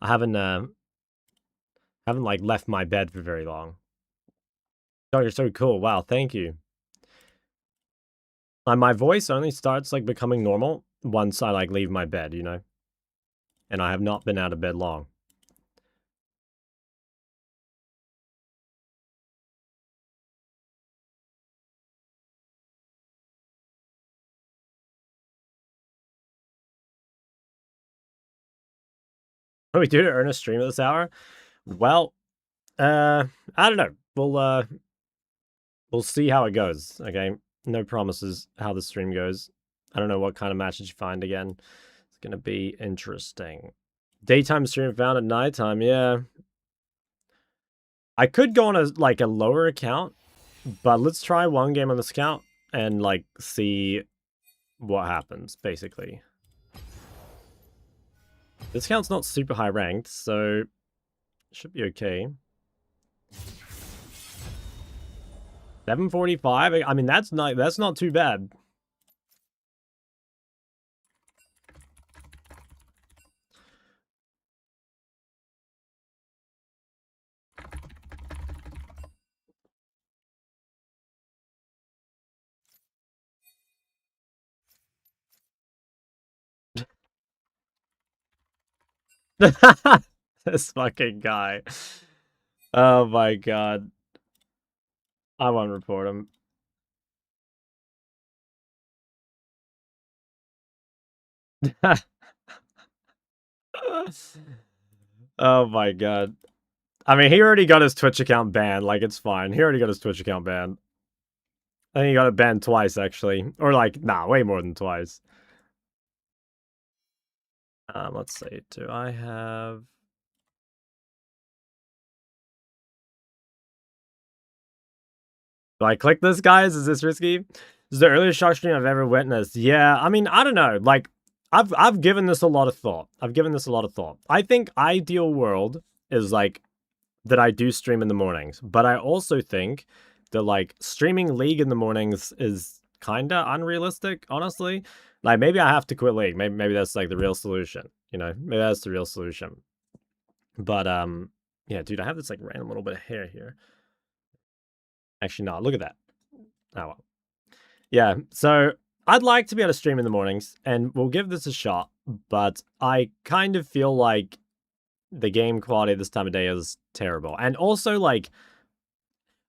I haven't like left my bed for very long. Oh, you're so cool. Wow, thank you. My voice only starts like becoming normal once I like leave my bed, you know? And I have not been out of bed long. What do we do to earn a stream at this hour? Well, I don't know. We'll see how it goes. Okay, no promises how the stream goes. I don't know what kind of matches you find again. It's gonna be interesting. Daytime stream found at nighttime. Yeah, I could go on a lower account, but let's try one game on this account and like see what happens. Basically, this account's not super high ranked, so it should be okay. 745. I mean, that's not too bad. This fucking guy. Oh my god. I won't report him. Oh my god. I mean, he already got his Twitch account banned. Like, it's fine. He already got his Twitch account banned. I think he got it banned twice, actually. Or, like, nah, way more than twice. Let's see. Do I have... Do I click this, guys? Is this risky? This is the earliest shark stream I've ever witnessed. Yeah, I mean, I don't know. Like, I've given this a lot of thought. I think ideal world is, like, that I do stream in the mornings. But I also think that, like, streaming League in the mornings is kind of unrealistic, honestly. Like, maybe I have to quit League. Maybe that's, like, the real solution, you know? Maybe that's the real solution. But, yeah, dude, I have this, like, random little bit of hair here. Actually, no, look at that. Oh, well. Yeah, so I'd like to be able to stream in the mornings, and we'll give this a shot, but I kind of feel like the game quality this time of day is terrible. And also, like,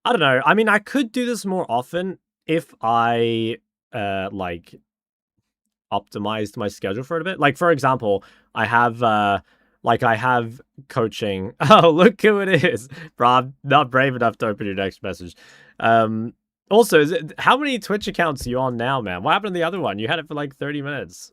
I don't know. I mean, I could do this more often if I, like, optimized my schedule for it a bit. Like, for example, I have coaching. Oh, look who it is. Bro, I'm not brave enough to open your next message. Also, how many Twitch accounts are you on now, man? What happened to the other one? You had it for like 30 minutes.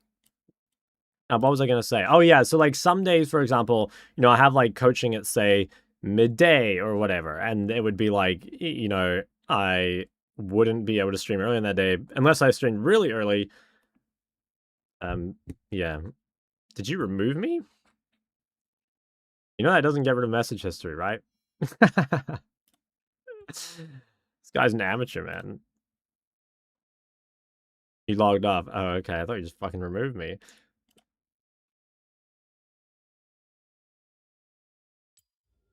What was I going to say? Oh, yeah. So, like, some days, for example, you know, I have, like, coaching at, say, midday or whatever. And it would be like, you know, I wouldn't be able to stream early in that day unless I streamed really early. Yeah. Did you remove me? You know that doesn't get rid of message history, right? This guy's an amateur, man. He logged off. Oh, okay. I thought you just fucking removed me.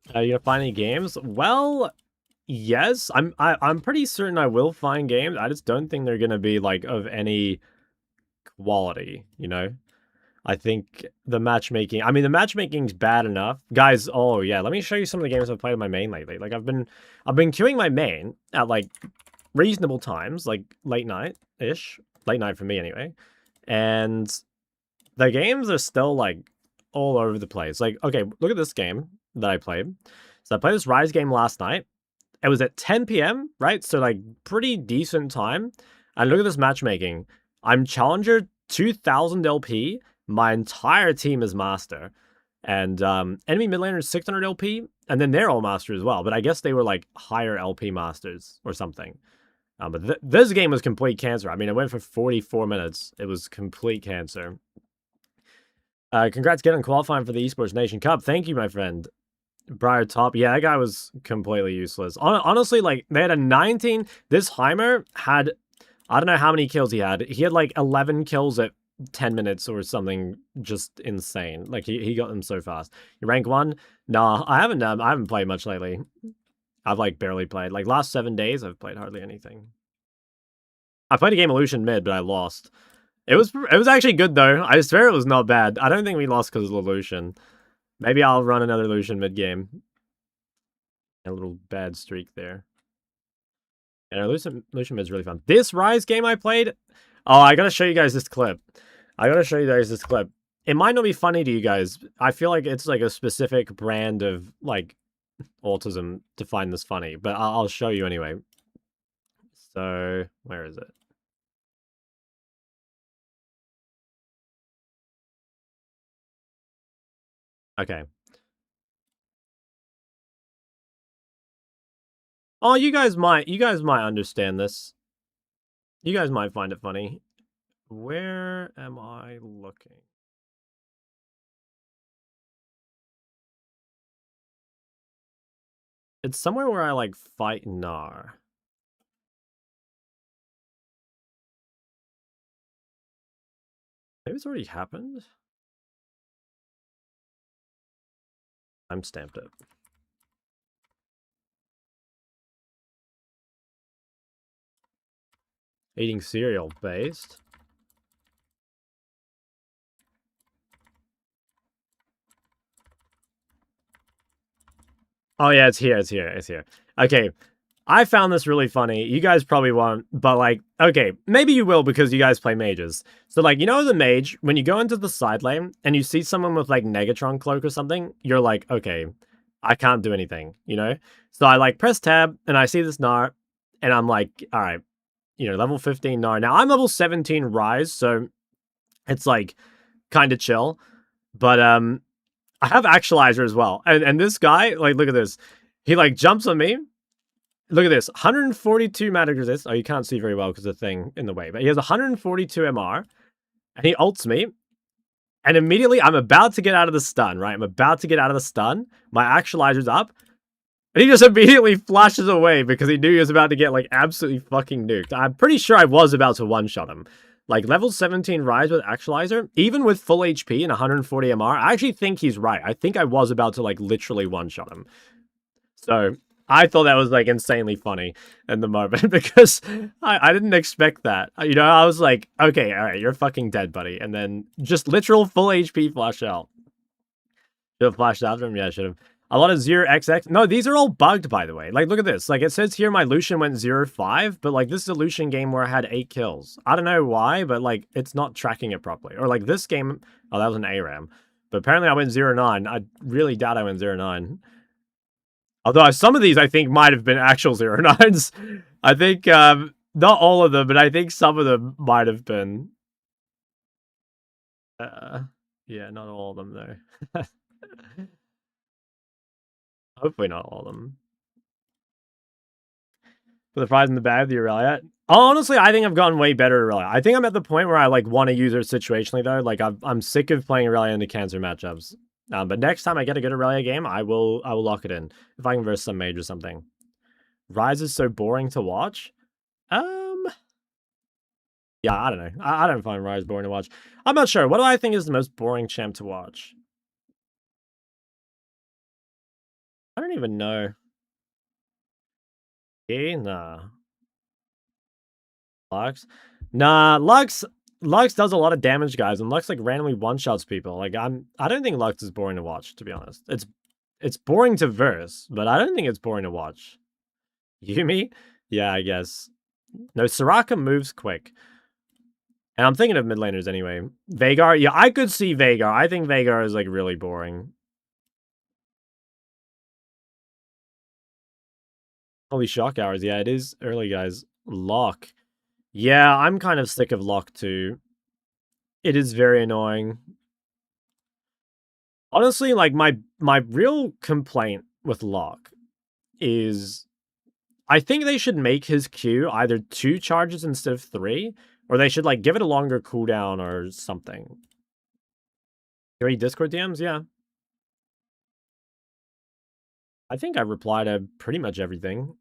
You gonna find any games? Well, yes. I'm pretty certain I will find games. I just don't think they're gonna be like of any quality, you know? I think the matchmaking, I mean, the matchmaking's bad enough. Guys, oh yeah, let me show you some of the games I've played on my main lately. Like I've been queuing my main at like reasonable times, like late night-ish. Late night for me anyway. And the games are still like all over the place. Like, okay, look at this game that I played. So I played this Rise game last night. It was at 10 p.m., right? So like pretty decent time. And look at this matchmaking. I'm Challenger 2000 LP. My entire team is Master. And enemy mid laner is 600 LP. And then they're all Master as well. But I guess they were like higher LP Masters or something. But this game was complete cancer. I mean, it went for 44 minutes. It was complete cancer. Congrats getting qualifying for the Esports Nation Cup. Thank you, my friend. Briar Top. Yeah, that guy was completely useless. Honestly, like, they had a 19... This Heimer had... I don't know how many kills he had. He had, like, 11 kills at 10 minutes or something just insane. Like he got them so fast. Rank 1? Nah, I haven't played much lately. I've like barely played. Like last 7 days I've played hardly anything. I played a game of Lucian mid, but I lost. It was actually good though. I swear it was not bad. I don't think we lost because of Lucian. Maybe I'll run another Lucian mid game. A little bad streak there. And Lucian mid's really fun. This Rise game I played. Oh, I gotta show you guys this clip. It might not be funny to you guys. I feel like it's like a specific brand of like autism to find this funny, but I'll show you anyway. So where is it? Okay. Oh, you guys might understand this. You guys might find it funny. Where am I looking? It's somewhere where I like fight Nar. Maybe it's already happened. I'm stamped it. Eating cereal based. Oh yeah, it's here. Okay, I found this really funny. You guys probably won't, but like, okay, maybe you will because you guys play mages. So like, you know the mage, when you go into the side lane and you see someone with like Negatron cloak or something, you're like, okay, I can't do anything, you know? So I like press tab and I see this Gnar and I'm like, all right, level 15 Gnar. Now I'm level 17 Rise, so it's like kind of chill. But I have Actualizer as well. And this guy, like, look at this. He like jumps on me. Look at this. 142 magic resist. Oh, you can't see very well because the thing in the way. But he has 142 MR. And he ults me. And immediately I'm about to get out of the stun, right? I'm about to get out of the stun. My Actualizer's up. And he just immediately flashes away because he knew he was about to get, like, absolutely fucking nuked. I'm pretty sure I was about to one-shot him. Like, level 17 Rise with Actualizer, even with full HP and 140 MR, I actually think he's right. I think I was about to, like, literally one-shot him. So, I thought that was, like, insanely funny in the moment because I didn't expect that. I was like, okay, alright, you're fucking dead, buddy. And then just literal full HP flash out. Should have flashed after him? Yeah, should have. A lot of 0xx. No, these are all bugged, by the way. Like, look at this. Like, it says here my Lucian went 0-5, but, like, this is a Lucian game where I had 8 kills. I don't know why, but, like, it's not tracking it properly. Or, like, this game... Oh, that was an ARAM. But apparently I went 0-9. I really doubt I went 0-9. Although some of these, I think, might have been actual 0-9s. I think, not all of them, but I think some of them might have been. Yeah, not all of them, though. Hopefully not all of them. For the fries in the bag of the Aurelia. Honestly, I think I've gotten way better at Aurelia. I think I'm at the point where I like want to use her situationally though. Like I'm sick of playing Aurelia into cancer matchups. But next time I get a good Aurelia game, I will lock it in. If I can verse some mage or something. Rise is so boring to watch. Yeah, I don't know. I don't find Rise boring to watch. I'm not sure. What do I think is the most boring champ to watch? I don't even know. Nah. Lux? Nah, Lux does a lot of damage, guys, and Lux like randomly one-shots people. Like I don't think Lux is boring to watch, to be honest. It's boring to verse, but I don't think it's boring to watch. Yumi? Yeah, I guess. No, Soraka moves quick. And I'm thinking of mid laners anyway. Veigar? Yeah, I could see Veigar. I think Veigar is like really boring. Holy shock hours. Yeah, it is early, guys. Lock. Yeah, I'm kind of sick of Lock too. It is very annoying. Honestly, like my real complaint with Locke is I think they should make his Q either 2 charges instead of 3, or they should like give it a longer cooldown or something. 3 Discord DMs, yeah. I think I replied to pretty much everything.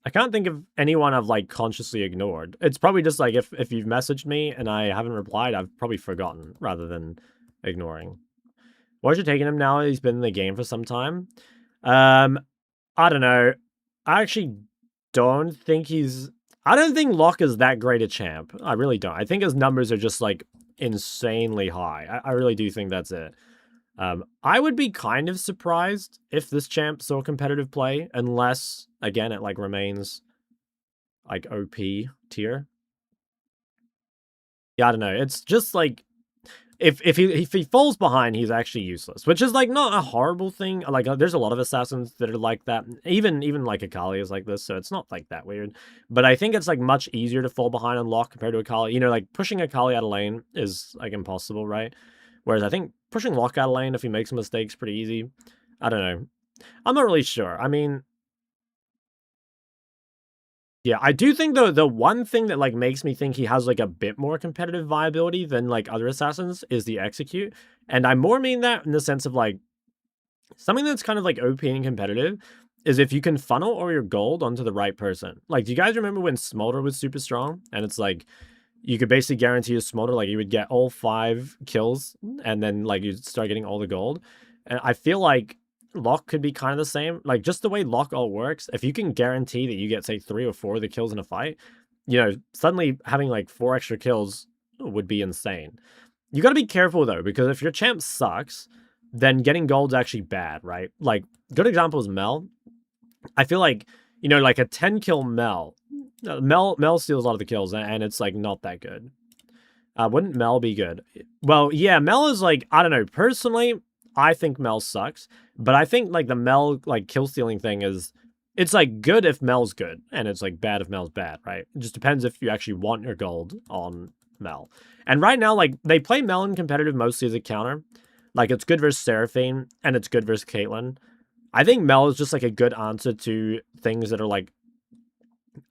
I can't think of anyone I've like consciously ignored. It's probably just like if you've messaged me and I haven't replied, I've probably forgotten rather than ignoring. Why is you taking him now? He's been in the game for some time. I don't know. I actually don't think he's. I don't think Locke is that great a champ. I really don't. I think his numbers are just like insanely high. I really do think that's it. I would be kind of surprised if this champ saw competitive play, unless again it like remains like OP tier. Yeah, I don't know. It's just like if he falls behind, he's actually useless, which is like not a horrible thing. Like there's a lot of assassins that are like that. Even like Akali is like this, so it's not like that weird. But I think it's like much easier to fall behind on Locke compared to Akali. You know, like pushing Akali out of lane is like impossible, right? Whereas I think pushing Locke out of lane if he makes a mistake is pretty easy. I don't know. I'm not really sure. I mean, yeah, I do think though the one thing that like makes me think he has like a bit more competitive viability than like other assassins is the execute. And I more mean that in the sense of like something that's kind of like OP and competitive is if you can funnel all your gold onto the right person. Like, do you guys remember when Smolder was super strong? And it's like you could basically guarantee a Smolder, like you would get all 5 kills and then like you'd start getting all the gold. And I feel like Lock could be kind of the same. Like just the way Lock all works, if you can guarantee that you get say 3 or 4 of the kills in a fight, you know, suddenly having like 4 extra kills would be insane. You got to be careful though, because if your champ sucks, then getting gold's actually bad, right? Like good example is Mel. I feel like, you know, like a 10 kill Mel. Mel steals a lot of the kills and it's like not that good. Wouldn't Mel be good? Well, yeah, Mel is like, I don't know, personally, I think Mel sucks, but I think like the Mel like kill stealing thing is it's like good if Mel's good and it's like bad if Mel's bad, right? It just depends if you actually want your gold on Mel. And right now, like they play Mel in competitive mostly as a counter. Like it's good versus Seraphine and it's good versus Caitlyn. I think Mel is just like a good answer to things that are like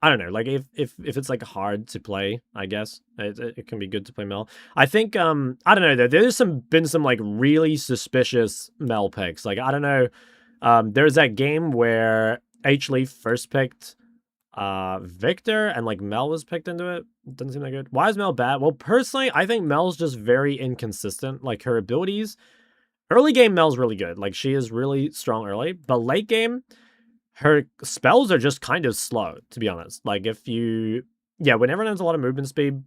I don't know, like if it's like hard to play, I guess it can be good to play Mel. I think I don't know. There's been some like really suspicious Mel picks. Like I don't know, there's that game where H Leaf first picked Victor and like Mel was picked into it. Doesn't seem that good. Why is Mel bad? Well, personally, I think Mel's just very inconsistent. Like her abilities, early game Mel's really good. Like she is really strong early, but late game her spells are just kind of slow, to be honest. Like if you, yeah, when everyone has a lot of movement speed,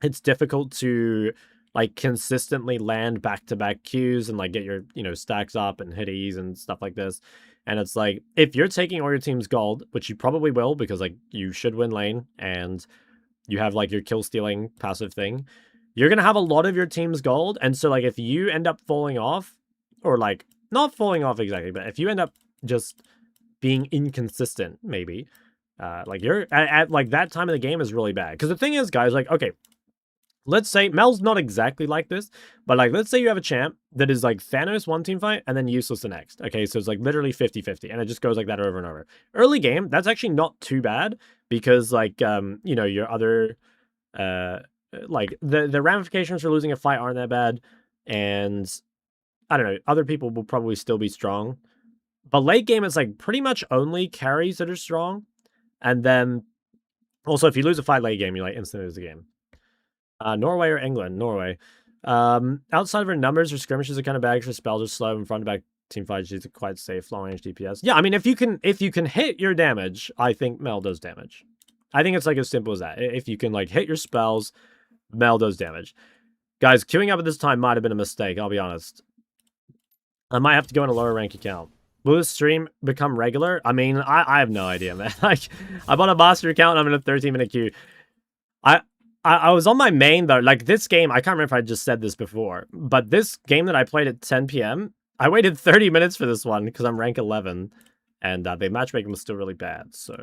it's difficult to like consistently land back-to-back Qs and like get your, you know, stacks up and hit E's and stuff like this. And it's like, if you're taking all your team's gold, which you probably will because like you should win lane and you have like your kill stealing passive thing, you're going to have a lot of your team's gold. And so like if you end up falling off or like not falling off exactly, but if you end up just being inconsistent, maybe. Like you're at like that time of the game is really bad. Because the thing is, guys, like, okay, let's say Mel's not exactly like this, but like, let's say you have a champ that is like Thanos one team fight and then useless the next. Okay, so it's like literally 50-50 and it just goes like that over and over. Early game, that's actually not too bad because like, you know, your other, like the ramifications for losing a fight aren't that bad. And I don't know, other people will probably still be strong. But late game, it's like pretty much only carries that are strong. And then also, if you lose a fight late game, you like instantly lose the game. Norway or England? Norway. Outside of her numbers, her skirmishes are kind of bad. Her spells are slow. And front to back team fights, she's quite safe. Long range DPS. Yeah, I mean, if you can hit your damage, I think Mel does damage. I think it's like as simple as that. If you can like hit your spells, Mel does damage. Guys, queuing up at this time might have been a mistake. I'll be honest. I might have to go in a lower rank account. Will this stream become regular? I mean, I have no idea, man. Like, I bought a master account and I'm in a 13-minute queue. I was on my main, though. Like, this game, I can't remember if I just said this before, but this game that I played at 10 p.m., I waited 30 minutes for this one because I'm rank 11, and the matchmaking was still really bad, so...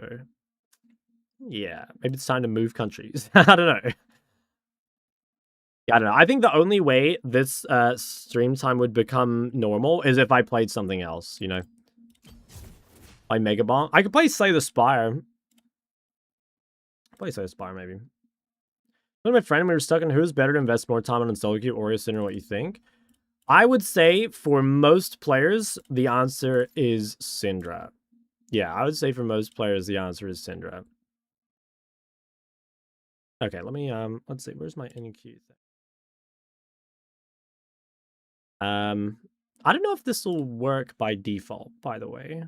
Yeah, maybe it's time to move countries. I don't know. Yeah, I don't know. I think the only way this stream time would become normal is if I played something else, you know? Play Mega Bomb. I could play Slay the Spire. Play Slay the Spire, maybe. One of my friend, we were stuck on who's better to invest more time on Soloq or Oceanic, or what you think. I would say for most players, the answer is Syndra. Yeah, I would say for most players, the answer is Syndra. Okay, let me, let's see, where's my NQ thing? I don't know if this will work by default, by the way.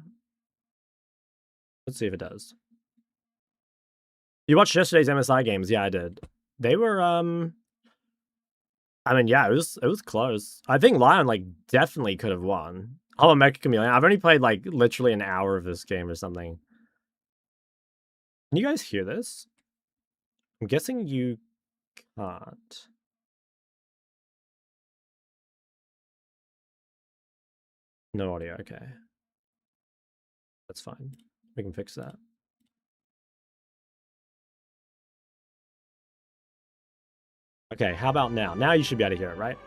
Let's see if it does. You watched yesterday's MSI games? Yeah, I did. They were, I mean, yeah, it was close. I think Lion, like, definitely could have won. Oh, Mecha Chameleon. I've only played, like, literally an hour of this game or something. Can you guys hear this? I'm guessing you can't. No audio, okay. That's fine. We can fix that. Okay, how about now? Now you should be able to hear it, right?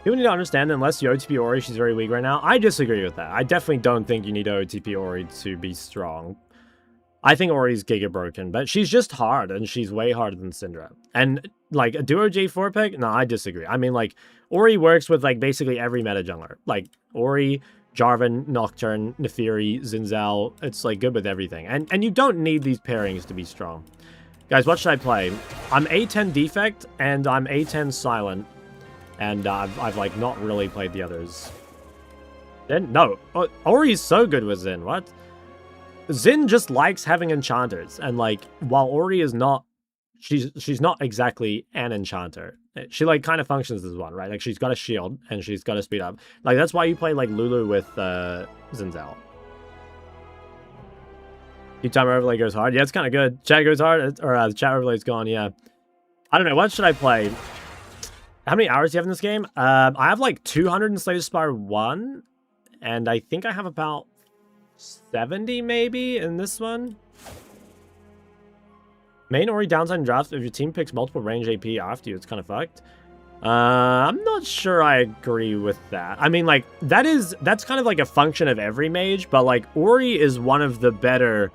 People need to understand that unless you OTP Ori, she's very weak right now. I disagree with that. I definitely don't think you need to OTP Ori to be strong. I think Ori's giga broken, but she's just hard, and she's way harder than Syndra. And, like, a duo J4 pick? No, I disagree. I mean, like, Ori works with, like, basically every meta jungler. Like, Ori, Jarvan, Nocturne, Neferi, Zinzal, it's, like, good with everything. And you don't need these pairings to be strong. Guys, what should I play? I'm A10 Defect, and I'm A10 Silent. And I've like, not really played the others. Then no. Ori's so good with Xin, what? Xin just likes having enchanters. And, like, while Ori is not... She's not exactly an enchanter. She, like, kind of functions as one, right? Like, she's got a shield, and she's got a speed up. Like, that's why you play, like, Lulu with Zinzal. Keep time overlay goes hard. Yeah, it's kind of good. Chat goes hard, or the chat overlay's gone, yeah. I don't know, what should I play? How many hours do you have in this game? I have like 200 in Slay the Spire 1. And I think I have about 70 maybe in this one. Main Ori downside in draft, if your team picks multiple range AP after you, it's kind of fucked. I'm not sure I agree with that. I mean, like, that's kind of like a function of every mage, but like Ori is one of the better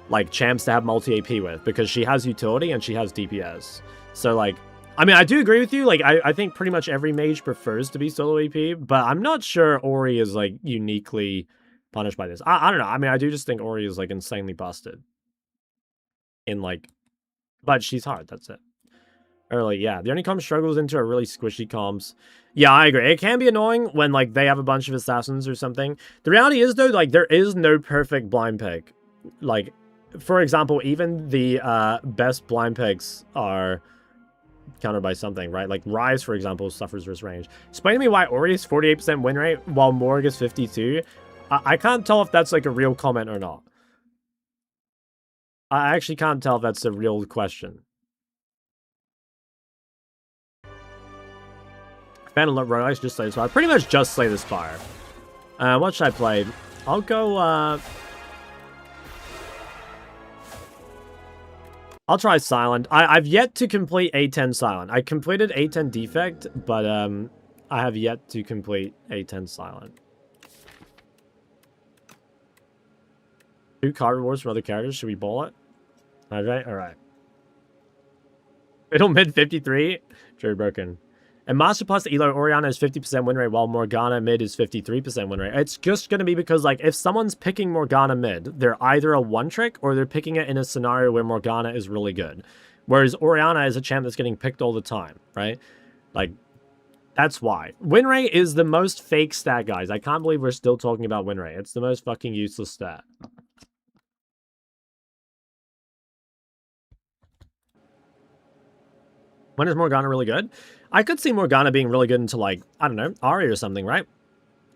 like champs to have multi-AP with because she has utility and she has DPS. So like, I mean, I do agree with you. Like, I think pretty much every mage prefers to be solo AP, but I'm not sure Ori is, like, uniquely punished by this. I don't know. I mean, I do just think Ori is, like, insanely busted. In, like... But she's hard, that's it. Early, yeah. The only comp struggles into are really squishy comps. Yeah, I agree. It can be annoying when, like, they have a bunch of assassins or something. The reality is, though, like, there is no perfect blind pick. Like, for example, even the best blind picks are... countered by something, right? Like Rise, for example, suffers versus range. Explain to me why Ori is 48% win rate while Morg is 52. I can't tell if that's like a real comment or not. I actually can't tell if that's a real question. Phantom Roguelikes just Slay the Spire. Pretty much just Slay the Spire. What should I play? I'll go, I'll try Silent. I've yet to complete A10 Silent. I completed A10 Defect, but I have yet to complete A10 Silent. 2 card rewards from other characters. Should we bowl it? Alright, alright. Middle mid 53? Very broken. And Master Plus Elo Orianna is 50% win rate, while Morgana mid is 53% win rate. It's just going to be because, like, if someone's picking Morgana mid, they're either a one-trick or they're picking it in a scenario where Morgana is really good. Whereas Orianna is a champ that's getting picked all the time, right? Like, that's why. Win rate is the most fake stat, guys. I can't believe we're still talking about win rate. It's the most fucking useless stat. When is Morgana really good? I could see Morgana being really good into, like, I don't know, Ahri or something, right?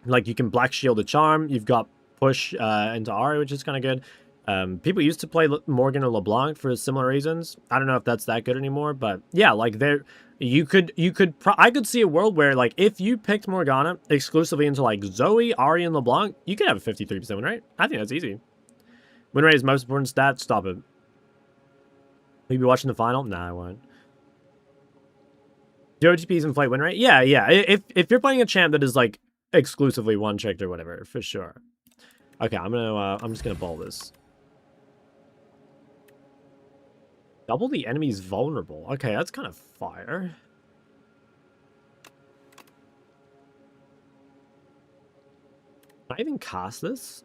Like, you can Black Shield a Charm. You've got push into Ahri, which is kind of good. People used to play Morgan or LeBlanc for similar reasons. I don't know if that's that good anymore, but yeah, like, I could see a world where, like, if you picked Morgana exclusively into, like, Zoe, Ahri, and LeBlanc, you could have a 53% win rate. I think that's easy. Win rate is most important stat. Stop it. Will you be watching the final? Nah, I won't. Do OTPs inflate win rate? Yeah, yeah. If you're playing a champ that is, like, exclusively one-tricked or whatever, for sure. Okay, I'm just gonna bowl this. Double the enemy's vulnerable. Okay, that's kind of fire. Can I even cast this?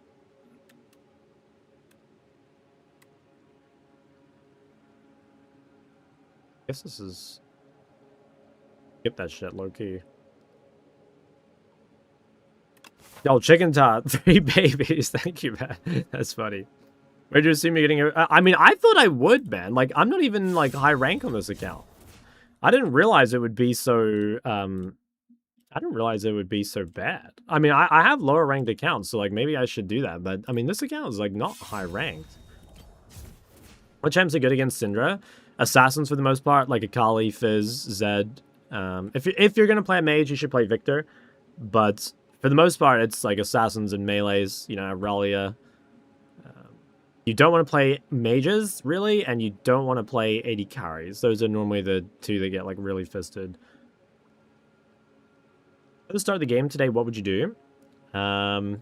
I guess this is... Skip that shit, low-key. Yo, chicken tot, 3 babies. Thank you, man. That's funny. Where'd you see me getting... I mean, I thought I would, man. Like, I'm not even, like, high rank on this account. I didn't realize it would be so... I didn't realize it would be so bad. I mean, I have lower ranked accounts, so, like, maybe I should do that. But, I mean, this account is, like, not high ranked. What champs are good against Syndra? Assassins, for the most part, like Akali, Fizz, Zed. If you're going to play a mage, you should play Victor. But... for the most part, it's like assassins and melees, you know, Aurelia. You don't want to play mages, really, and you don't want to play AD carries. Those are normally the two that get, like, really fisted. At the start of the game today, what would you do? I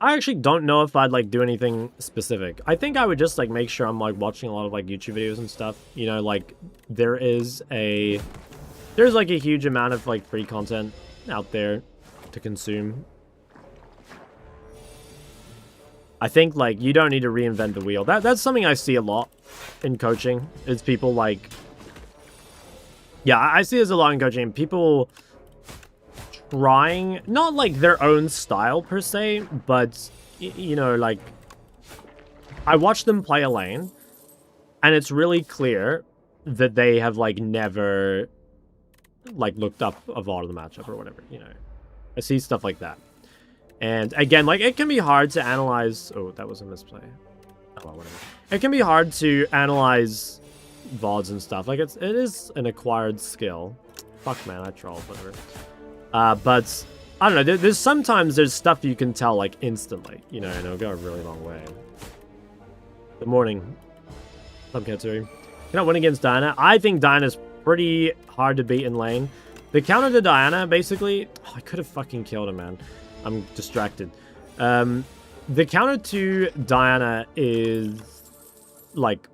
actually don't know if I'd, like, do anything specific. I think I would just, like, make sure I'm, like, watching a lot of, like, YouTube videos and stuff. You know, like, there's, like, a huge amount of, like, free content out there to consume. I think, like, you don't need to reinvent the wheel. That's something I see a lot in coaching, is people, like... yeah, I see this a lot in coaching. People trying, not, like, their own style, per se, but, you know, like... I watch them play a lane, and it's really clear that they have, like, never... like, looked up a VOD of the matchup or whatever, you know. I see stuff like that. And, again, like, it can be hard to analyze... oh, that was a misplay. Oh, well, whatever. It can be hard to analyze VODs and stuff. Like, it is an acquired skill. Fuck, man, I trolled, whatever. But, I don't know, there's sometimes there's stuff you can tell, like, instantly, you know, and it'll go a really long way. Good morning. What's up, Katsuri? Cannot win against Diana. I think Diana's pretty hard to beat in lane. The counter to Diana, basically... oh, I could have fucking killed him, man. I'm distracted. The counter to Diana is... like...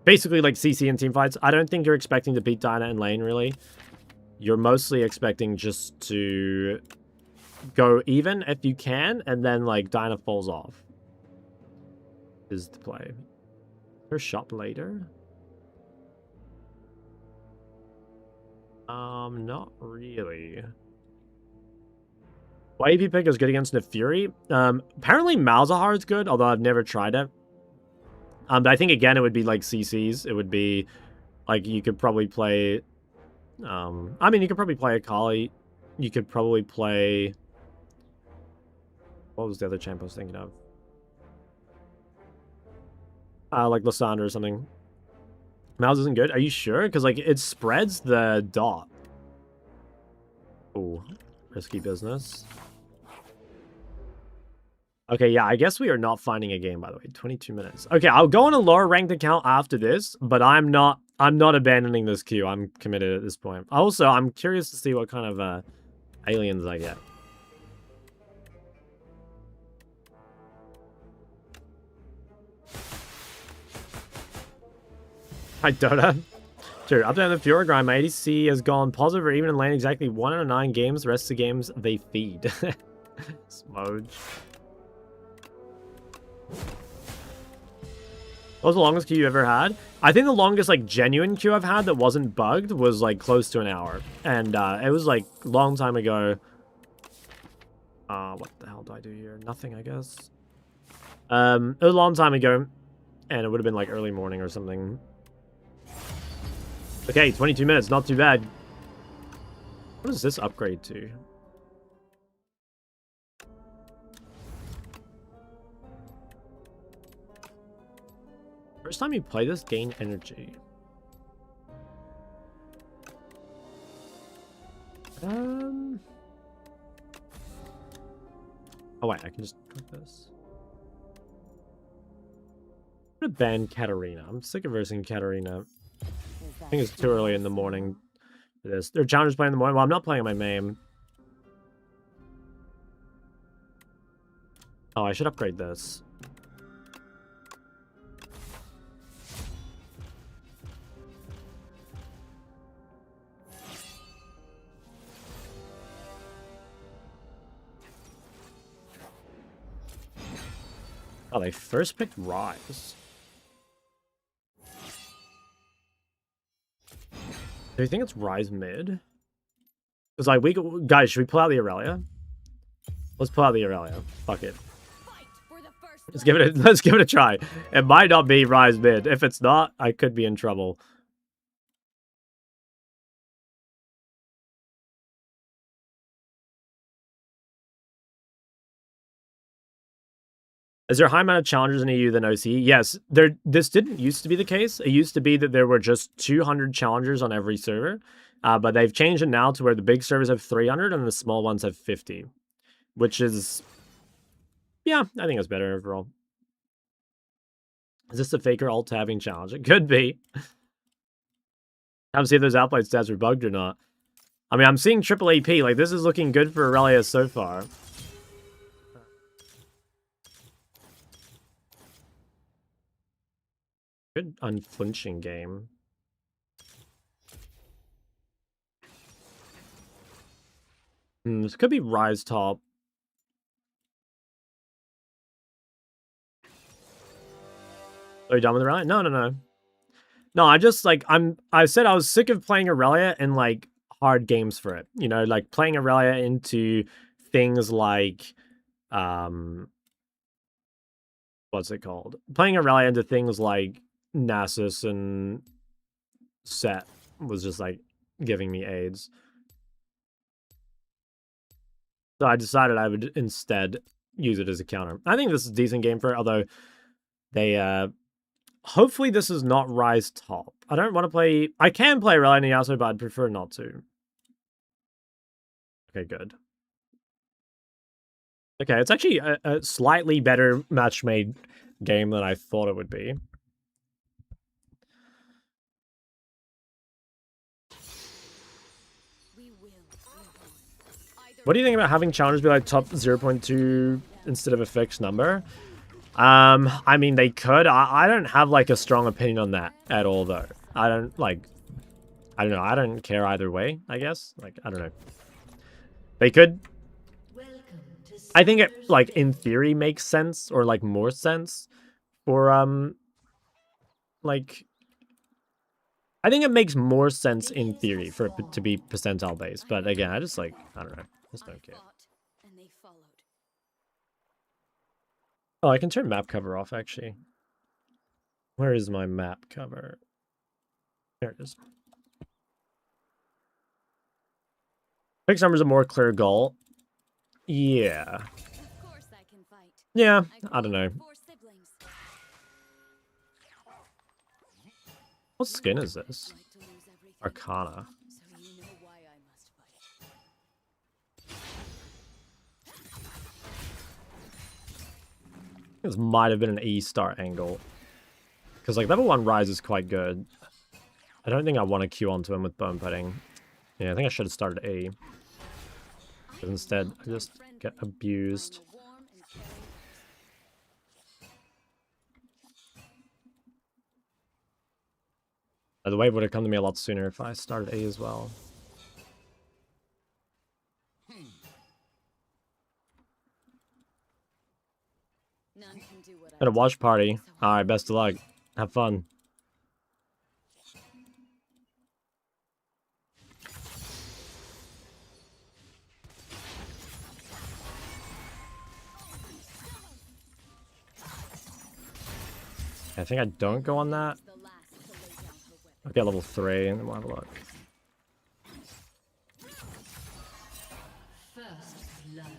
basically like CC and team fights. I don't think you're expecting to beat Diana in lane, really. You're mostly expecting just to... go even if you can, and then, like, Diana falls off. Is the play. Her shot later? Not really. Why AP pick is good against Nefuri? Apparently Malzahar is good, although I've never tried it. But I think, again, it would be, like, CCs. It would be, like, you could probably play... I mean, you could probably play Akali. You could probably play... what was the other champ I was thinking of? Like Lysandra or something. Mouse isn't good? Are you sure? Because, like, it spreads the dot. Ooh, risky business. Okay, yeah, I guess we are not finding a game, by the way. 22 minutes. Okay, I'll go on a lower ranked account after this, but I'm not abandoning this queue. I'm committed at this point. Also, I'm curious to see what kind of aliens I get. Hi, Dota. Sure, up down the Fiora grind, my ADC has gone positive or even in lane exactly 1 out of 9 games. The rest of the games, they feed. Smoj. What was the longest queue you ever had? I think the longest, like, genuine queue I've had that wasn't bugged was, like, close to an hour. And, it was, like, a long time ago. What the hell do I do here? Nothing, I guess. It was a long time ago. And it would have been, like, early morning or something. Okay, 22 minutes, not too bad. What does this upgrade to? First time you play this, gain energy. Oh wait, I can just click this. I'm gonna ban Katarina. I'm sick of versing Katarina. I think it's too early in the morning for this. There are challengers playing in the morning. Well, I'm not playing my main. Oh, I should upgrade this. Oh, they first picked Rise. Do you think it's Rise mid? Because like guys, should we pull out the Aurelia? Let's pull out the Aurelia. Fuck it. Let's give it a try. It might not be Rise mid. If it's not, I could be in trouble. Is there a high amount of challengers in EU than OC? Yes. This didn't used to be the case. It used to be that there were just 200 challengers on every server. But they've changed it now to where the big servers have 300 and the small ones have 50. Which is... yeah, I think it's better overall. Is this a faker alt having challenge? It could be. Time to see if those outplay stats are bugged or not. I mean, I'm seeing triple AP. Like, this is looking good for Aurelia so far. Good unflinching game. This could be Rise top. Are you done with Aurelia? No. No, I just, like, I said I was sick of playing Aurelia in, like, hard games for it. You know, like, playing Aurelia into things like, what's it called? Playing Aurelia into things like Nasus and Set was just, like, giving me AIDS. So I decided I would instead use it as a counter. I think this is a decent game for it, although they, hopefully this is not Rise top. I don't want to play... I can play Aurelia and Yasuo, but I'd prefer not to. Okay, good. Okay, it's actually a slightly better match-made game than I thought it would be. What do you think about having challengers be like top 0.2 instead of a fixed number? I mean, they could. I don't have, like, a strong opinion on that at all, though. I don't, like... I don't know. I don't care either way, I guess. Like, I don't know. They could... I think it, like, in theory makes sense, or, like, more sense for, like... I think it makes more sense in theory for it to be percentile-based, but again, I just, like, I don't know. I just don't care. Oh, I can turn map cover off, actually. Where is my map cover? There it is. Fixed numbers a more clear goal. Yeah. Yeah, I don't know. What skin is this? Arcana. This might have been an E start angle. Because, like, level 1 Rise is quite good. I don't think I want to queue onto him with bone putting. Yeah, I think I should have started A. But instead, I just get abused. The wave would have come to me a lot sooner if I started A as well. At a watch party. Alright, best of luck. Have fun. I think I don't go on that. I'll get level 3 and then we'll have a look.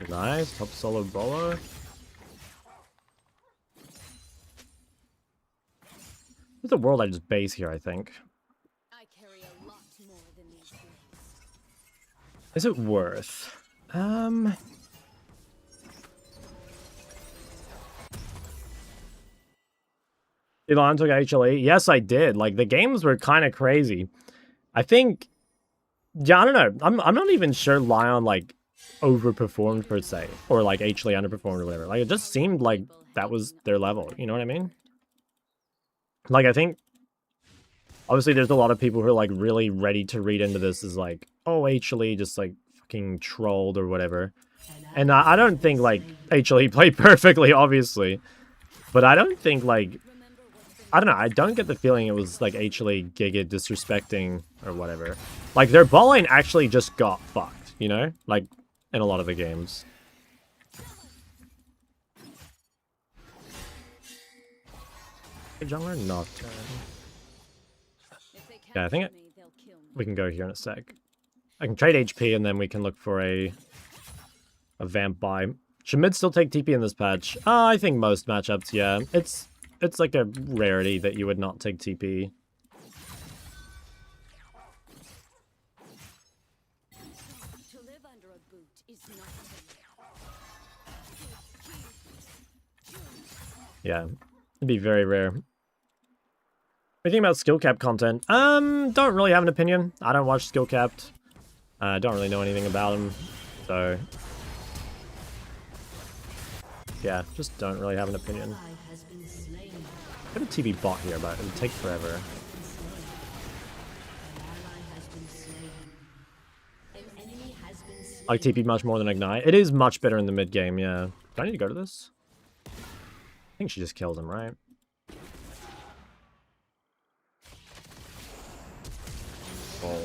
Nice, top solo bowler. There's a world I just base here, I think. Is it worth? Elon took HLE? Yes, I did. Like, the games were kind of crazy. I think... yeah, I don't know. I'm not even sure Lion, like, overperformed, per se. Or, like, HLE underperformed or whatever. Like, it just seemed like that was their level. You know what I mean? Like, I think... obviously, there's a lot of people who are, like, really ready to read into this as, like, oh, HLE just, like, fucking trolled or whatever. And I don't think, like, HLE played perfectly, obviously. But I don't think, like, I don't know, I don't get the feeling it was, like, actually Giga disrespecting or whatever. Like, their bot lane actually just got fucked, you know? Like, in a lot of the games. Jungler Nocturne. Yeah, I think we can go here in a sec. I can trade HP and then we can look for a vamp buy. Should mid still take TP in this patch? I think most matchups, yeah. It's like a rarity that you would not take TP. Yeah, it'd be very rare. What do you think about skill cap content? Don't really have an opinion. I don't watch skill capped. I don't really know anything about them, so yeah, just don't really have an opinion. I have a TP bot here, but it would take forever. I like TP much more than Ignite. It is much better in the mid game, yeah. Do I need to go to this? I think she just killed him, right? Oh,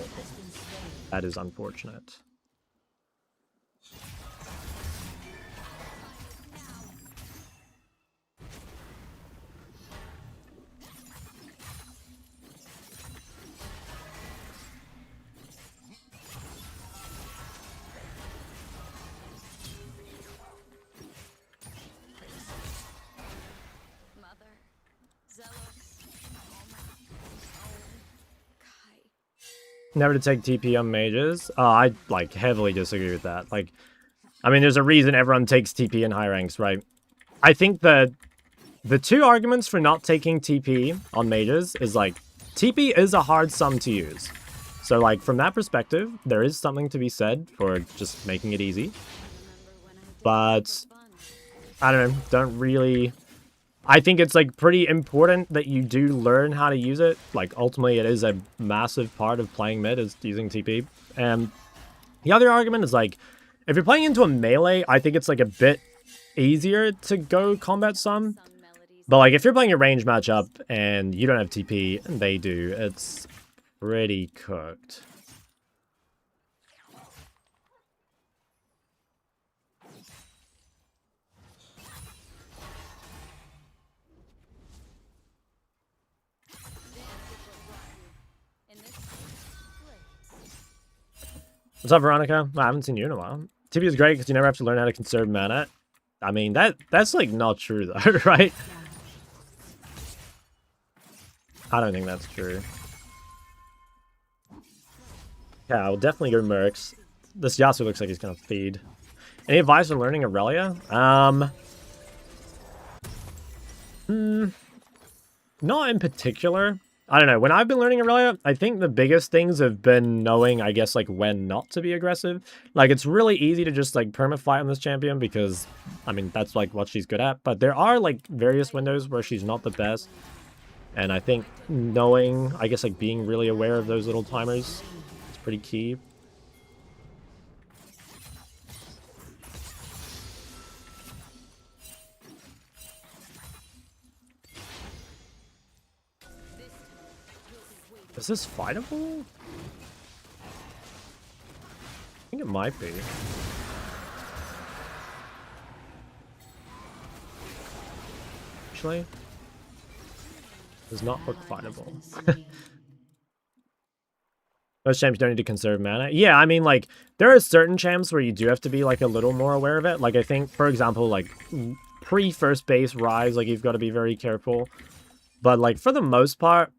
that is unfortunate. Never to take TP on mages. I like heavily disagree with that. Like, I mean, there's a reason everyone takes TP in high ranks, right? I think that the two arguments for not taking TP on mages is like, TP is a hard sum to use. So like, from that perspective, there is something to be said for just making it easy. But, I don't know, don't really... I think it's like pretty important that you do learn how to use it. Like ultimately it is a massive part of playing mid is using TP. And the other argument is like, if you're playing into a melee, I think it's like a bit easier to go combat some. But like if you're playing a range matchup and you don't have TP and they do, it's pretty cooked. What's up, Veronica? I haven't seen you in a while. TP is great because you never have to learn how to conserve mana. I mean, that's like not true though, right? I don't think that's true. Yeah, I'll definitely go Mercs. This Yasuo looks like he's gonna feed. Any advice on learning Aurelia? Not in particular. I don't know. When I've been learning Aurelia, I think the biggest things have been knowing, I guess, like, when not to be aggressive. Like, it's really easy to just, like, perma-fight on this champion because, I mean, that's, like, what she's good at. But there are, like, various windows where she's not the best. And I think knowing, I guess, like, being really aware of those little timers is pretty key. Is this fightable? I think it might be. Actually, does not look fightable. Most champs don't need to conserve mana. Yeah, I mean, like, there are certain champs where you do have to be, like, a little more aware of it. Like, I think, for example, like, pre-first base Rise, like, you've got to be very careful. But, like, for the most part,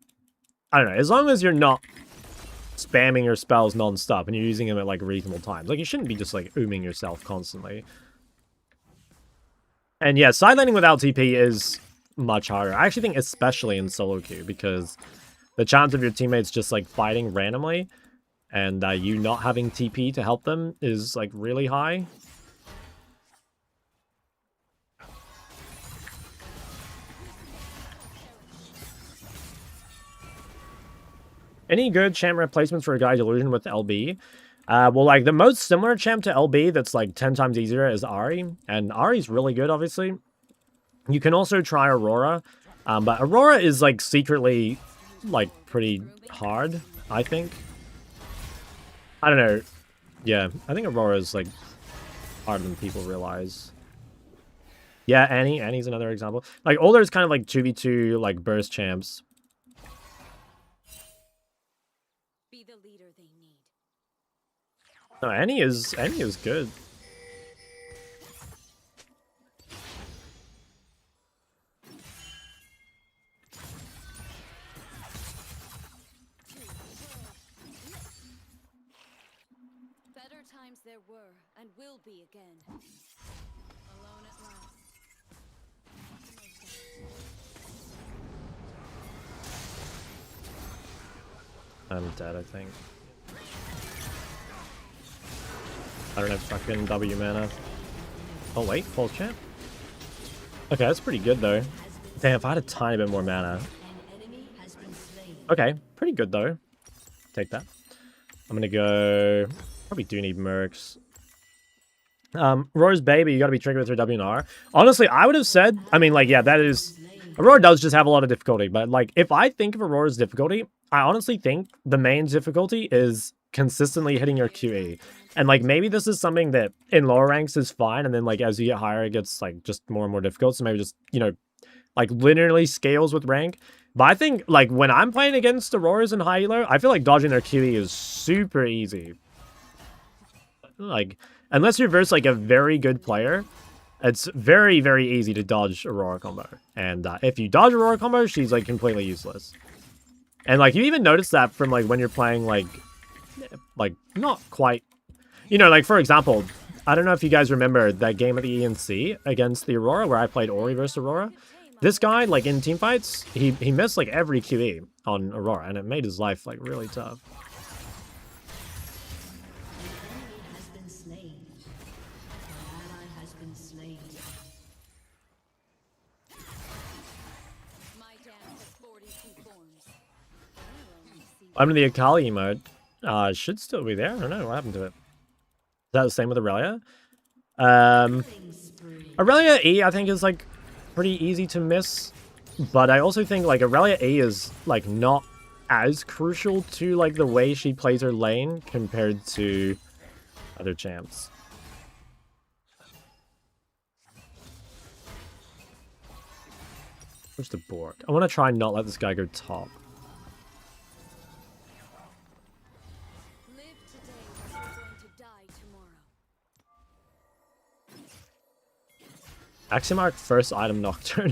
I don't know, as long as you're not spamming your spells non-stop and you're using them at, like, reasonable times. Like, you shouldn't be just, like, ooming yourself constantly. And, yeah, side laning without TP is much harder. I actually think especially in solo queue, because the chance of your teammates just, like, fighting randomly and you not having TP to help them is, like, really high. Any good champ replacements for a Gaia Delusion with LB? Well, like, the most similar champ to LB that's, like, 10 times easier is Ahri. And Ahri's really good, obviously. You can also try Aurora, but Aurora is like secretly like pretty hard, I think. I don't know. Yeah, I think Aurora is like harder than people realize. Yeah, Annie. Annie's another example. Like all those kind of like 2v2 like burst champs. Be the leader they need. No, Annie is good. Better times there were and will be again. Alone at last. I'm dead, I think. I don't have fucking W mana. Oh wait, false champ. Okay, that's pretty good though. Damn, if I had a tiny bit more mana. Okay, pretty good though. Take that. I'm gonna go... Probably do need mercs. Aurora's baby, you gotta be triggered with her W and R. Honestly, I would have said... I mean, like, yeah, that is... Aurora does just have a lot of difficulty, but, like, if I think of Aurora's difficulty, I honestly think the main difficulty is consistently hitting your QE. And, like, maybe this is something that in lower ranks is fine, and then, like, as you get higher, it gets, like, just more and more difficult. So maybe just, you know, like, linearly scales with rank. But I think, like, when I'm playing against Auroras in high elo, I feel like dodging their QE is super easy. Like, unless you're versus, like, a very good player, it's very, very easy to dodge Aurora combo. And if you dodge Aurora combo, she's, like, completely useless. And, like, you even notice that from, like, when you're playing, like, not quite... You know, like, for example, I don't know if you guys remember that game at the ENC against the Aurora, where I played Ori versus Aurora. This guy, like, in teamfights, he missed, like, every QE on Aurora, and it made his life, like, really tough. I'm in the Akali mode. Should still be there. I don't know what happened to it. Is that the same with Aurelia? Aurelia E, I think, is, like, pretty easy to miss. But I also think, like, Aurelia E is, like, not as crucial to, like, the way she plays her lane compared to other champs. Where's the Bork? I want to try and not let this guy go top. Aximark first item Nocturne.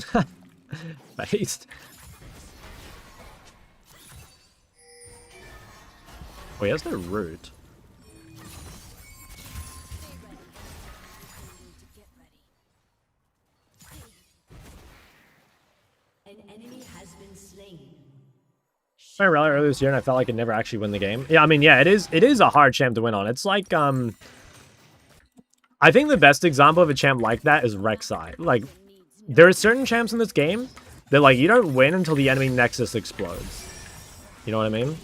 Based. Oh, he has no root. An enemy has been slain. I played Aurelia earlier this year and I felt like I'd never actually win the game. Yeah, I mean, yeah, it is a hard champ to win on. It's like, I think the best example of a champ like that is Rek'Sai. Like, there are certain champs in this game that, like, you don't win until the enemy Nexus explodes. You know what I mean?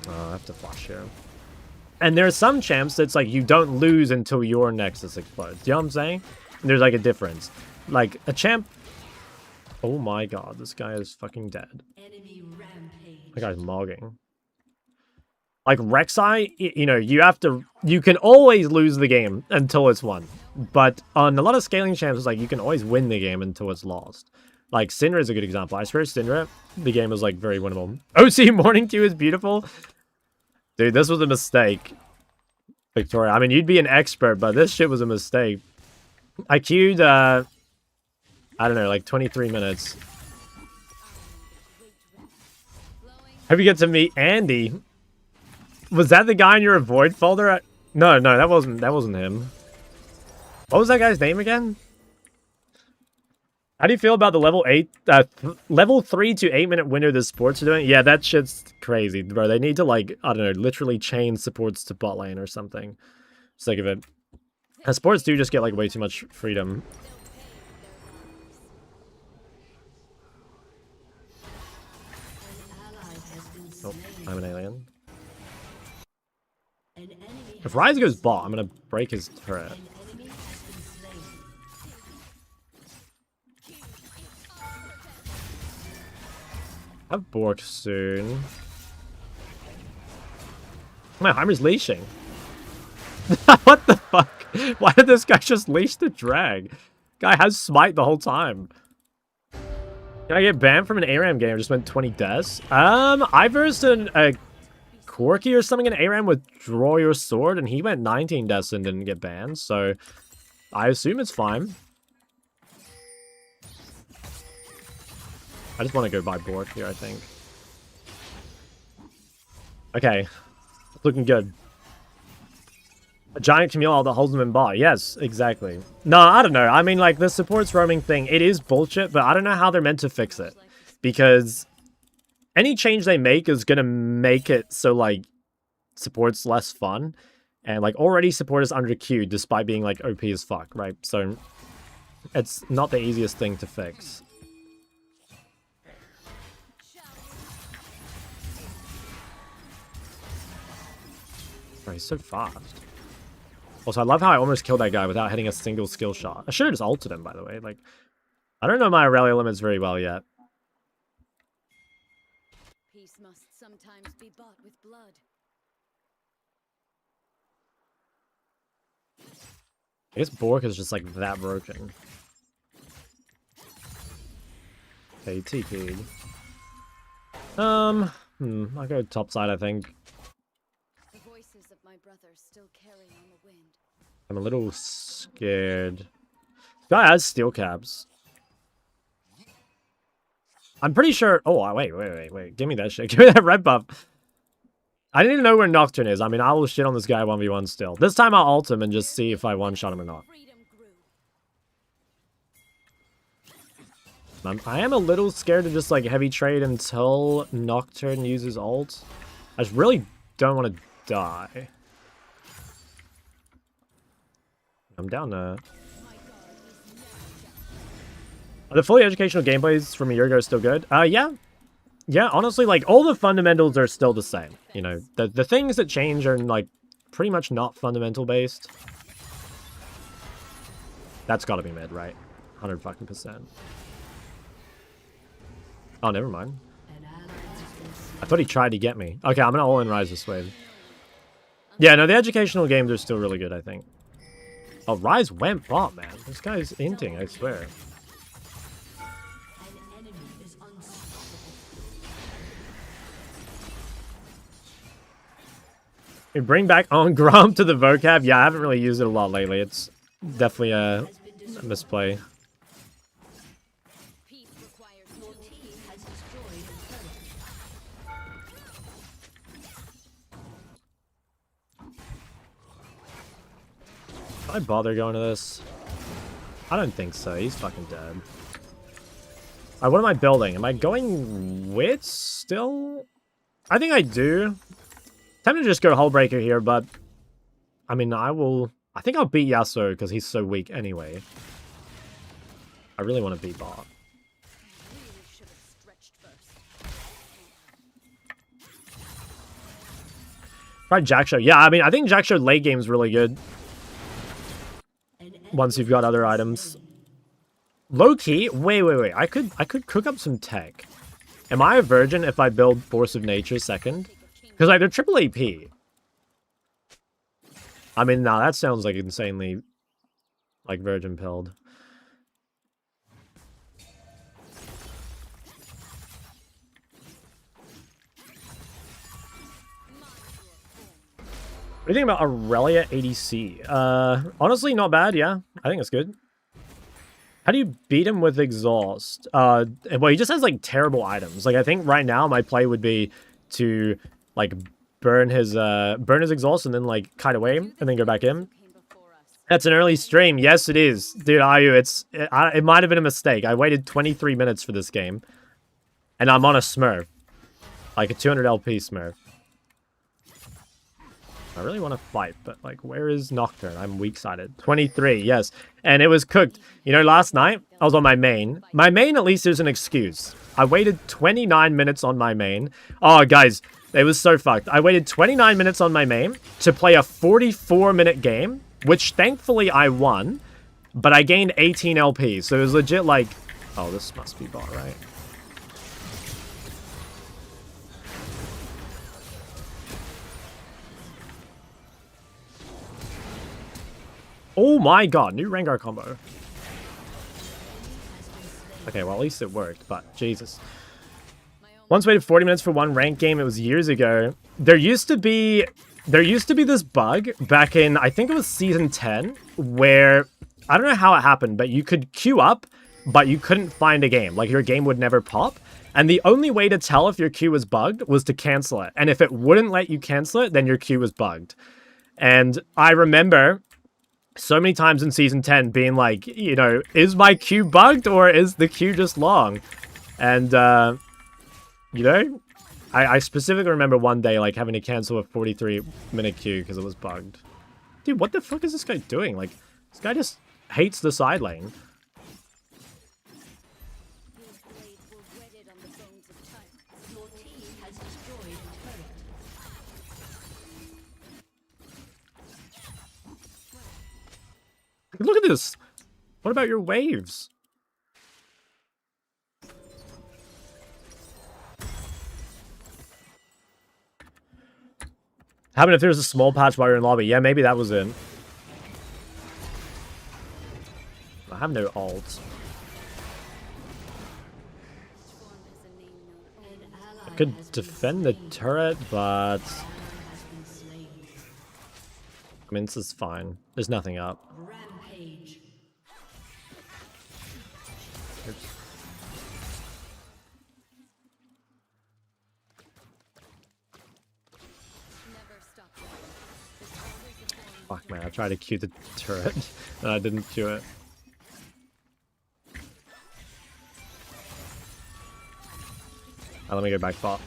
Oh, I have to flash here. And there are some champs that's, like, you don't lose until your Nexus explodes. You know what I'm saying? And there's, like, a difference. Like, a champ... Oh my god, this guy is fucking dead. That guy's mogging. Like, Rek'Sai, you know, you can always lose the game until it's won. But on a lot of scaling champs, it's like, you can always win the game until it's lost. Like, Syndra is a good example. I swear Syndra, the game was, like, very winnable. OC Morning Q is beautiful. Dude, this was a mistake. Victoria, I mean, you'd be an expert, but this shit was a mistake. I queued, I don't know, like, 23 minutes. Hope you get to meet Andy. Was that the guy in your avoid folder? No, that wasn't him. What was that guy's name again? How do you feel about the level 3 to 8 minute window the supports are doing? Yeah, that shit's crazy, bro. They need to, like, I don't know, literally chain supports to bot lane or something. Sick of it. And supports do just get, like, way too much freedom. Oh, I'm an alien. If Ryze goes bot, I'm gonna break his turret. Have Bork soon. My Heimer's leashing. What the fuck? Why did this guy just leash the drag? Guy has smite the whole time. Can I get banned from an ARAM game? I just went 20 deaths. I versed a Corki or something in ARAM with Draw Your Sword, and he went 19 deaths and didn't get banned, so I assume it's fine. I just want to go buy Bork here, I think. Okay. Looking good. A giant Camille that holds them in bar. Yes, exactly. No, I don't know. I mean, like, the supports roaming thing, it is bullshit, but I don't know how they're meant to fix it. Because any change they make is going to make it so, like, support's less fun. And, like, already support is under queued despite being, like, OP as fuck, right? So, it's not the easiest thing to fix. Oh, he's so fast. Also, I love how I almost killed that guy without hitting a single skill shot. I should have just ulted him, by the way. Like, I don't know my Aurelia limits very well yet. Peace must sometimes be bought with blood. I guess Bork is just, like, that broken. Okay, TP'd. I'll go top side, I think. The voices of my brothers still carry on the wind. I'm a little scared. This guy has steel caps. I'm pretty sure... Oh, wait. Give me that shit. Give me that red buff. I didn't even know where Nocturne is. I mean, I will shit on this guy 1v1 still. This time I'll ult him and just see if I one-shot him or not. I am a little scared to just, like, heavy trade until Nocturne uses ult. I just really don't want to die. I'm down to... Are the fully educational gameplays from a year ago still good? Yeah. Yeah, honestly, like, all the fundamentals are still the same. You know, the things that change are, like, pretty much not fundamental based. That's gotta be mid, right? 100%. Oh, never mind. I thought he tried to get me. Okay, I'm gonna all-in Rise this wave. Yeah, no, the educational games are still really good, I think. Oh, Rise went bot, man. This guy's inting, I swear. You bring back on Grom to the vocab? Yeah, I haven't really used it a lot lately. It's definitely a misplay. Should I bother going to this? I don't think so. He's fucking dead. Alright, what am I building? Am I going wits still? I think I do. Time to just go Hullbreaker here, but... I mean, I think I'll beat Yasuo because he's so weak anyway. I really want to beat bot. Try Jackshow. Yeah, I mean, I think Jackshow late game is really good. Once you've got other items. Low key? Wait. I could cook up some tech. Am I a virgin if I build Force of Nature second? Because, like, they're triple AP. I mean, nah, that sounds like insanely, like, virgin pilled. What do you think about Aurelia ADC? Honestly, not bad, yeah. I think it's good. How do you beat him with exhaust? Well, he just has, like, terrible items. Like, I think right now my play would be to, like, burn his exhaust and then, like, kite away and then go back in. That's an early stream. Yes, it is. Dude, Ayu, it might have been a mistake. I waited 23 minutes for this game. And I'm on a Smurf. Like, a 200 LP Smurf. I really want to fight, but, like, where is Nocturne? I'm weak-sided. 23, yes. And it was cooked. You know, last night, I was on my main. My main, at least, is an excuse. I waited 29 minutes on my main. Oh, guys, it was so fucked. I waited 29 minutes on my main to play a 44-minute game, which, thankfully, I won. But I gained 18 LP, so it was legit like... Oh, this must be bot, right? Oh my god, new Rengar combo. Okay, well, at least it worked, but Jesus. Once waited 40 minutes for one ranked game. It was years ago. There used to be this bug back in, I think it was season 10, where I don't know how it happened, but you could queue up, but you couldn't find a game. Like, your game would never pop. And the only way to tell if your queue was bugged was to cancel it. And if it wouldn't let you cancel it, then your queue was bugged. And I remember so many times in season 10 being like, you know, is my queue bugged or is the queue just long? And, you know, I specifically remember one day, like, having to cancel a 43-minute queue because it was bugged. Dude, what the fuck is this guy doing? Like, this guy just hates the side lane. Look at this! What about your waves? How about if there's a small patch while you're in lobby? Yeah, maybe that was it. I have no ult. I could defend the turret, but I mean, this is fine. There's nothing up. Rampage. Oops. Fuck, man, I tried to queue the turret, and I didn't queue it. Let me go back bot.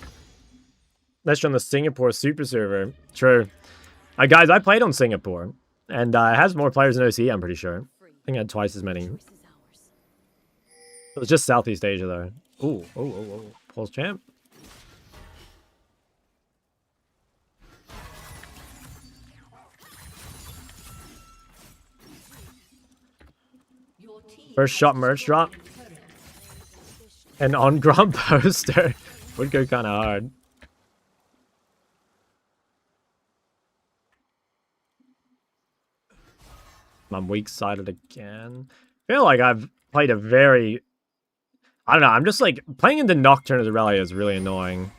That's on the Singapore super server. True. Guys, I played on Singapore, and it has more players than OC, I'm pretty sure. I think it had twice as many. It was just Southeast Asia, though. Ooh, oh. Pulse champ. First shot merch drop. An on-gromp poster would go kind of hard. I'm weak-sided again. I feel like I've played a very... I don't know, I'm just like... Playing into Nocturne as Aurelia is really annoying.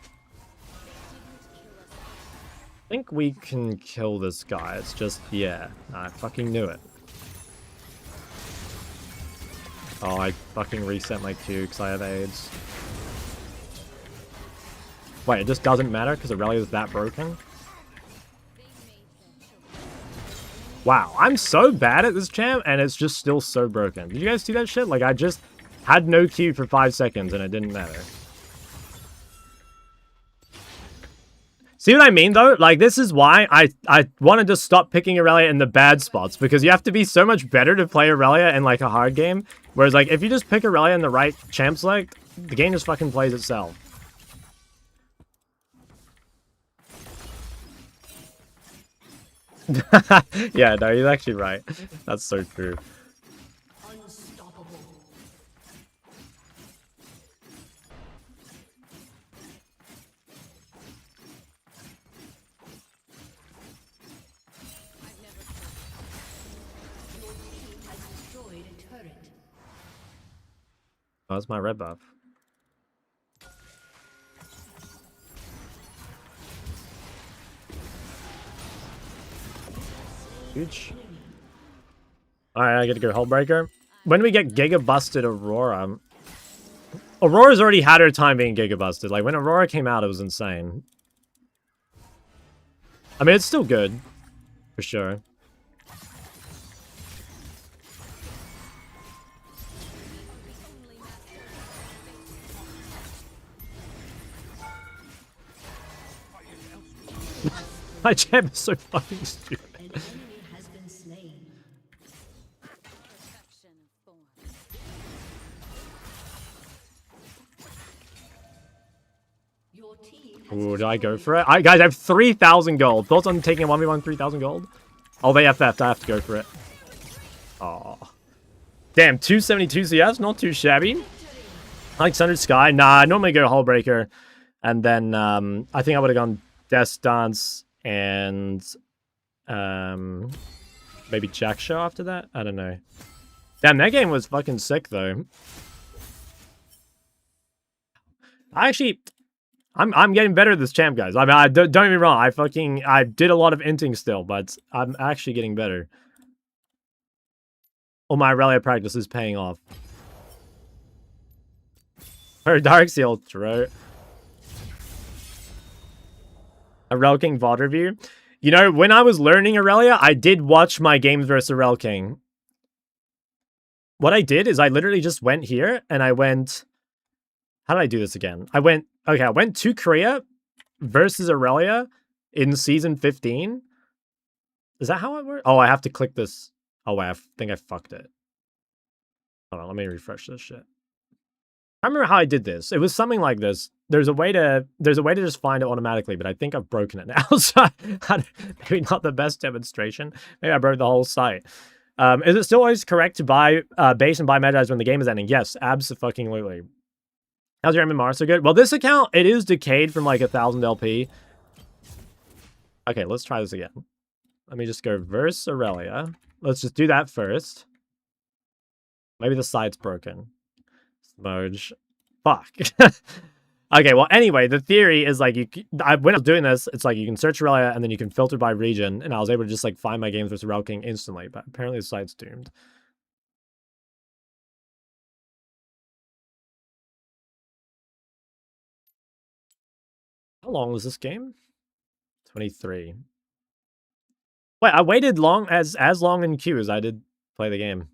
I think we can kill this guy. It's just... Yeah, I fucking knew it. Oh, I fucking reset my Q because I have AIDS. Wait, it just doesn't matter because Aurelia is that broken? Wow, I'm so bad at this champ, and it's just still so broken. Did you guys see that shit? Like, I just had no Q for 5 seconds, and it didn't matter. See what I mean, though? Like, this is why I wanted to stop picking Aurelia in the bad spots, because you have to be so much better to play Aurelia in, like, a hard game. Whereas, like, if you just pick Aurelia in the right champ select, the game just fucking plays itself. Yeah, no, he's actually right. That's so true. Unstoppable. Your team has destroyed a turret. Oh, that's my red buff. Huge. Alright, I get to go Hullbreaker. When do we get Giga Busted Aurora? Aurora's already had her time being Giga Busted. Like, when Aurora came out, it was insane. I mean, it's still good. For sure. My champ is so fucking stupid. An enemy has been slain. Your team has Ooh, did I go for it? Guys, I have 3,000 gold. Thoughts on taking a 1v1 3,000 gold? Oh, they FF'd. I have to go for it. Oh. Damn, 272 CS? Not too shabby. Alexander Sky? Nah, I normally go Hullbreaker. And then, I think I would have gone Death Dance and, Maybe Jack Show after that? I don't know. Damn, that game was fucking sick, though. I'm getting better at this champ, guys. I mean, don't get me wrong. I did a lot of inting still, but I'm actually getting better. All my Aurelia practice is paying off. Her Dark Seal throat. A Rel King VOD review. You know, when I was learning Aurelia, I did watch my games versus Rel King. What I did is I literally just went here and I went... How did I do this again? I went to Korea versus Aurelia in season 15. Is that how it works? Oh, I have to click this. Oh, wait, I think I fucked it. Hold on, let me refresh this shit. I remember how I did this. It was something like this. There's a way to just find it automatically, but I think I've broken it now. So maybe not the best demonstration. Maybe I broke the whole site. Is it still always correct to buy base and buy Magi's when the game is ending? Yes, abso-fucking-lutely. How's your MMR so good? Well, this account, it is decayed from like 1,000 LP. Okay, let's try this again. Let me just go verse Aurelia. Let's just do that first. Maybe the site's broken. Smoj. Fuck. Okay, well, anyway, the theory is like, when I was doing this, it's like you can search Aurelia and then you can filter by region, and I was able to just like find my games versus Rel King instantly, but apparently the site's doomed. How long was this game? 23. Wait, I waited as long in queue as I did play the game.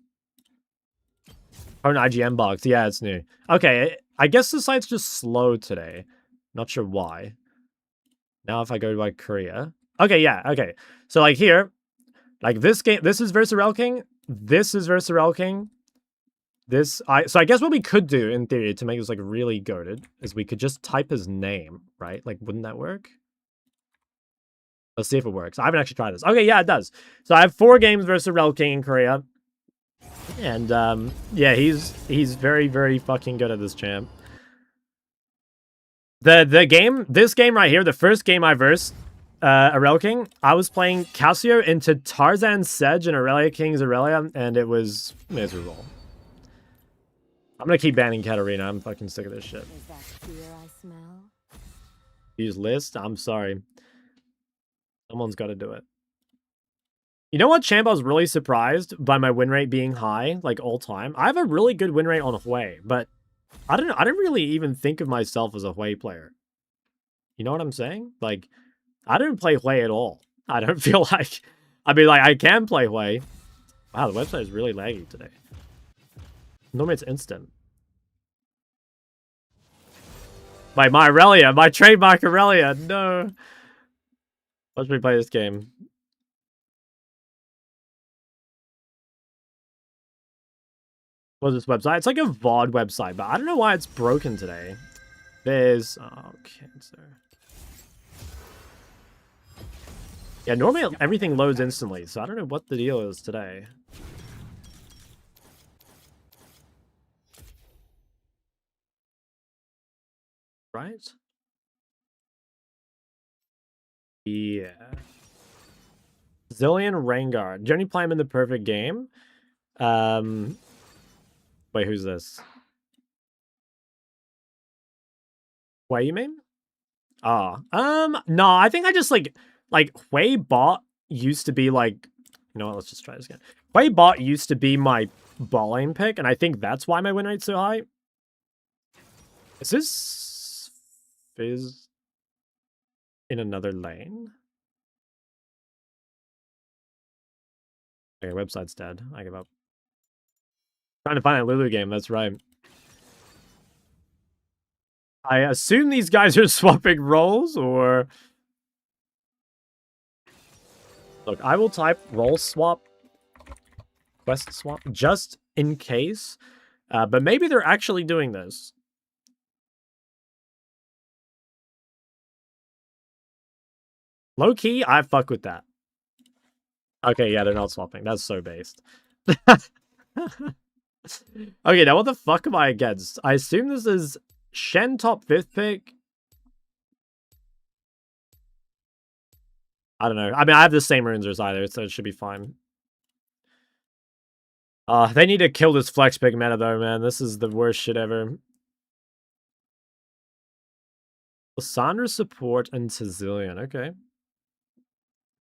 Oh, an IGN box. Yeah, it's new. Okay, I guess the site's just slow today. Not sure why. Now if I go to like Korea. Okay, yeah, okay. So like here, like this game, this is versus Rel King. This is versus Rel King. So I guess what we could do in theory to make this like really goated is we could just type his name, right? Like, wouldn't that work? Let's see if it works. I haven't actually tried this. Okay, yeah, it does. So I have 4 games versus Rel King in Korea. And yeah, he's very, very fucking good at this champ. This game right here, the first game I versed Aurelia King, I was playing Casio into Tarzan Sedge and Aurelia King's Aurelia, and it was miserable. I'm gonna keep banning Katarina. I'm fucking sick of this shit. Is that fear I smell? Use list? I'm sorry. Someone's got to do it. You know what champ I was really surprised by my win rate being high, like all time? I have a really good win rate on Hui, but I don't really even think of myself as a Hui player. You know what I'm saying? Like, I don't play Hui at all. I don't feel like... I mean, like, I can play Hui. Wow, the website is really laggy today. Normally it's instant. My Aurelia, my trademark Aurelia, no. Let's replay this game. What's this website? It's like a VOD website, but I don't know why it's broken today. There's... Oh, cancer. Yeah, normally everything loads instantly, so I don't know what the deal is today. Right? Yeah. Zillion Rengar. Do you only play him in the perfect game? Wait, who's this? Wait, you mean? Ah, no, I think I just like Hui Bot used to be like, you know what, let's just try this again. Hui Bot used to be my ball lane pick, and I think that's why my win rate's so high. Is this Fizz in another lane? Okay, website's dead. I give up. Trying to find a Lulu game, that's right. I assume these guys are swapping roles, or... Look, I will type role swap, quest swap, just in case. But maybe they're actually doing this. Low-key, I fuck with that. Okay, yeah, they're not swapping. That's so based. Okay, now what the fuck am I against? I assume this is Shen top 5th pick. I don't know. I mean, I have the same runes as either, so it should be fine. They need to kill this flex pick meta though, man. This is the worst shit ever. Lissandra support and Tazillion. Okay.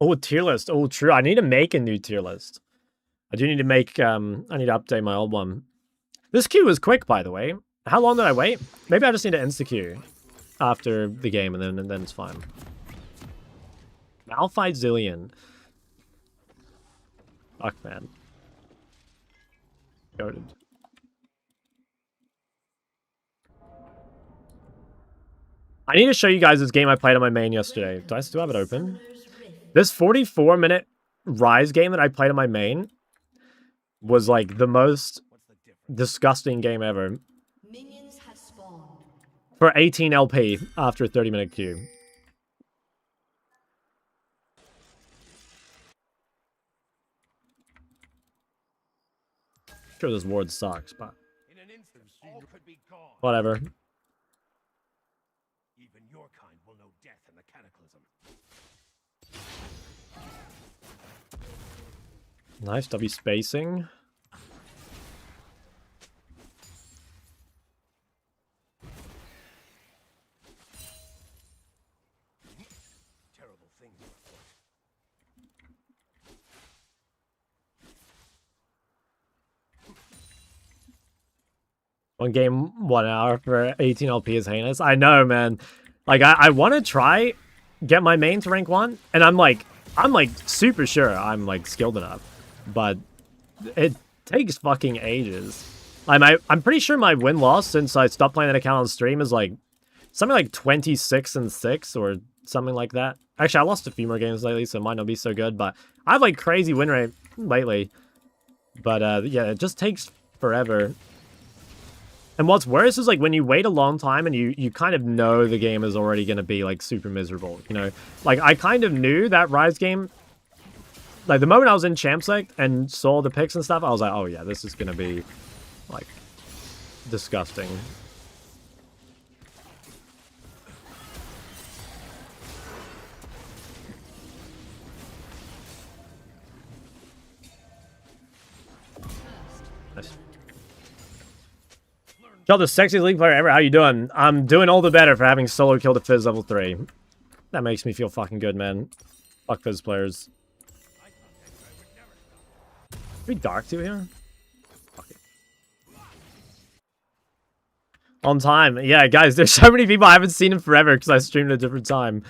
Oh, tier list. Oh, true. I need to make a new tier list. I do need to make, I need to update my old one. This queue was quick, by the way. How long did I wait? Maybe I just need to insta-queue after the game, and then it's fine. Malphite Zillion. Fuck, man. Goated. I need to show you guys this game I played on my main yesterday. Do I still have it open? This 44-minute Rise game that I played on my main was like the most disgusting game ever. Minions have spawned. For 18 LP after a 30-minute queue. Sure, this ward sucks, but whatever. Even your kind will know death in the cataclysm. Nice W spacing. Terrible things are afoot. One game, 1 hour for 18 LP is heinous. I know, man. Like, I want to try get my main to rank 1, and I'm like super sure I'm like skilled enough, but it takes fucking ages. I'm pretty sure my win-loss since I stopped playing that account on stream is like something like 26-6 or something like that. Actually, I lost a few more games lately, so it might not be so good, but I have like crazy win rate lately. But yeah, it just takes forever. And what's worse is like when you wait a long time and you kind of know the game is already going to be like super miserable, you know? Like I kind of knew that Rise game, like the moment I was in Champ Select and saw the picks and stuff, I was like, oh yeah, this is going to be like disgusting. Nice. Y'all, the sexiest League player ever. How you doing? I'm doing all the better for having solo killed a Fizz level 3. That makes me feel fucking good, man. Fuck Fizz players. Are we Dark 2 here? Fuck it. On time. Yeah, guys, there's so many people I haven't seen in forever because I streamed at a different time.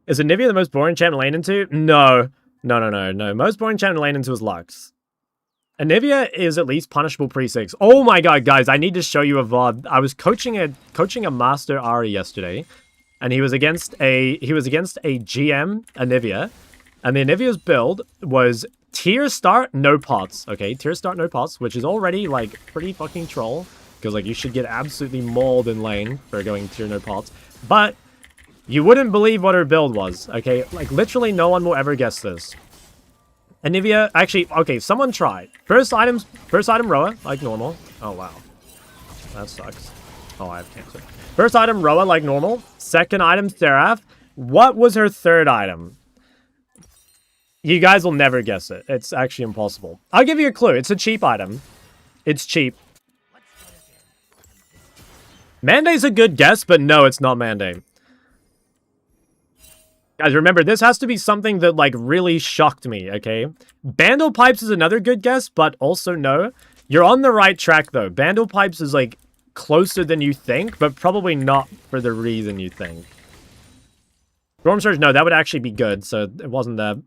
Is Anivia the most boring champ to lane into? No. No. Most boring champ to lane into is Lux. Anivia is at least punishable pre-6. Oh my god, guys, I need to show you a VOD. I was coaching a Master Ari yesterday, and he was against a GM Anivia, and the Anivia's build was tier start, no pots. Okay, tier start, no pots, which is already like pretty fucking troll, because like you should get absolutely mauled in lane for going tier no pots. But you wouldn't believe what her build was. Okay, like literally no one will ever guess this. Anivia, actually, okay, someone tried. First item Roa, like normal. Oh, wow. That sucks. Oh, I have cancer. First item Roa, like normal. Second item Seraph. What was her third item? You guys will never guess it. It's actually impossible. I'll give you a clue. It's a cheap item. It's cheap. Mande's a good guess, but no, it's not Mande. Guys, remember, this has to be something that, like, really shocked me, okay? Bandle Pipes is another good guess, but also no. You're on the right track, though. Bandle Pipes is, like, closer than you think, but probably not for the reason you think. Storm Surge, no, that would actually be good, so it wasn't that.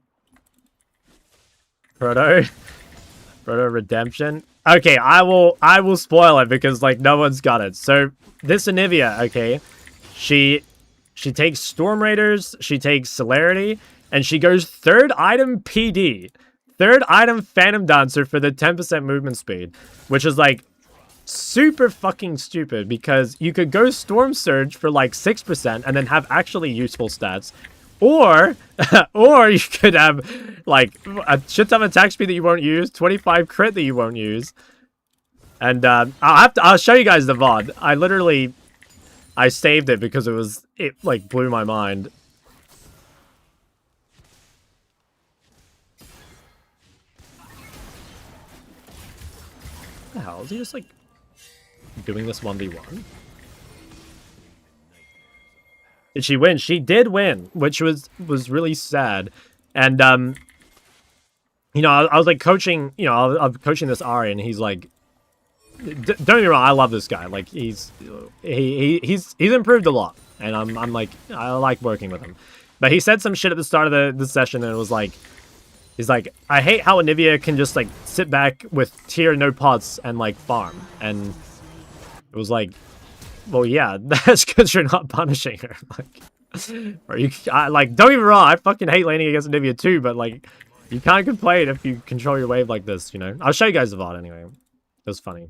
Proto Redemption. Okay, I will spoil it because, like, no one's got it. So, this Anivia, okay, She takes Storm Raiders, she takes Celerity, and she goes third item PD. Third item Phantom Dancer for the 10% movement speed. Which is like super fucking stupid because you could go Storm Surge for like 6% and then have actually useful stats. Or you could have like a shit ton of attack speed that you won't use, 25 crit that you won't use. And I'll show you guys the VOD. I saved it because it like blew my mind. the hell? Is he just like doing this 1v1? Did she win? She did win, which was really sad. And you know, I was like coaching, you know, I was coaching this Ari, and he's like, don't get me wrong, I love this guy. Like he's improved a lot, and I'm like, I like working with him. But he said some shit at the start of the session, and it was like, he's like, I hate how Anivia can just like sit back with tier no pots and like farm, and it was like, well, yeah, that's because you're not punishing her. Like, or like, don't get me wrong, I fucking hate laning against Anivia too, but like, you can't complain if you control your wave like this, you know? I'll show you guys the VOD anyway. It was funny.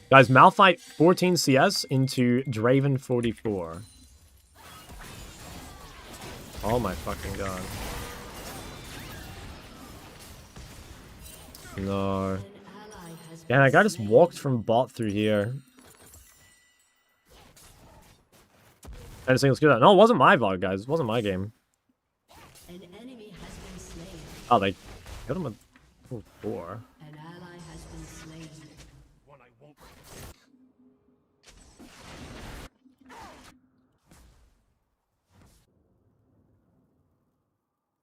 Guys, Malphite 14 CS into Draven 44. Oh my fucking god. No. Yeah, that guy just walked from bot through here. I just think let's do that. No, it wasn't my VOD, guys. It wasn't my game. An enemy has been slain. Oh, they killed him with 4. An ally has been slain. One I won't.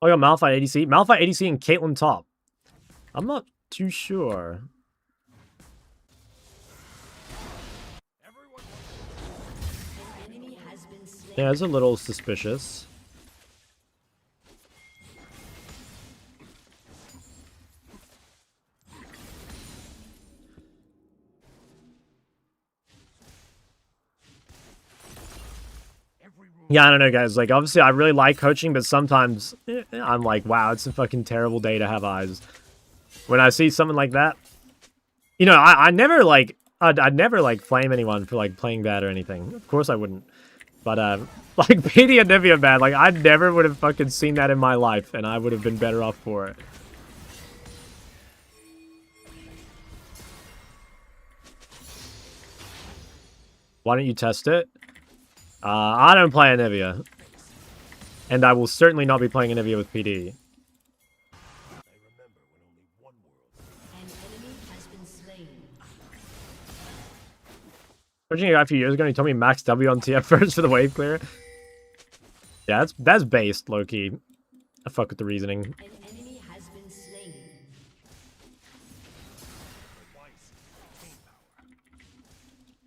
Oh, yeah, Malphite ADC. Malphite ADC and Caitlyn top. I'm not too sure. An enemy has been slain. Yeah, it's a little suspicious. Yeah, I don't know, guys. Like, obviously, I really like coaching, but sometimes I'm like, wow, it's a fucking terrible day to have eyes. When I see something like that, you know, I never like, I'd never like flame anyone for like playing bad or anything. Of course I wouldn't. But like PD and Nivea bad, like I never would have fucking seen that in my life, and I would have been better off for it. Why don't you test it? I don't play Anivia. And I will certainly not be playing Anivia with PD. I remember when only one world. An enemy has been slain. Coaching a guy a few years ago, and he told me max W on TF first for the wave clear. Yeah, that's based, low-key. I fuck with the reasoning. An enemy has been slain.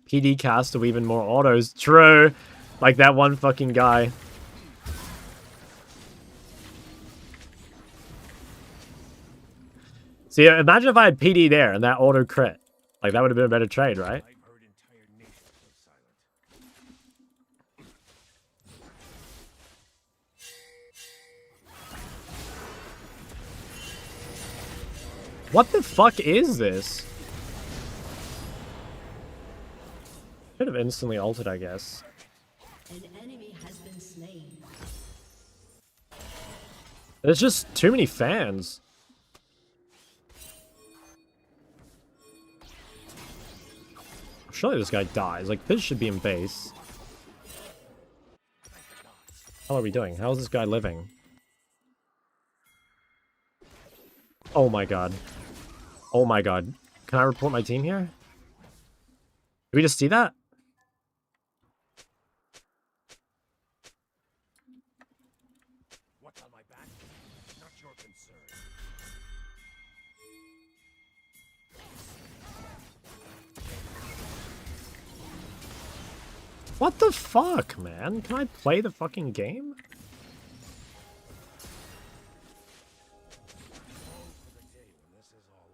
PD cast to even more autos. True. Like that one fucking guy. See, imagine if I had PD there and that auto crit. Like, that would have been a better trade, right? I've heard entire nations go silent. What the fuck is this? Should have instantly ulted, I guess. An enemy has been slain. There's just too many fans. Surely this guy dies. Like, this should be in base. How are we doing? How is this guy living? Oh my god. Oh my god. Can I report my team here? Did we just see that? What's on my back? Not your concern. What the fuck, man? Can I play the fucking game? Long for the day when this is all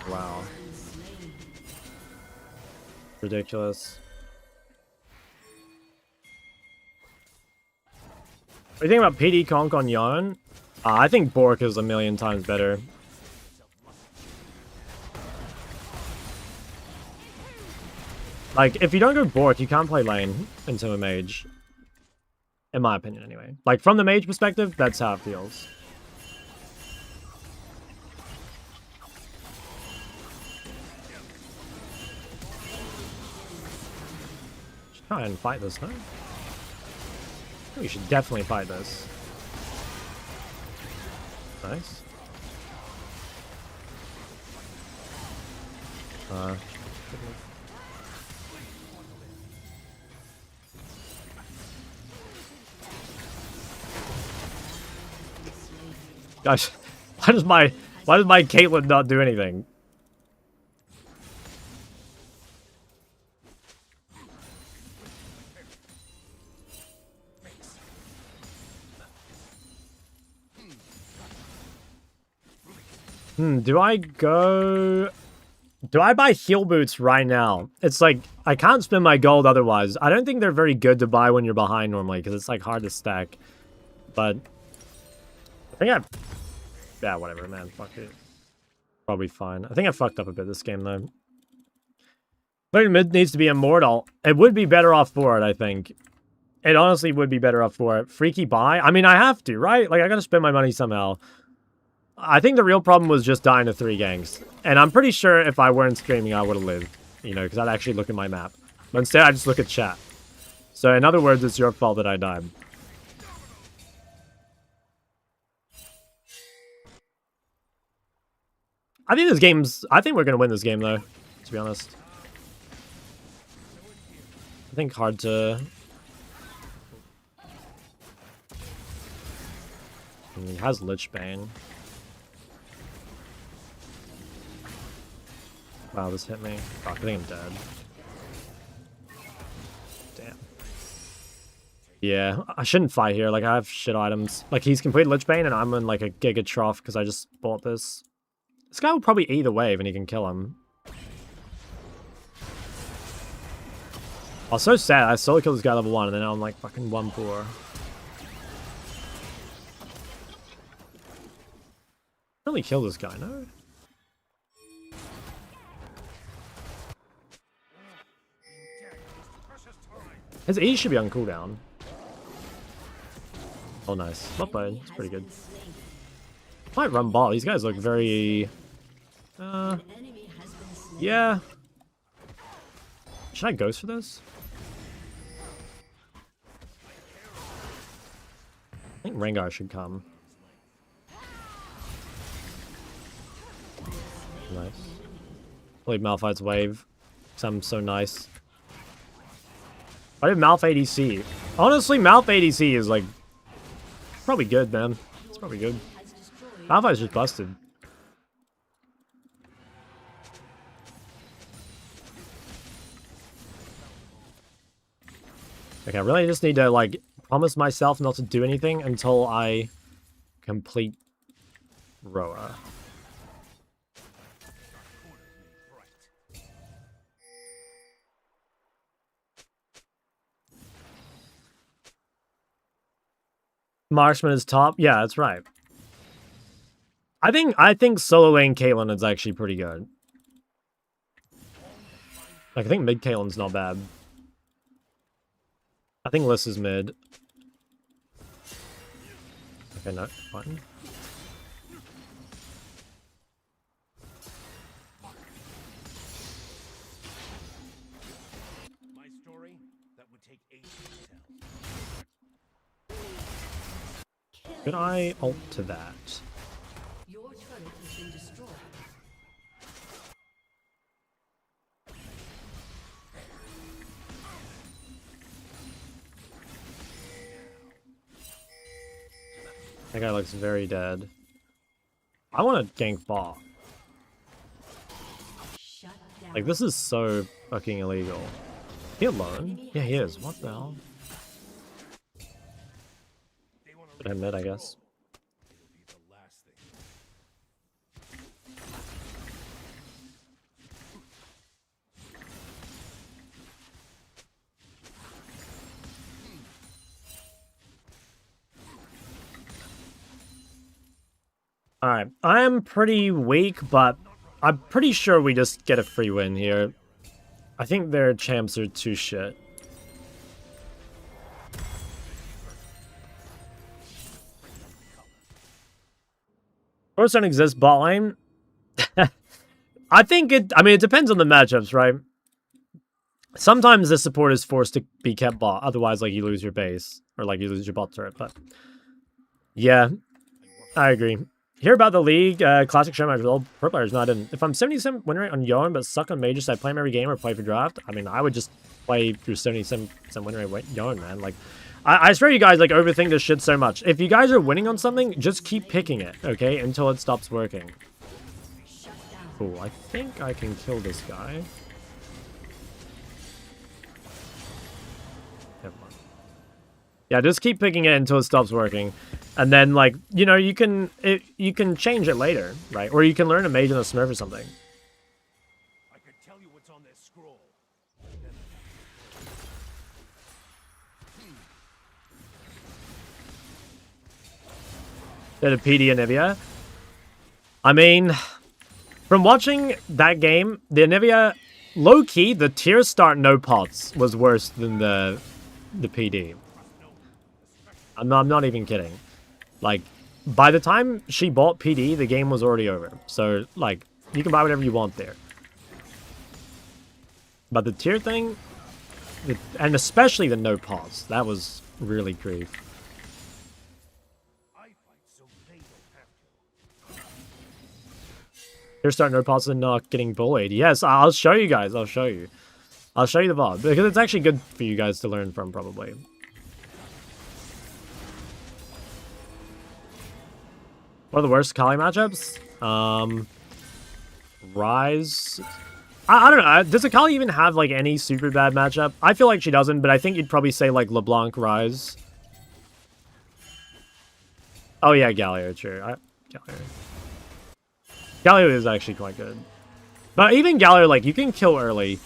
over. Wow. Ridiculous. What do you think about PD Conk on Yarn? I think Bork is a million times better. Like, if you don't go Bork, you can't play lane into a mage. In my opinion, anyway. Like, from the mage perspective, that's how it feels. Should try and fight this, no? We should definitely fight this. Nice. Gosh, why does my Caitlyn not do anything? Do I go... Do I buy heal boots right now? It's like, I can't spend my gold otherwise. I don't think they're very good to buy when you're behind normally, because it's like hard to stack. But I think yeah, whatever, man. Fuck it. Probably fine. I think I fucked up a bit this game, though. Playing mid needs to be immortal. It would be better off for it, I think. It honestly would be better off for it. Freaky buy? I mean, I have to, right? Like, I gotta spend my money somehow. I think the real problem was just dying to 3 ganks. And I'm pretty sure if I weren't streaming, I would have lived. You know, because I'd actually look at my map. But instead, I just look at chat. So, in other words, it's your fault that I died. I think we're going to win this game, though. To be honest. I think hard to... He has Lich Bane. Wow, this hit me. Fuck, I think I'm dead. Damn. Yeah, I shouldn't fight here. Like, I have shit items. Like, he's complete Lich Bane, and I'm in, like, a Giga Trough because I just bought this. This guy will probably eat the wave, and he can kill him. I was so sad. I solo killed this guy level 1, and then now I'm, like, fucking 1-4. Really kill this guy, no? His E should be on cooldown. Oh, nice. Not bad. It's pretty good. Might run ball. These guys look very... yeah. Should I ghost for this? I think Rengar should come. Nice. Leave Malphite's wave. Because I'm so nice. I did Malph ADC. Honestly, Malph ADC is like probably good, man. It's probably good. Malphite's just busted. Okay, I really just need to like promise myself not to do anything until I complete Roa. Marshman is top. Yeah, that's right. I think solo lane Caitlyn is actually pretty good. Like, I think mid Caitlyn's not bad. I think Liss is mid. Okay, no, fine. My story that would take ages to tell. Could I ult to that? Your turret has been destroyed. That guy looks very dead. I want to gank bot. Shut down. Like, this is so fucking illegal. Is he alone? Yeah, he is. What the hell? Should I mid, I guess. It'll be the last thing. Alright, I'm pretty weak, but I'm pretty sure we just get a free win here. I think their champs are too shit. Force don't exist bot lane. I think I mean, it depends on the matchups, right? Sometimes the support is forced to be kept bot, otherwise, like, you lose your base, or, like, you lose your bot turret, but... Yeah, I agree. Hear about the league, classic show match with all pro players not in. If I'm 70% win rate on Yarn, but suck on Mages, I play him every game or play for draft, I mean, I would just play through 77% win rate Yarn, man. Like, I swear you guys, like, overthink this shit so much. If you guys are winning on something, just keep picking it, okay? Until it stops working. Cool, I think I can kill this guy. Never mind. Yeah, just keep picking it until it stops working. And then, like, you know, you can change it later, right? Or you can learn a mage and a smurf or something. I could tell you what's on this scroll. Bit of PD and Anivia. I mean, from watching that game, the Anivia, low-key, the tier start no pots was worse than the PD. I'm not even kidding. Like, by the time she bought PD, the game was already over. So, like, you can buy whatever you want there. But the tier thing, and especially the no pots, that was really grief. I fight so they don't have to. Tier start no pots and not getting bullied. Yes, I'll show you guys. I'll show you. I'll show you the VOD. Because it's actually good for you guys to learn from, probably. What are the worst Kali matchups? Rise. I don't know. Does Akali even have, like, any super bad matchup? I feel like she doesn't, but I think you'd probably say, like, LeBlanc Rise. Oh, yeah, Galio, true. Galio is actually quite good. But even Galio, like, you can kill early.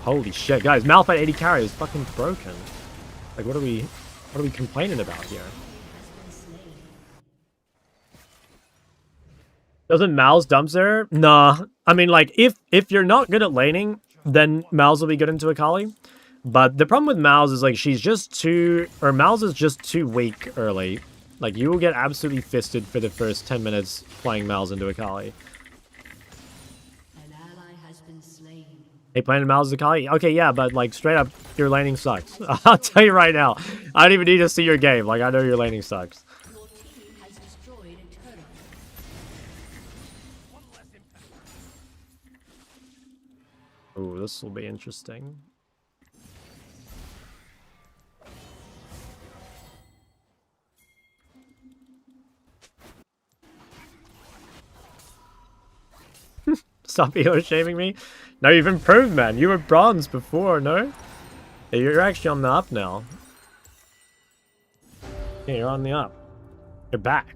Holy shit, guys, Malphite 80 carry is fucking broken. Like, what are we complaining about here? Doesn't Mal's dumps there? Nah. I mean, like, if you're not good at laning, then Mal's will be good into Akali. But the problem with Mal's is, like, Mal's is just too weak early. Like, you will get absolutely fisted for the first 10 minutes playing Mal's into Akali. Hey, playing Mal's Akali? Okay, yeah, but, like, straight up, your laning sucks. I'll tell you right now. I don't even need to see your game. Like, I know your laning sucks. Your team has destroyed a turret. One less impact. Ooh, this will be interesting. Stop elo shaming me. No, you've improved, man. You were bronze before, no? Yeah, you're actually on the up now. Yeah, you're on the up. You're back.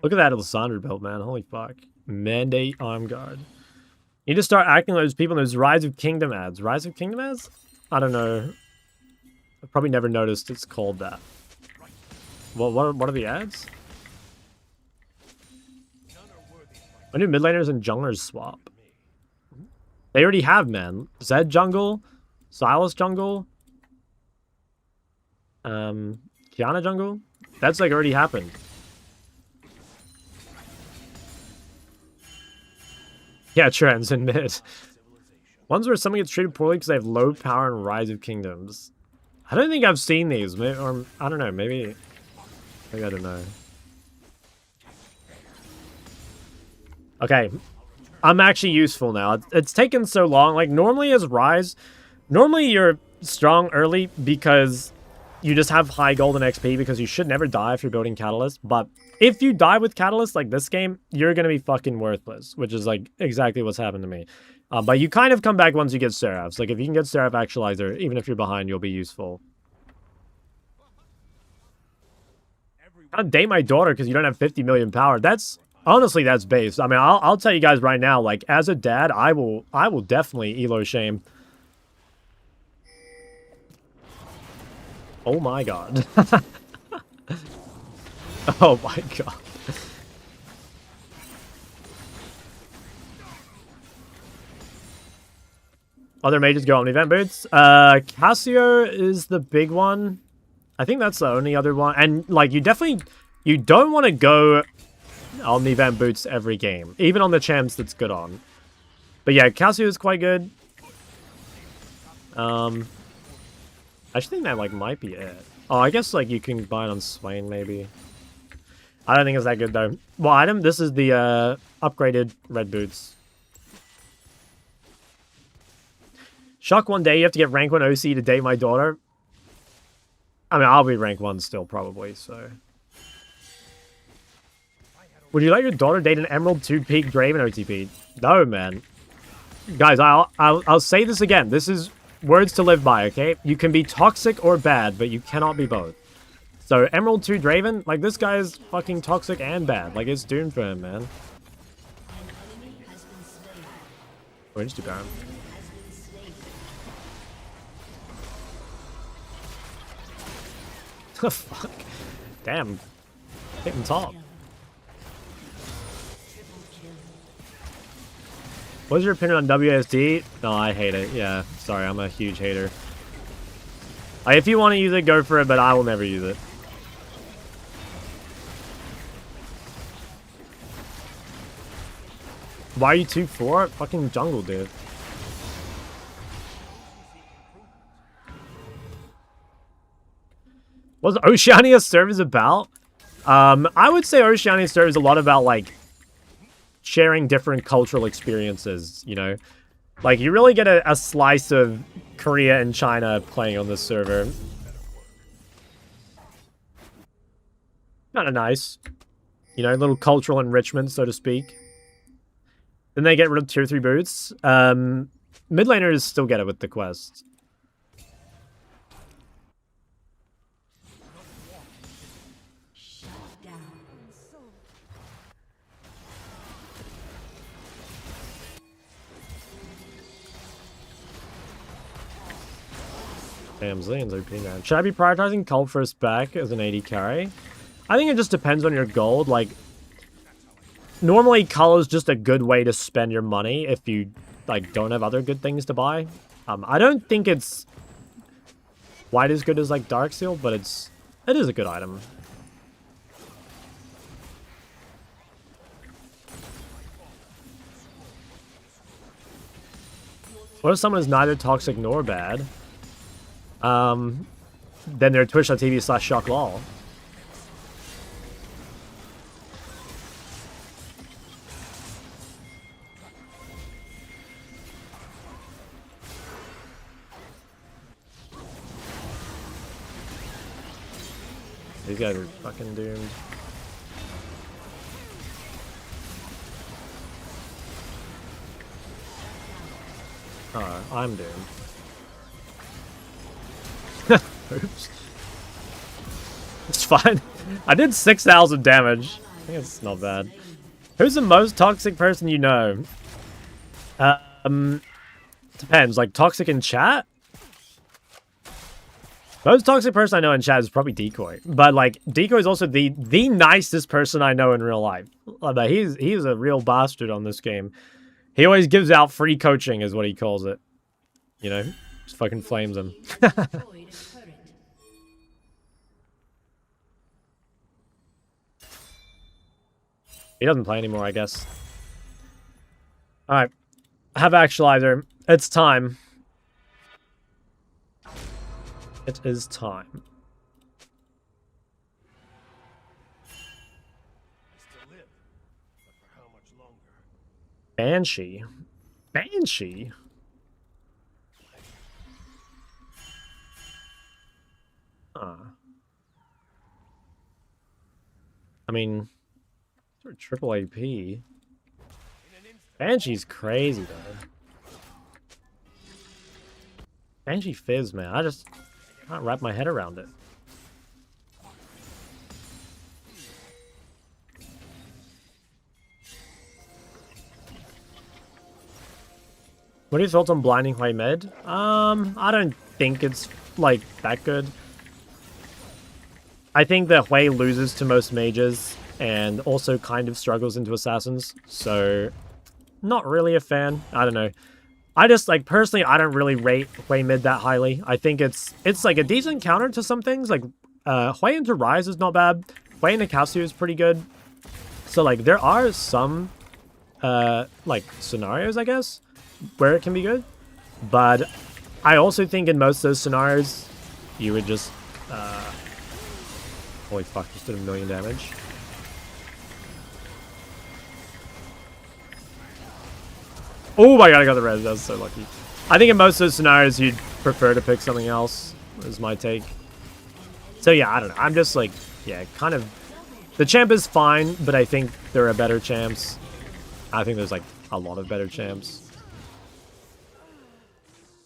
Look at that Alessandra build, man. Holy fuck. Mandate arm guard. You need to start acting like those people in those Rise of Kingdom ads. Rise of Kingdom ads? I don't know. I've probably never noticed it's called that. What are the ads? When do mid laners and junglers swap? They already have, man. Zed jungle, Silas jungle, Kiana jungle. That's like already happened. Yeah, trends in mid. Ones where someone gets treated poorly because they have low power and Rise of Kingdoms. I don't think I've seen these, or I don't know. Maybe I don't know. Okay, I'm actually useful now. It's taken so long. Like, normally as Rise, normally you're strong early because you just have high golden XP because you should never die if you're building Catalyst. But if you die with Catalyst, like this game, you're going to be fucking worthless, which is, like, exactly what's happened to me. But you kind of come back once you get Seraphs. Like, if you can get Seraph Actualizer, even if you're behind, you'll be useful. Can't date my daughter because you don't have 50 million power. Honestly, that's based. I mean, I'll tell you guys right now, like, as a dad, I will definitely elo shame. Oh my god. Oh my god. Other mages go Omni-Vent boots. Cassio is the big one. I think that's the only other one. And, like, you don't want to go Omni-Vent boots every game. Even on the champs that's good on. But yeah, Cassio is quite good. I actually think that, like, might be it. Oh, I guess, like, you can buy it on Swain, maybe. I don't think it's that good, though. Well, item, this is the, upgraded red boots. Shock one day, you have to get rank 1 OC to date my daughter. I mean, I'll be rank 1 still, probably, so. Would you let your daughter date an Emerald 2 Peak Draven OTP? No, man. Guys, I'll say this again. This is words to live by, okay? You can be toxic or bad, but you cannot be both. So, Emerald 2 Draven, like, this guy is fucking toxic and bad. Like, it's doomed for him, man. We're just too bad. Fuck. Damn. Hitting top. What's your opinion on WSD? No, I hate it. Yeah, sorry, I'm a huge hater. If you want to use it, go for it, but I will never use it. Why are you 2-4? Fucking jungle, dude. What's Oceania servers about? I would say Oceania servers a lot about, like, sharing different cultural experiences, you know? Like, you really get a slice of Korea and China playing on this server. Kind of nice. You know, little cultural enrichment, so to speak. Then they get rid of tier 3 boots. Mid laners still get it with the quest. Damn, Zillion's OP now. Should I be prioritizing Cult first back as an AD carry? I think it just depends on your gold. Like, normally Cull is just a good way to spend your money if you, like, don't have other good things to buy. I don't think it's quite as good as, like, Darkseal, but it is a good item. What if someone is neither toxic nor bad? Then they're twitch.tv/shocklaw. These guys are fucking doomed. Oh, I'm doomed. Oops. It's fine. I did 6,000 damage. I think it's not bad. Who's the most toxic person you know? Depends. Like, toxic in chat? Most toxic person I know in chat is probably Decoy. But, like, Decoy is also the nicest person I know in real life. But he's a real bastard on this game. He always gives out free coaching, is what he calls it. You know? Just fucking flames him. He doesn't play anymore, I guess. Alright. Have Actualizer. It's time. It is time. I still live, but for how much longer? Banshee. Banshee? I mean, sort of triple AP. Banshee's crazy, though. Banshee Fizz, man. I just can't wrap my head around it. What are your thoughts on Blinding White Med? I don't think it's, like, that good. I think that Hui loses to most mages and also kind of struggles into assassins, so not really a fan. I don't know. I just, like, personally, I don't really rate Hui mid that highly. I think it's like a decent counter to some things. Like, Hui into Rise is not bad. Hui into Cassio is pretty good. So, like, there are some, like, scenarios, I guess, where it can be good. But I also think in most of those scenarios, you would just, holy fuck, just did 1,000,000 damage. Oh my god, I got the res. That was so lucky. I think in most of those scenarios, you'd prefer to pick something else, is my take. So yeah, I don't know. I'm just like, yeah, kind of... The champ is fine, but I think there are better champs. I think there's like a lot of better champs.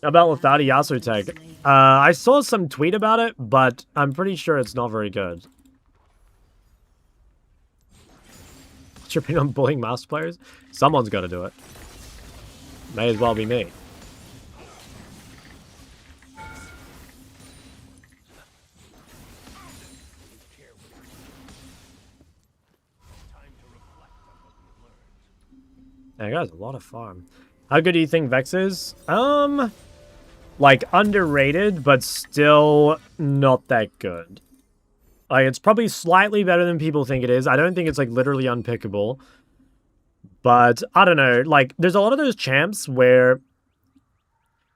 About without a Yasuo tech. I saw some tweet about it, but I'm pretty sure it's not very good. Tripping on bullying master players? Someone's got to do it. May as well be me. That guy's a lot of farm. How good do you think Vex is? Like, underrated, but still not that good. Like, it's probably slightly better than people think it is. I don't think it's, like, literally unpickable. But, I don't know. Like, there's a lot of those champs where...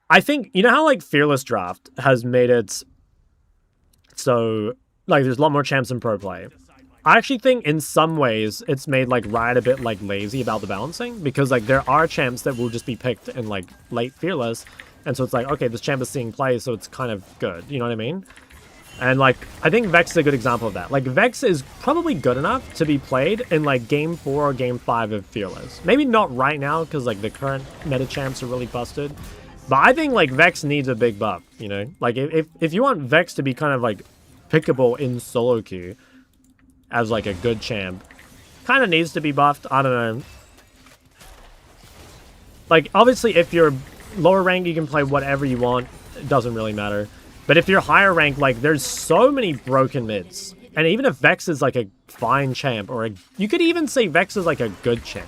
I think, you know how, like, Fearless Draft has made it so... Like, there's a lot more champs in pro play. I actually think in some ways it's made like Riot a bit like lazy about the balancing, because like there are champs that will just be picked in like late Fearless, and so it's like, okay, this champ is seeing play, so it's kind of good, you know what I mean? And like I think Vex is a good example of that. Like Vex is probably good enough to be played in like game 4 or game 5 of Fearless. Maybe not right now because like the current meta champs are really busted, but I think like Vex needs a big buff, you know? Like if you want Vex to be kind of like pickable in solo queue as like a good champ, kind of needs to be buffed. I don't know. Like, obviously, if you're lower rank, you can play whatever you want. It doesn't really matter. But if you're higher rank, like, there's so many broken mids. And even if Vex is like a fine champ, or you could even say Vex is like a good champ,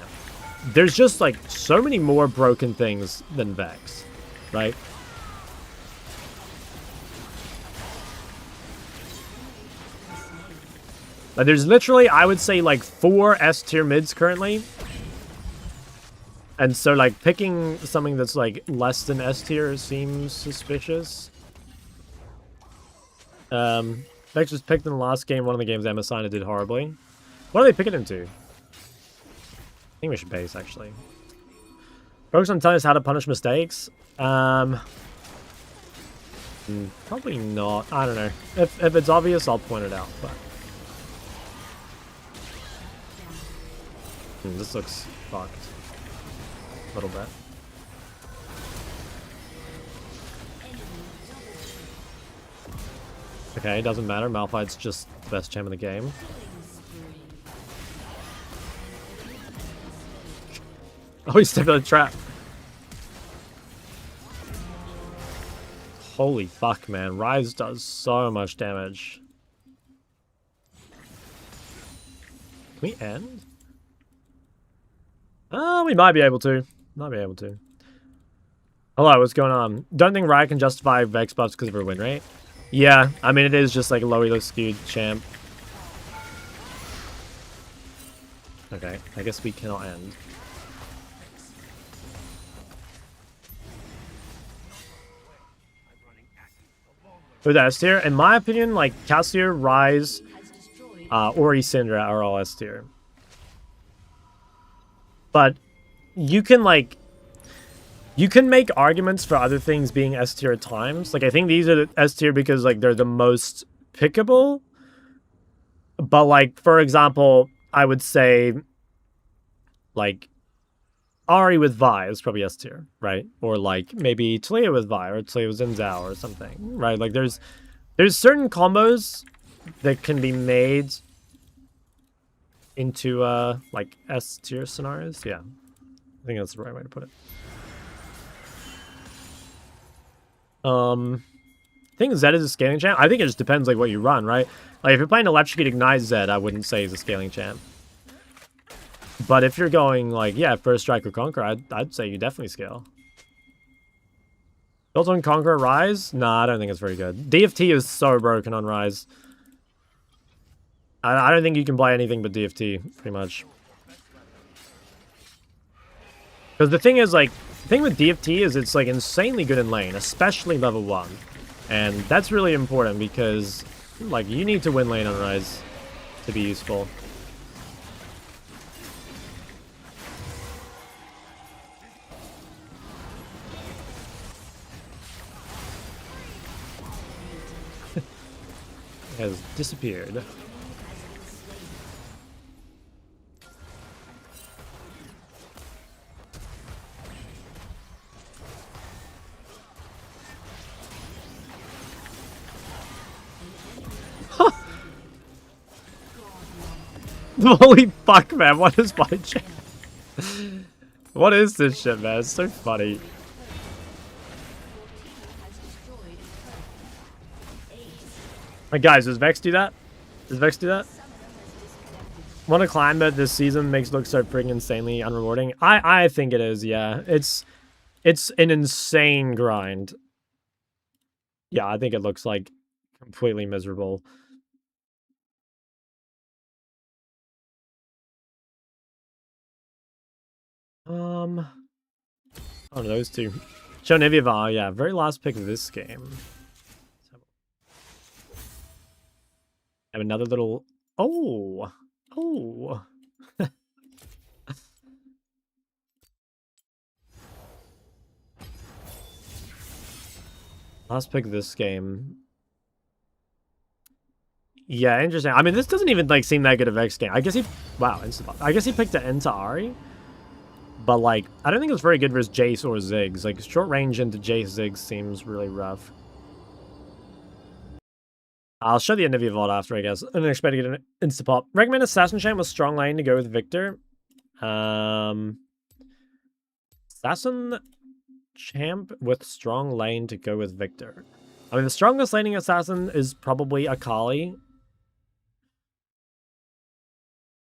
there's just like so many more broken things than Vex, right? Like, there's literally, I would say, like 4 S tier mids currently. And so, like, picking something that's, like, less than S tier seems suspicious. Vex was picked in the last game. One of the games Emma signed did horribly. What are they picking him to? I think we should base, actually. Focus on telling us how to punish mistakes. Probably not. I don't know. If it's obvious, I'll point it out, but... This looks fucked. A little bit. Okay, doesn't matter. Malphite's just the best champ in the game. Oh, he stepped on a trap. Holy fuck, man. Rise does so much damage. Can we end? We might be able to. Might be able to. Hello, what's going on? Don't think Riot can justify Vex buffs because of her win rate. Yeah, I mean, it is just like a low elo skewed champ. Okay, I guess we cannot end. For the S tier, in my opinion, like Cassio, Rise, Ori, Syndra are all S tier. But you can like, you can make arguments for other things being S tier at times. Like I think these are S tier because like they're the most pickable. But like, for example, I would say like Ahri with Vi is probably S tier, right? Or like maybe Talia with Vi or Talia with Zinzao or something, right? Like there's certain combos that can be made into like S tier scenarios. Yeah, I think that's the right way to put it. I think Zed is a scaling champ. I think it just depends like what you run, right? Like if you're playing Electrocute Ignite Zed, I wouldn't say he's a scaling champ. But if you're going like, yeah, First Strike or Conquer, I'd say you definitely scale. Built on Conqueror Rise? Nah, I don't think it's very good. DFT is so broken on Rise. I don't think you can play anything but DFT, pretty much. Because the thing is, like, the thing with DFT is it's, like, insanely good in lane, especially level 1. And that's really important because, like, you need to win lane on Rise to be useful. Has disappeared. Holy fuck, man, what is my chat? What is this shit, man? It's so funny. Like, guys, does Vex do that? Does Vex do that? Want to climb that this season makes look so freaking insanely unrewarding? I think it is, yeah. It's an insane grind. Yeah, I think it looks like completely miserable. Oh, those two. Show Niviva, yeah, very last pick of this game. Have another little. Oh. Last pick of this game. Yeah, interesting. I mean, this doesn't even like seem that good of X game. I guess he. Wow, I guess he picked it into Ari. But, like, I don't think it's very good versus Jace or Ziggs. Like, short range into Jace Ziggs seems really rough. I'll show the end of the vault after, I guess. I didn't expect to get an insta-pop. Recommend Assassin Champ with strong lane to go with Victor. Assassin Champ with strong lane to go with Victor. I mean, the strongest laning assassin is probably Akali.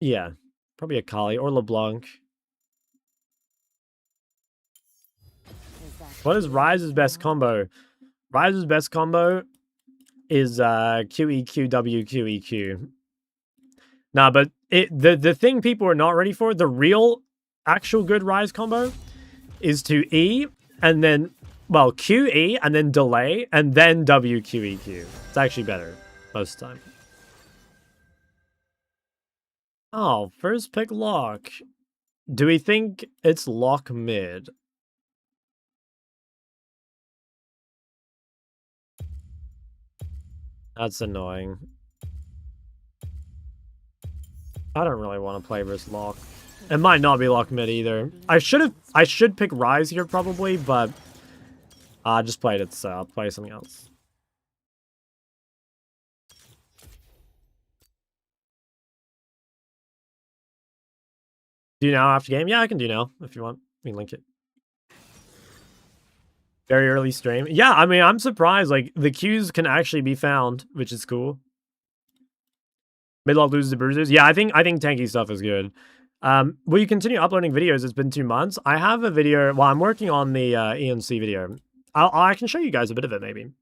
Yeah, probably Akali or LeBlanc. What is Ryze's best combo? Ryze's best combo is QEQWQEQ. Nah, but the thing people are not ready for, the real actual good Ryze combo is to E and then, well, QE and then delay and then WQEQ. It's actually better most of the time. Oh, first pick lock. Do we think it's lock mid? That's annoying. I don't really want to play versus lock. It might not be lock mid either. I should pick Ryze here probably, but I just played it, so I'll play something else. Do now after game? Yeah, I can do now if you want. We can link it. Very early stream. Yeah, I mean, I'm surprised. Like, the queues can actually be found, which is cool. Midlock loses to bruisers. Yeah, I think tanky stuff is good. Will you continue uploading videos? It's been 2 months. I have a video. Well, I'm working on the ENC video. I can show you guys a bit of it, maybe.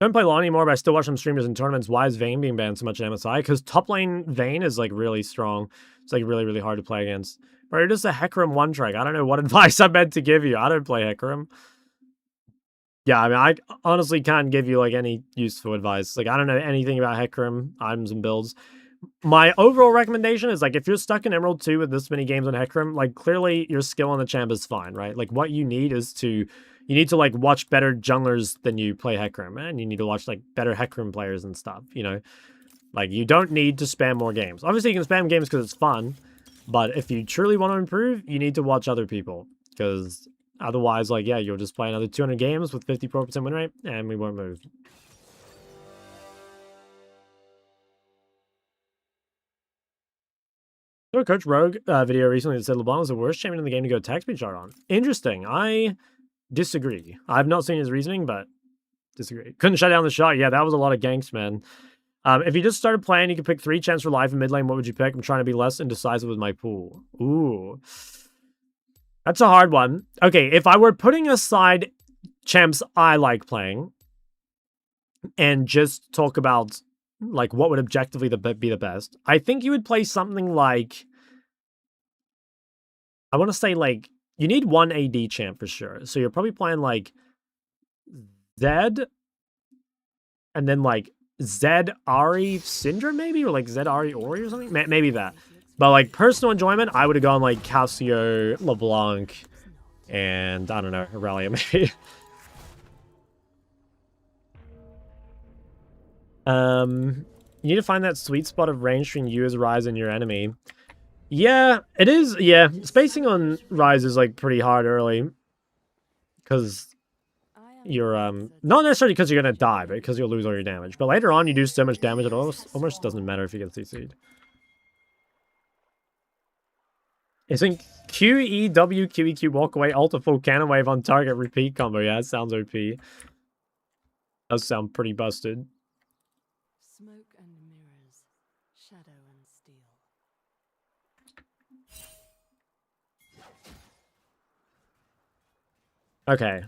Don't play LoL anymore, but I still watch some streamers in tournaments. Why is Vayne being banned so much in MSI? Because top lane Vayne is, like, really strong. It's, like, really, really hard to play against. Bro, you're just a Hecarim one-track. I don't know what advice I'm meant to give you. I don't play Hecarim. Yeah, I mean, I honestly can't give you, like, any useful advice. Like, I don't know anything about Hecarim items and builds. My overall recommendation is, like, if you're stuck in Emerald 2 with this many games on Hecarim, like, clearly your skill on the champ is fine, right? Like, what you need is to... You need to, like, watch better junglers than you play Hecarim, and you need to watch, like, better Hecarim players and stuff, you know? Like, you don't need to spam more games. Obviously, you can spam games because it's fun, but if you truly want to improve, you need to watch other people, because otherwise, like, yeah, you'll just play another 200 games with 54% win rate, and we won't move. I saw a Coach Rogue video recently that said LeBlanc was the worst champion in the game to go attack speed chart on. Interesting. I disagree. I've not seen his reasoning, but disagree. Couldn't shut down the shot. Yeah, that was a lot of ganks, man. If you just started playing, you could pick 3 champs for life in mid lane. What would you pick? I'm trying to be less indecisive with my pool. Ooh. That's a hard one. Okay, if I were putting aside champs I like playing and just talk about like what would objectively be the best, I think you would play something like, I want to say like, you need one AD champ for sure. So you're probably playing like Zed and then like Zed Ari Syndrome maybe, or like Zed Ari Ori or something. Maybe that. But like personal enjoyment, I would have gone like Cassio, LeBlanc, and I don't know, Aurelia maybe. You need to find that sweet spot of range between you as Ryze and your enemy. Yeah, it is. Yeah, spacing on Ryze is like pretty hard early because you're not necessarily because you're gonna die, but because you'll lose all your damage. But later on, you do so much damage it almost doesn't matter if you get CC'd. I think QEW QEQ walk away ultra full cannon wave on target repeat combo. Yeah, that sounds OP. Does sound pretty busted. Smoke and mirrors, shadow and steel. Okay.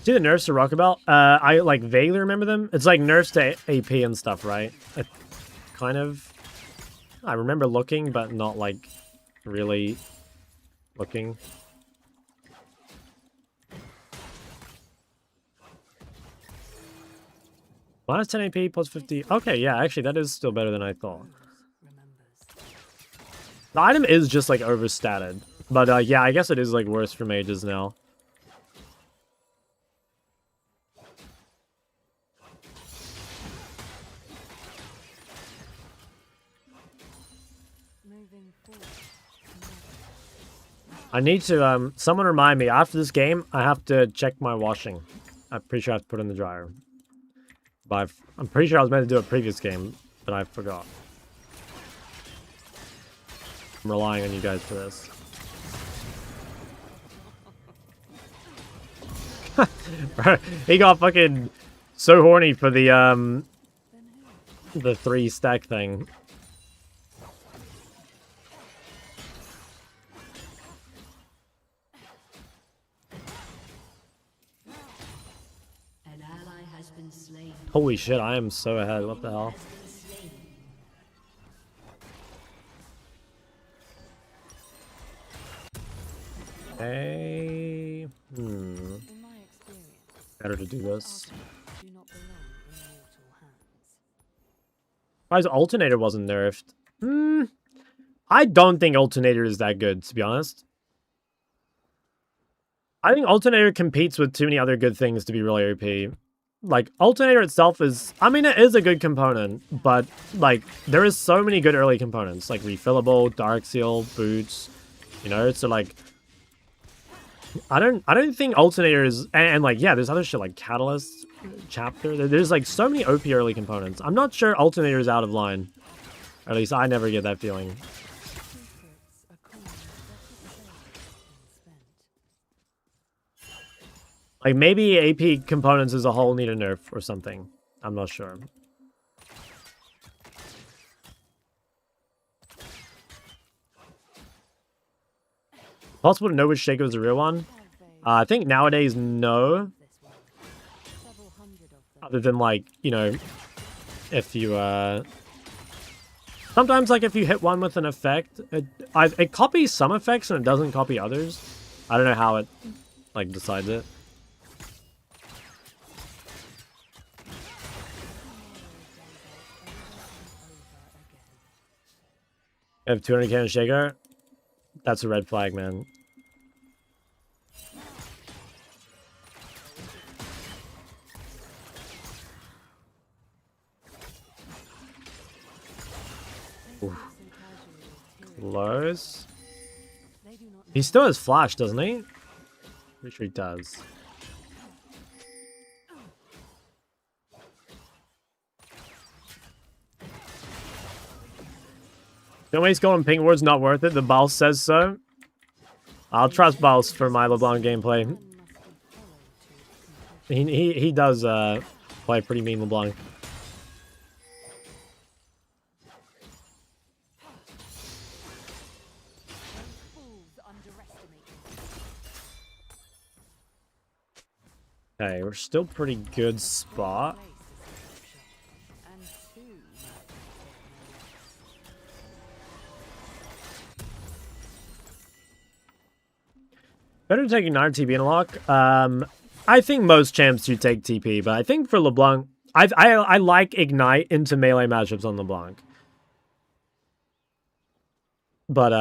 See the nerfs to Rockabelt? I like vaguely remember them. It's like nerfs to AP and stuff, right? Kind of. I remember looking, but not like really looking. Minus 10 AP plus 50. Okay, yeah, actually that is still better than I thought. The item is just like overstated. But yeah, I guess it is like worse for mages now. I need to, someone remind me, after this game, I have to check my washing. I'm pretty sure I have to put it in the dryer. But I'm pretty sure I was meant to do a previous game, but I forgot. I'm relying on you guys for this. He got fucking so horny for the 3 stack thing. An ally has been slain. Holy shit, I am so ahead. What the hell? Hey. Better to do this. Why his alternator wasn't nerfed? I don't think alternator is that good, to be honest. I think alternator competes with too many other good things to be really OP. Like, alternator itself is, I mean, it is a good component, but like, there is so many good early components, like refillable, dark seal, boots, you know. So like, I don't think alternator is, and like, yeah, there's other shit like catalyst, chapter. There's like so many OP early components. I'm not sure alternator is out of line. Or at least I never get that feeling. Like, maybe AP components as a whole need a nerf or something. I'm not sure. Possible to know which Shaco is the real one? I think nowadays, no. Other than, like, you know, if you, sometimes, like, if you hit one with an effect, it copies some effects and it doesn't copy others. I don't know how it, like, decides it. I have 200 cannon Shaco. That's a red flag, man. Oof. Close. He still has flash, doesn't he? Pretty sure he does. Don't waste gold on ping ward's not worth it. The Baal says so. I'll trust Baals for my LeBlanc gameplay. He does play pretty mean LeBlanc. Okay, we're still pretty good spot. And two Better take Ignite TP in a lock. I think most champs do take TP, but I think for LeBlanc, I like Ignite into melee matchups on LeBlanc. But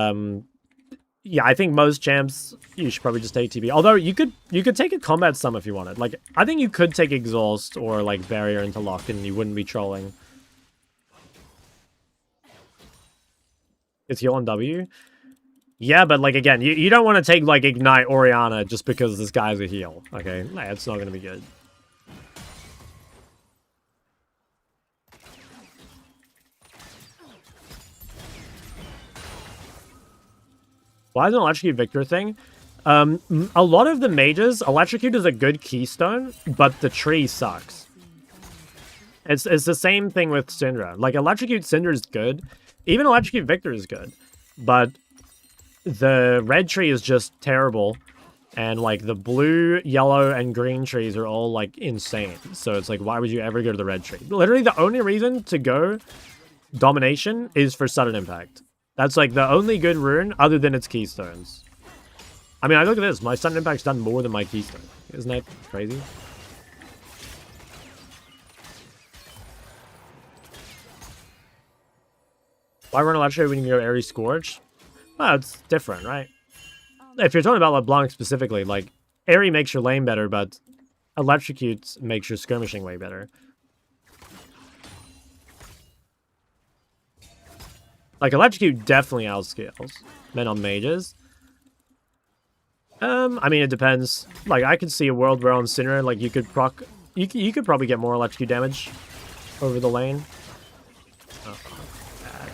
yeah, I think most champs you should probably just take TP. Although you could take a combat sum if you wanted. Like I think you could take exhaust or like barrier into lock and you wouldn't be trolling. It's heal on W. Yeah, but like again, you don't want to take like Ignite Oriana just because this guy's a heal. Okay, nah, it's not gonna be good. Why is an Electrocute Victor thing? A lot of the mages, Electrocute is a good keystone, but the tree sucks. It's the same thing with Syndra. Like, Electrocute Syndra is good. Even Electrocute Victor is good. But the red tree is just terrible. And, like, the blue, yellow, and green trees are all, like, insane. So it's like, why would you ever go to the red tree? Literally, the only reason to go Domination is for sudden impact. That's like the only good rune other than its keystones. I mean, I look at this. My sudden impact's done more than my keystone. Isn't that crazy? Why run Electro when you go Ares Scourge? Well, it's different, right? If you're talking about LeBlanc specifically, like, Aerie makes your lane better, but Electrocute makes your skirmishing way better. Like, Electrocute definitely outscales men on mages. I mean, it depends. Like, I could see a world where on Sinner, like, you could proc... You could probably get more Electrocute damage over the lane. Oh, bad.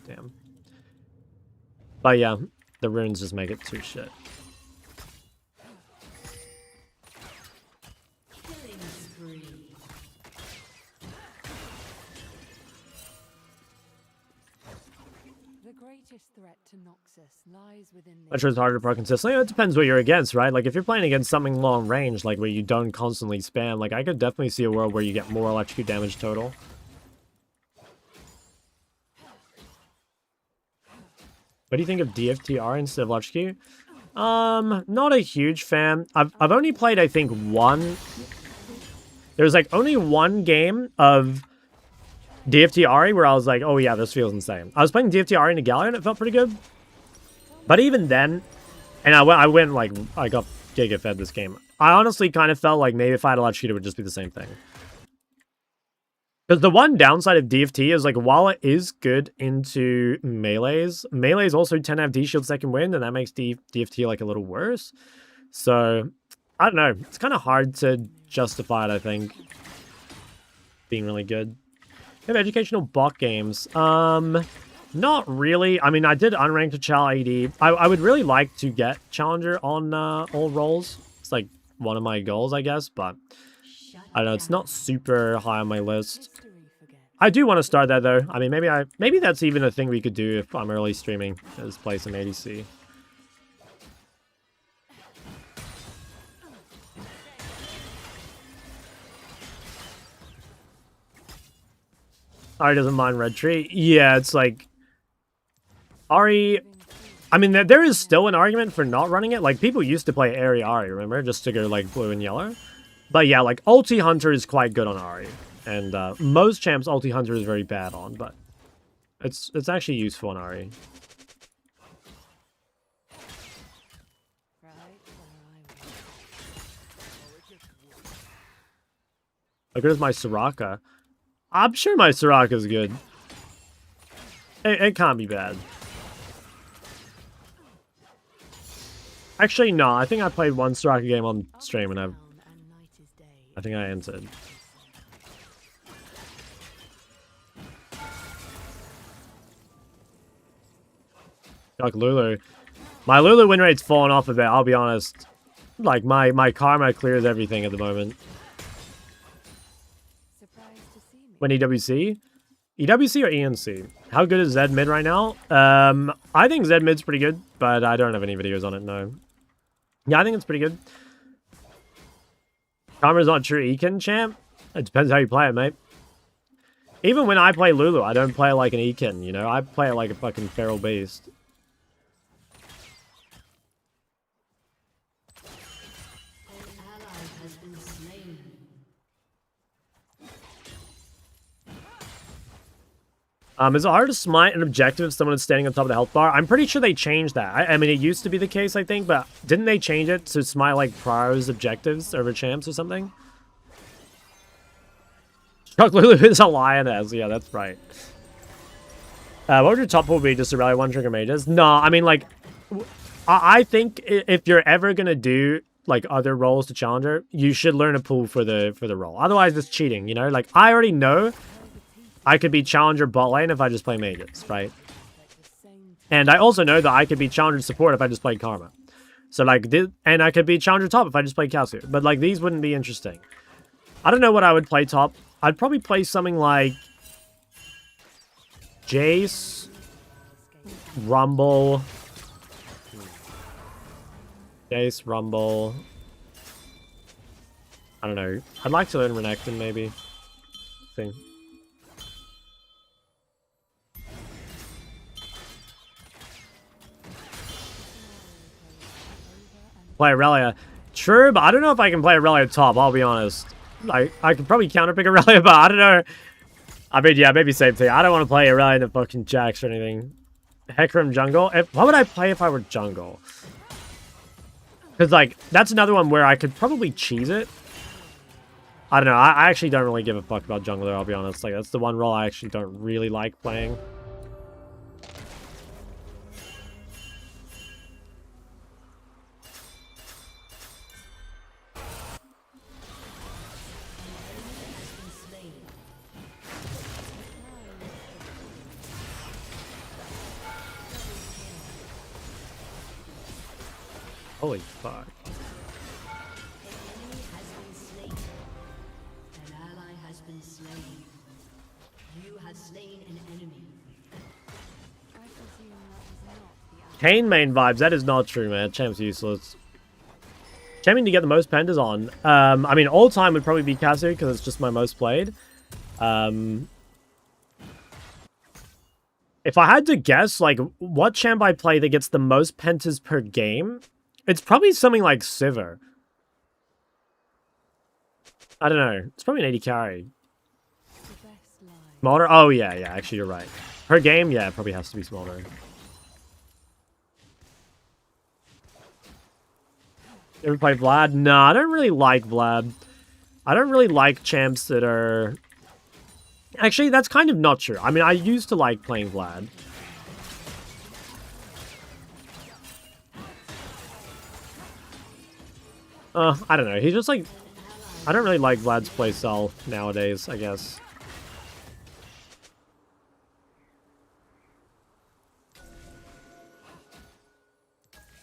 Damn. But yeah, the runes just make it too shit. threat to Noxus lies within the... I'm sure it's harder to pro consistently. It depends what you're against, right? Like, if you're playing against something long range, like where you don't constantly spam, like, I could definitely see a world where you get more electrocute damage total. What do you think of DFTR instead of electrocute? Not a huge fan. I've only played, I think, one... There's, like, only one game of DFT where I was like, oh yeah, this feels insane. I was playing DFT in a gallery and it felt pretty good. But even then, and I went like, I got giga fed this game. I honestly kind of felt like maybe if I had electrocute, it would just be the same thing. Because the one downside of DFT is like, while it is good into melees, melees also tend to have D-shield second wind, and that makes DFT like a little worse. So, I don't know. It's kind of hard to justify it, I think, being really good. We have educational bot games. Not really. I mean, I did unranked to Chal AD. I would really like to get Challenger on all roles. It's like one of my goals, I guess, but I don't know. It's not super high on my list. I do want to start that though. I mean, maybe that's even a thing we could do if I'm early streaming, is play some ADC. Ari doesn't mind red tree. Yeah, it's like Ari. I mean, there is still an argument for not running it. Like, people used to play Ari, remember? Just to go, like, blue and yellow. But yeah, like, Ulti Hunter is quite good on Ari. And most champs, Ulti Hunter is very bad on, but it's actually useful on Ari. How good is my Soraka? I'm sure my Soloq is good. It can't be bad. Actually, no. I think I played one Soloq game on stream and I think I entered. Like Lulu. My Lulu win rate's fallen off a bit, I'll be honest. Like, my karma clears everything at the moment. When EWC? EWC or ENC? How good is Zed mid right now? I think Zed mid's pretty good, but I don't have any videos on it, no. Yeah, I think it's pretty good. Karma's not true Ekin champ. It depends how you play it, mate. Even when I play Lulu, I don't play like an Ekin, you know? I play it like a fucking feral beast. Is it hard to smite an objective if someone is standing on top of the health bar? I'm pretty sure they changed that. I mean, it used to be the case, I think, but didn't they change it to smite, like, pros objectives over champs or something? Chuck Lulu is a lioness. Yeah, that's right. What would your top pull be? Just to rally one trigger mages? No, I mean, like, I think if you're ever going to do, like, other roles to challenger, you should learn a pull for the role. Otherwise, it's cheating, you know? Like, I already know I could be challenger bot lane if I just play mages, right? And I also know that I could be challenger support if I just played Karma. So, like, and I could be challenger top if I just played Casu. But, like, these wouldn't be interesting. I don't know what I would play top. I'd probably play something like Jace, Rumble. Jace, Rumble. I don't know. I'd like to learn Renekton, maybe. Thing. Play Aurelia. True, but I don't know if I can play Aurelia top, I'll be honest. Like, I could probably counterpick Aurelia, but I don't know. I mean, yeah, maybe same thing. I don't want to play Aurelia in the fucking Jax or anything. Hecarim jungle? What would I play if I were jungle? Because, like, that's another one where I could probably cheese it. I don't know. I actually don't really give a fuck about jungler, I'll be honest. Like, that's the one role I actually don't really like playing. Holy fuck. An ally has been slain. You have slain an enemy. I presume that was not the Kane main vibes. That is not true, man. Champ's useless. Champion to get the most pentas on. I mean, all time would probably be Casu because it's just my most played. If I had to guess, like, what champ I play that gets the most pentas per game, it's probably something like Sivir. I don't know. It's probably an 80 carry. Smolder? Oh, yeah, actually, you're right. Per game, yeah, it probably has to be Smolder. You ever play Vlad? No, I don't really like Vlad. I don't really like champs that are... Actually, that's kind of not true. I mean, I used to like playing Vlad. I don't know. He's just like... I don't really like Vlad's playstyle nowadays, I guess.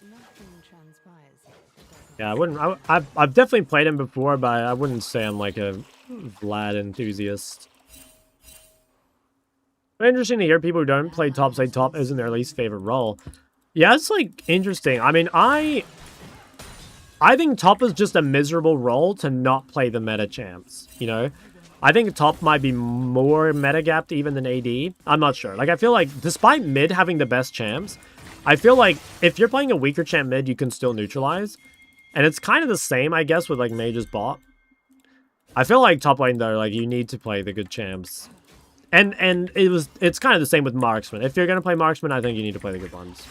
nothing transpires here. Yeah, I wouldn't... I've definitely played him before, but I wouldn't say I'm like a Vlad enthusiast. But interesting to hear people who don't play top say top isn't their least favorite role. Yeah, it's like interesting. I mean, I think top is just a miserable role to not play the meta champs, you know? I think top might be more meta-gapped even than AD. I'm not sure. Like, I feel like, despite mid having the best champs, I feel like if you're playing a weaker champ mid, you can still neutralize. And it's kind of the same, I guess, with, like, mage's bot. I feel like top lane, though, like, you need to play the good champs. And it's kind of the same with marksman. If you're going to play marksman, I think you need to play the good ones.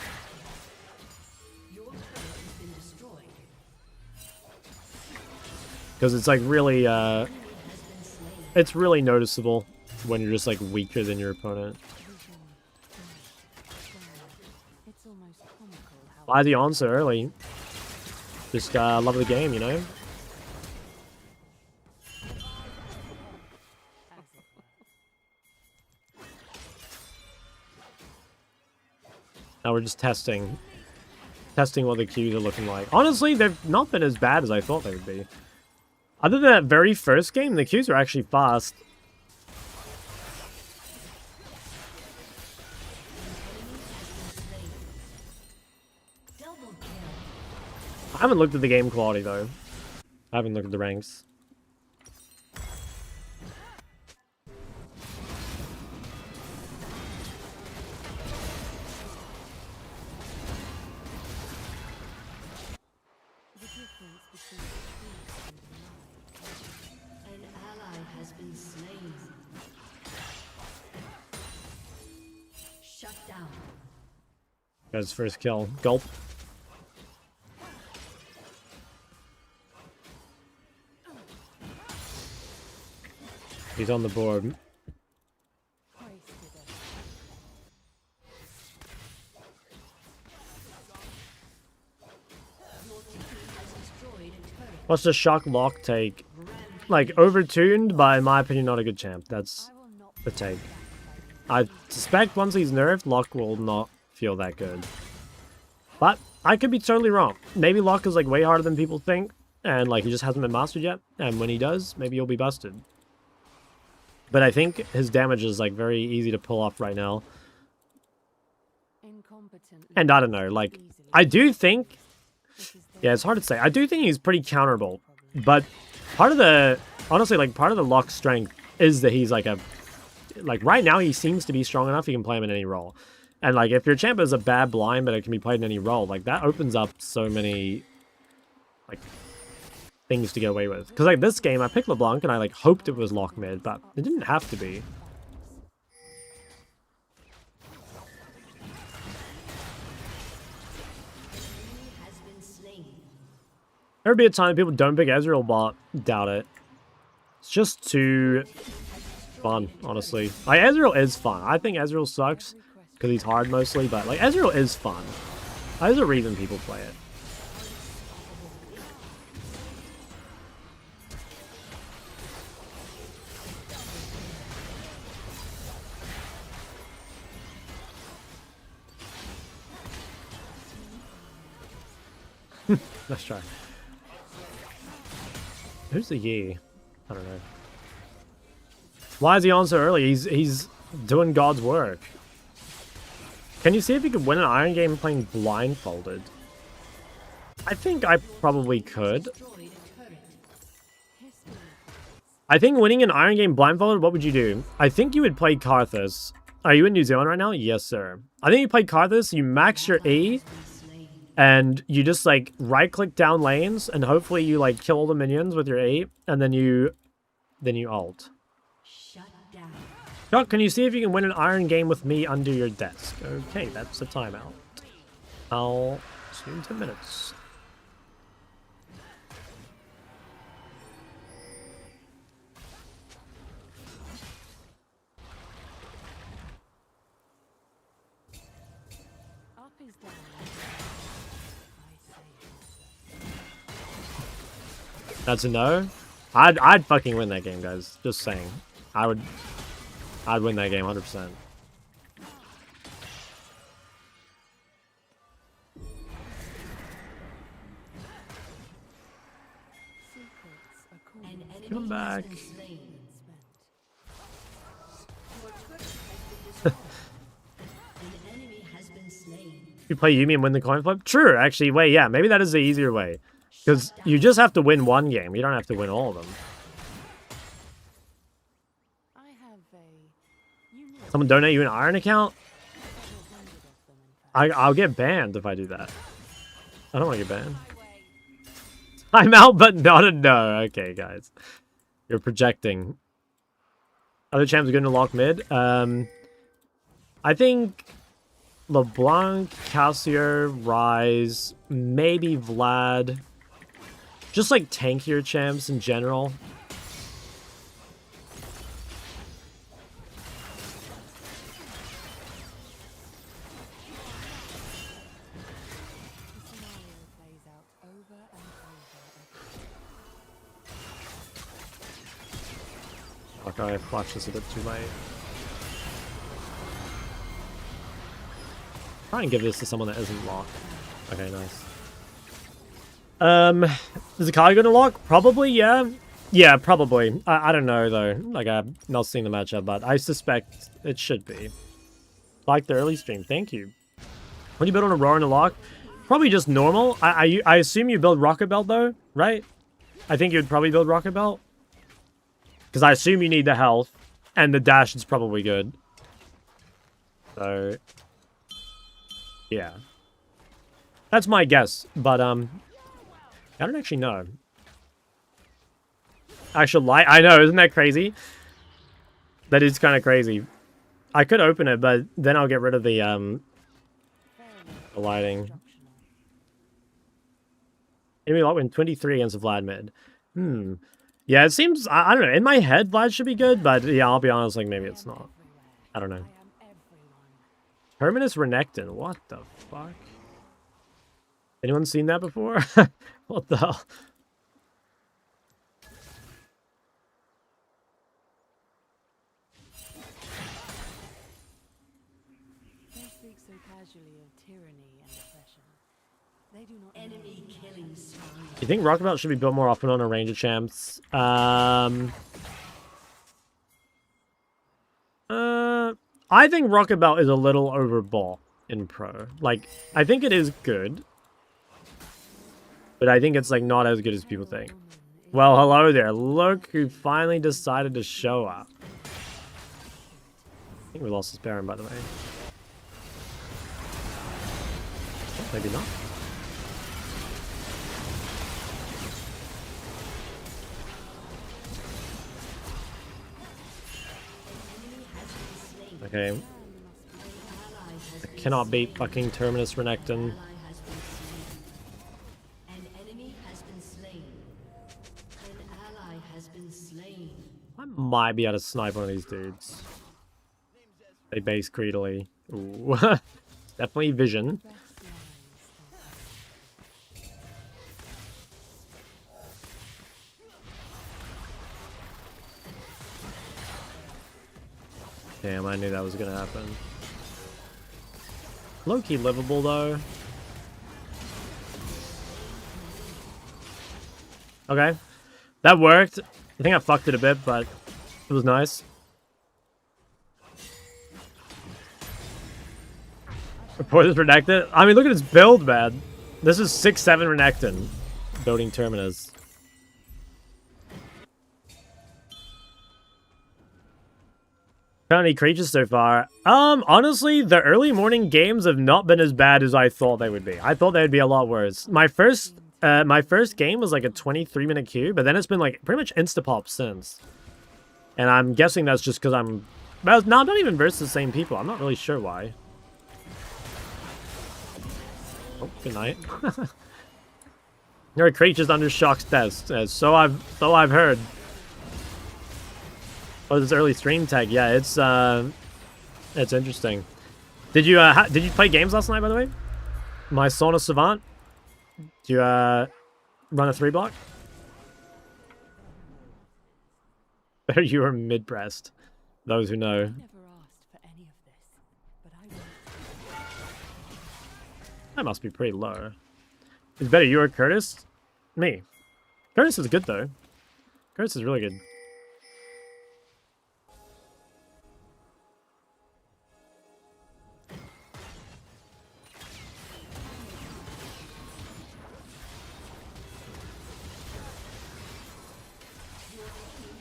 Because it's like really, it's really noticeable when you're just like weaker than your opponent. It's almost comical how Why is he on so early? Just love the game, you know? Now we're just testing what the queues are looking like. Honestly, they've not been as bad as I thought they would be. Other than that very first game, the queues are actually fast. haven't looked at the game quality though. I haven't looked at the ranks. The difference between the truth and the lie. An ally has been slain. Shut down. Got his first kill. Gulp. He's on the board. What's the shock lock take? Like, overtuned, but in my opinion, not a good champ. That's the take. I suspect once he's nerfed, Locke will not feel that good. But I could be totally wrong. Maybe Locke is like way harder than people think, and like he just hasn't been mastered yet. And when he does, maybe he'll be busted. But I think his damage is like very easy to pull off right now. And I don't know, like, I do think, yeah, it's hard to say. I do think he's pretty counterable. But part of the, honestly, like, part of the Locke's strength is that he's like a, like, right now he seems to be strong enough, you can play him in any role. And, like, if your champ is a bad blind, but it can be played in any role, like, that opens up so many, like, things to get away with. Because, like, this game, I picked LeBlanc, and I, like, hoped it was Locke mid, but it didn't have to be. There'd be a time people don't pick Ezreal, but doubt it. It's just too fun, honestly. Like, Ezreal is fun. I think Ezreal sucks because he's hard mostly, but like Ezreal is fun. There's a reason people play it. Let's try. Who's the Yi? I don't know. Why is he on so early? He's doing God's work. Can you see if he could win an Iron game playing blindfolded? I think I probably could. I think winning an Iron game blindfolded, what would you do? I think you would play Karthus. Are you in New Zealand right now? Yes, sir. I think you play Karthus, you max your E, and you just, like, right-click down lanes, and hopefully you, like, kill all the minions with your 8, and then you ult. Shut down. Chuck, can you see if you can win an Iron game with me under your desk? Okay, that's a timeout. I'll see you in 10 minutes. Up is down. That's a no? I'd fucking win that game, guys. Just saying. I'd win that game 100%. Come back. You play Yuumi and win the coin flip? True, actually. Wait, yeah, maybe that is the easier way. Because you just have to win one game. You don't have to win all of them. Someone donate you an Iron account? I'll get banned if I do that. I don't want to get banned. I'm out, but not a no. Okay, guys. You're projecting. Other champs are going to lock mid. I think LeBlanc, Cassier, Ryze, maybe Vlad. Just like tankier champs in general. Okay, I flashed this a bit too late. Try and give this to someone that isn't locked. Okay, nice. Is the Kai gonna lock? Probably, yeah. Yeah, probably. I don't know, though. Like, I've not seen the matchup, but I suspect it should be. Like the early stream. Thank you. When you build on Aurora and a lock? Probably just normal. I assume you build Rocket Belt though, right? I think you'd probably build Rocket Belt. Because I assume you need the health. And the dash is probably good. So... yeah. That's my guess. But, I don't actually know. Actual light. I know, isn't that crazy? That is kind of crazy. I could open it, but then I'll get rid of the lighting. Instructional. Enemy lot win 23 against Vlad mid. Yeah, it seems... I don't know. In my head, Vlad should be good, but yeah, I'll be honest, like, maybe it's not. I don't know. I am everyone. Terminus Renekton. What the fuck? Anyone seen that before? What the hell? They speak so casually of tyranny and oppression. They do not Enemy killing spree. You think Rocket Belt should be built more often on a range of champs? I think Rocket Belt is a little overbought in pro. Like, I think it is good. But I think it's, like, not as good as people think. Well, hello there. Look who finally decided to show up. I think we lost his Baron, by the way. Oh, maybe not. Okay. I cannot beat fucking Terminus Renekton. An enemy has been slain. An ally has been slain. I might be able to snipe one of these dudes. They base greedily. Ooh. Definitely vision. Damn, I knew that was gonna happen. Low-key livable, though. Okay. That worked. I think I fucked it a bit, but it was nice. Report is Renekton. I mean, look at his build, man. This is 6-7 Renekton. Building Terminus. Found any creatures so far? Honestly, the early morning games have not been as bad as I thought they would be. I thought they'd be a lot worse. My first game was like a 23-minute queue, but then it's been like pretty much insta-pop since. And I'm guessing that's just because I'm... Well, no, I'm not even versus the same people. I'm not really sure why. Oh, good night. There are creatures under Shock's test, so I've heard. Oh, this early stream tag. Yeah, it's interesting. Did you play games last night, by the way? My Sauna Savant. Did you run a 3-block? Better you were mid-pressed. Those who know. I never asked for any of this, but I will. That must be pretty low. It's better you or Curtis? Me. Curtis is good though. Curtis is really good.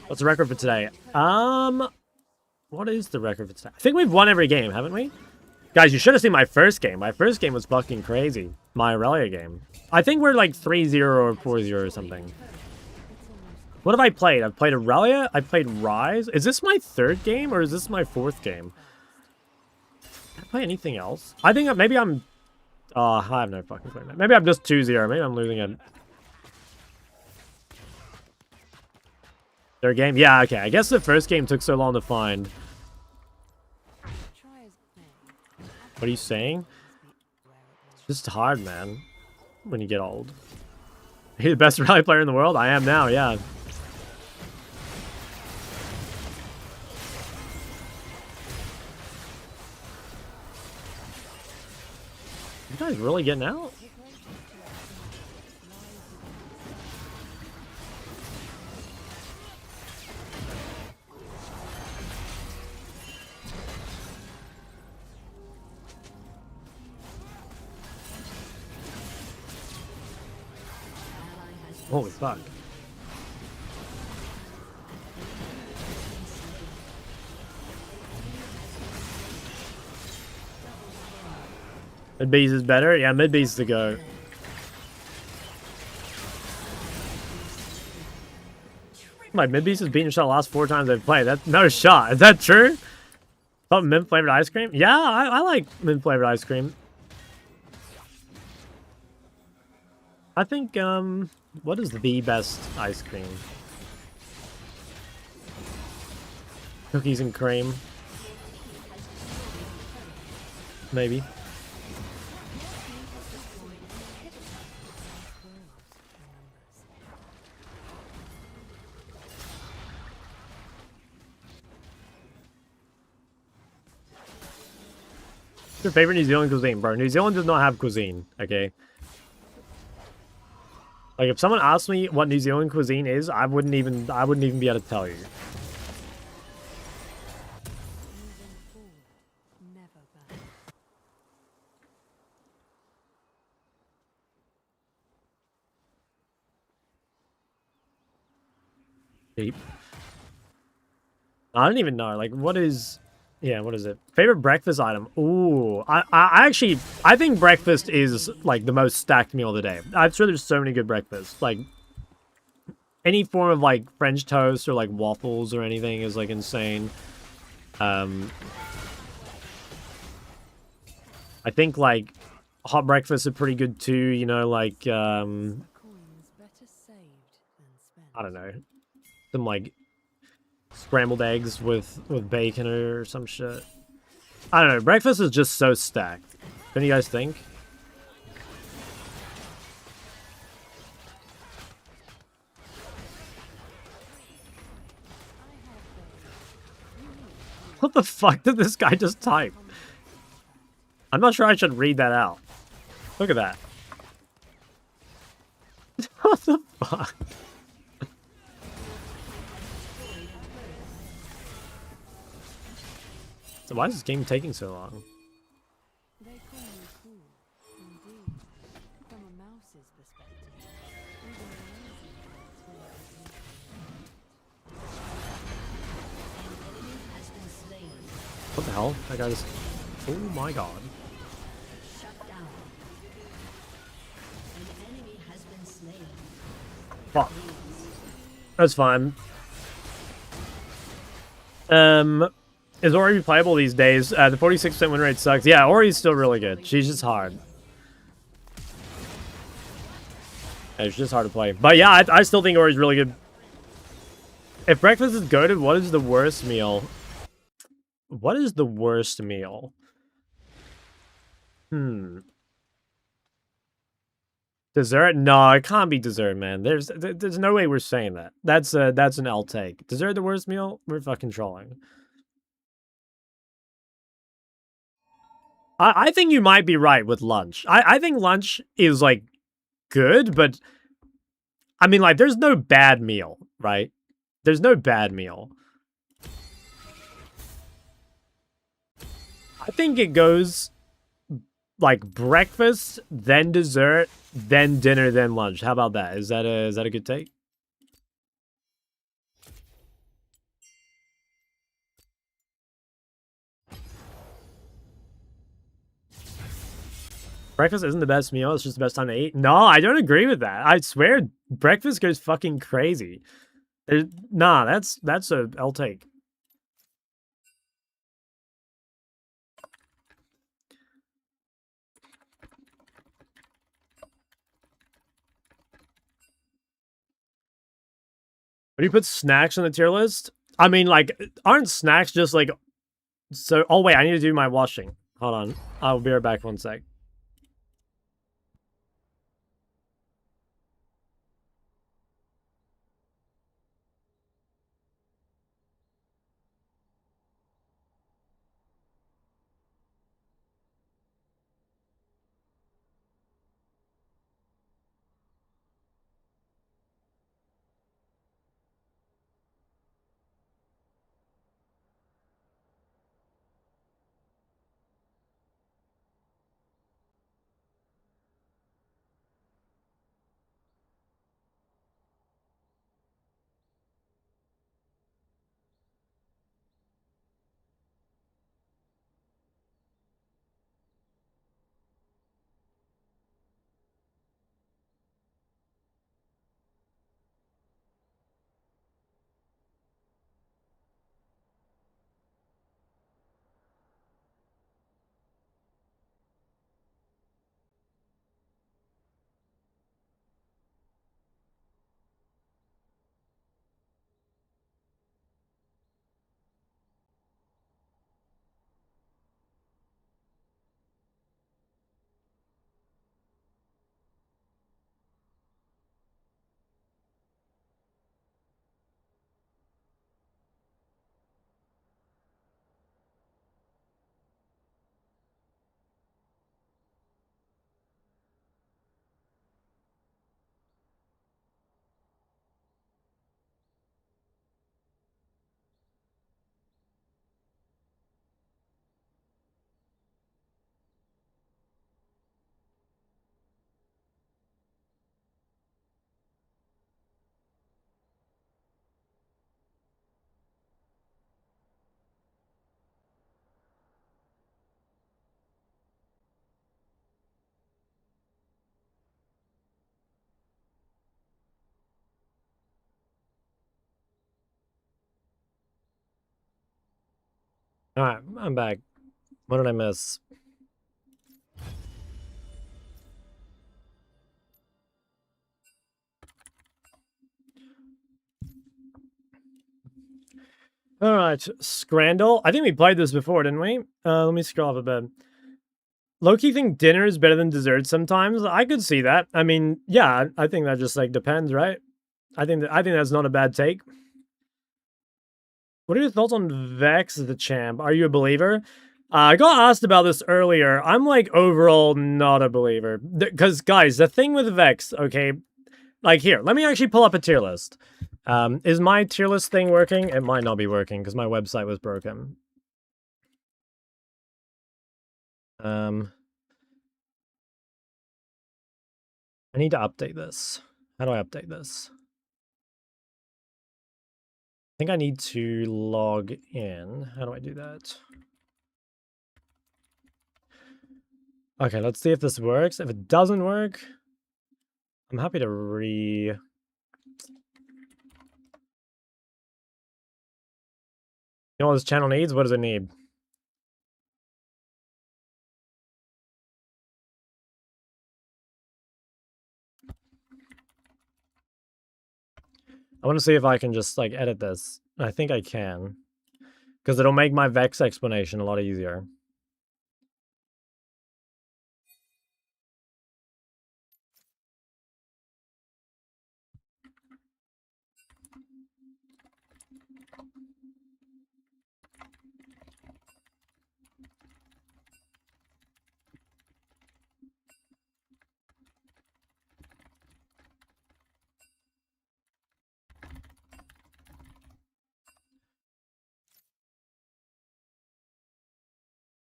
What's the record for today? What is the record for today? I think we've won every game, haven't we? Guys, you should have seen my first game. My first game was fucking crazy. My Aurelia game. I think we're like 3-0 or 4-0 or something. What have I played? I've played Aurelia. I played Rise. Is this my third game or is this my fourth game? Did I play anything else? I think maybe I'm... I have no fucking clue. Maybe I'm just 2-0. Maybe I'm losing it. Third game? Yeah, okay. I guess the first game took so long to find. What are you saying? It's just hard, man. When you get old. Are you the best rally player in the world? I am now, yeah. You guys really getting out? Holy fuck. Mid base is better? Yeah, mid base is the go. My mid base has beaten shot the last 4 times I've played. That's no shot. Is that true? Oh, mint flavored ice cream? Yeah, I like mint flavored ice cream. I think, what is the best ice cream? Cookies and cream. Maybe. What's your favorite New Zealand cuisine, bro? New Zealand does not have cuisine, okay? Like, if someone asked me what New Zealand cuisine is, I wouldn't even be able to tell you. Deep. I don't even know. Like, what is... Yeah, what is it? Favorite breakfast item? Ooh, I actually... I think breakfast is, like, the most stacked meal of the day. I'm sure there's so many good breakfasts. Like, any form of, like, French toast or, like, waffles or anything is, like, insane. I think, like, hot breakfasts are pretty good, too. You know, like, I don't know. Some, like... scrambled eggs with bacon or some shit. I don't know. Breakfast is just so stacked. Don't you guys think? What the fuck did this guy just type? I'm not sure I should read that out. Look at that. What the fuck? So why is this game taking so long? They call me cool, indeed. From a mouse's perspective, even a lazy What the hell? That guy just... Oh my god. Shut down. An enemy has been slain. Fuck. That's fine. Is Ori playable these days? The 46% win rate sucks. Yeah, Ori's still really good. She's just hard. Yeah, it's just hard to play. But yeah, I still think Ori's really good. If breakfast is goated, what is the worst meal? What is the worst meal? Dessert? No, it can't be dessert, man. There's no way we're saying that. That's an L take. Dessert the worst meal? We're fucking trolling. I think you might be right with lunch. I think lunch is, like, good, but... I mean, like, there's no bad meal, right? There's no bad meal. I think it goes, like, breakfast, then dessert, then dinner, then lunch. How about that? Is that a good take? Breakfast isn't the best meal. It's just the best time to eat. No, I don't agree with that. I swear, breakfast goes fucking crazy. Nah, that's a L take. When you put snacks on the tier list, I mean, like, aren't snacks just like... So, oh wait, I need to do my washing. Hold on. I'll be right back 1 sec. Alright, I'm back. What did I miss? Alright, Scrandle. I think we played this before, didn't we? Let me scroll up a bit. Low-key think dinner is better than dessert sometimes. I could see that. I mean, yeah, I think that just like depends, right? I think that's not a bad take. What are your thoughts on Vex the champ? Are you a believer? I got asked about this earlier. I'm like overall not a believer. Because guys, the thing with Vex, okay, like here, let me actually pull up a tier list. Is my tier list thing working? It might not be working because my website was broken. I need to update this. How do I update this? I think I need to log in. How do I do that? Okay, let's see if this works. If it doesn't work, I'm happy to You know what this channel needs? What does it need? I want to see if I can just, like, edit this. I think I can. Because it'll make my Vex explanation a lot easier.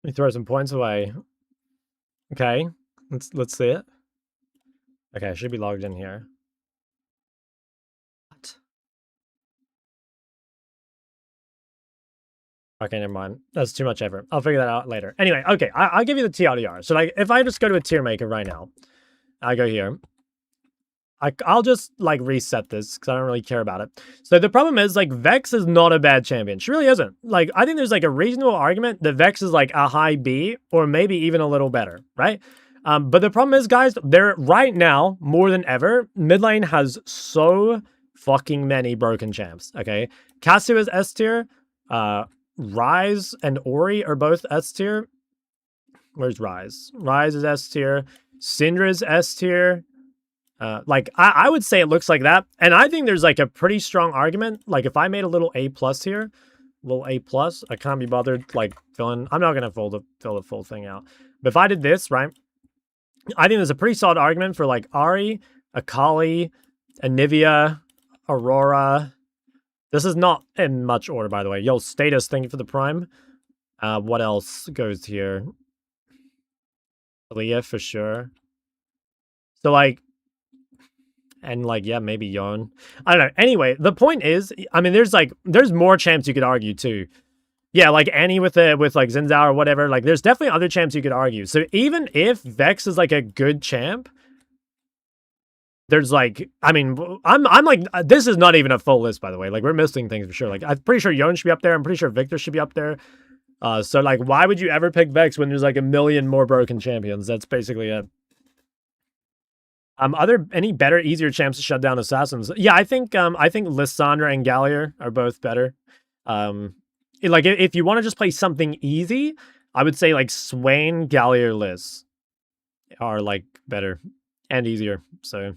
Let me throw some points away. Okay, let's see it. Okay, I should be logged in here. What? Okay, never mind. That's too much effort. I'll figure that out later. Anyway, okay, I'll give you the TLDR. So, like, if I just go to a tier maker right now, I go here. I'll just, like, reset this because I don't really care about it. So the problem is, like, Vex is not a bad champion. She really isn't. Like, I think there's, like, a reasonable argument that Vex is, like, a high B or maybe even a little better, right? But the problem is, guys, there right now, more than ever, mid lane has so fucking many broken champs, okay? Kasu is S tier. Ryze and Ori are both S tier. Where's Ryze? Ryze is S tier. Syndra's S tier. Like, I would say it looks like that. And I think there's, like, a pretty strong argument. Like, if I made a little A+ here, little A+, I can't be bothered, like, filling... I'm not going to fill the full thing out. But if I did this, right, I think there's a pretty solid argument for, like, Ahri, Akali, Anivia, Aurora. This is not in much order, by the way. Yo, Status, thank you for the Prime. What else goes here? Leah, for sure. So, like... And, like, yeah, maybe Yon. I don't know. Anyway, the point is, I mean, there's more champs you could argue, too. Yeah, like Annie with like, Zinzao or whatever. Like, there's definitely other champs you could argue. So even if Vex is, like, a good champ, there's, like, I mean, I'm like, this is not even a full list, by the way. Like, we're missing things for sure. Like, I'm pretty sure Yon should be up there. I'm pretty sure Victor should be up there. So, like, why would you ever pick Vex when there's, like, a million more broken champions? That's basically it. Are there any better, easier champs to shut down assassins? Yeah, I think Lissandra and Gallier are both better. Like, if you want to just play something easy, I would say, like, Swain, Gallier, Liz are, like, better and easier. So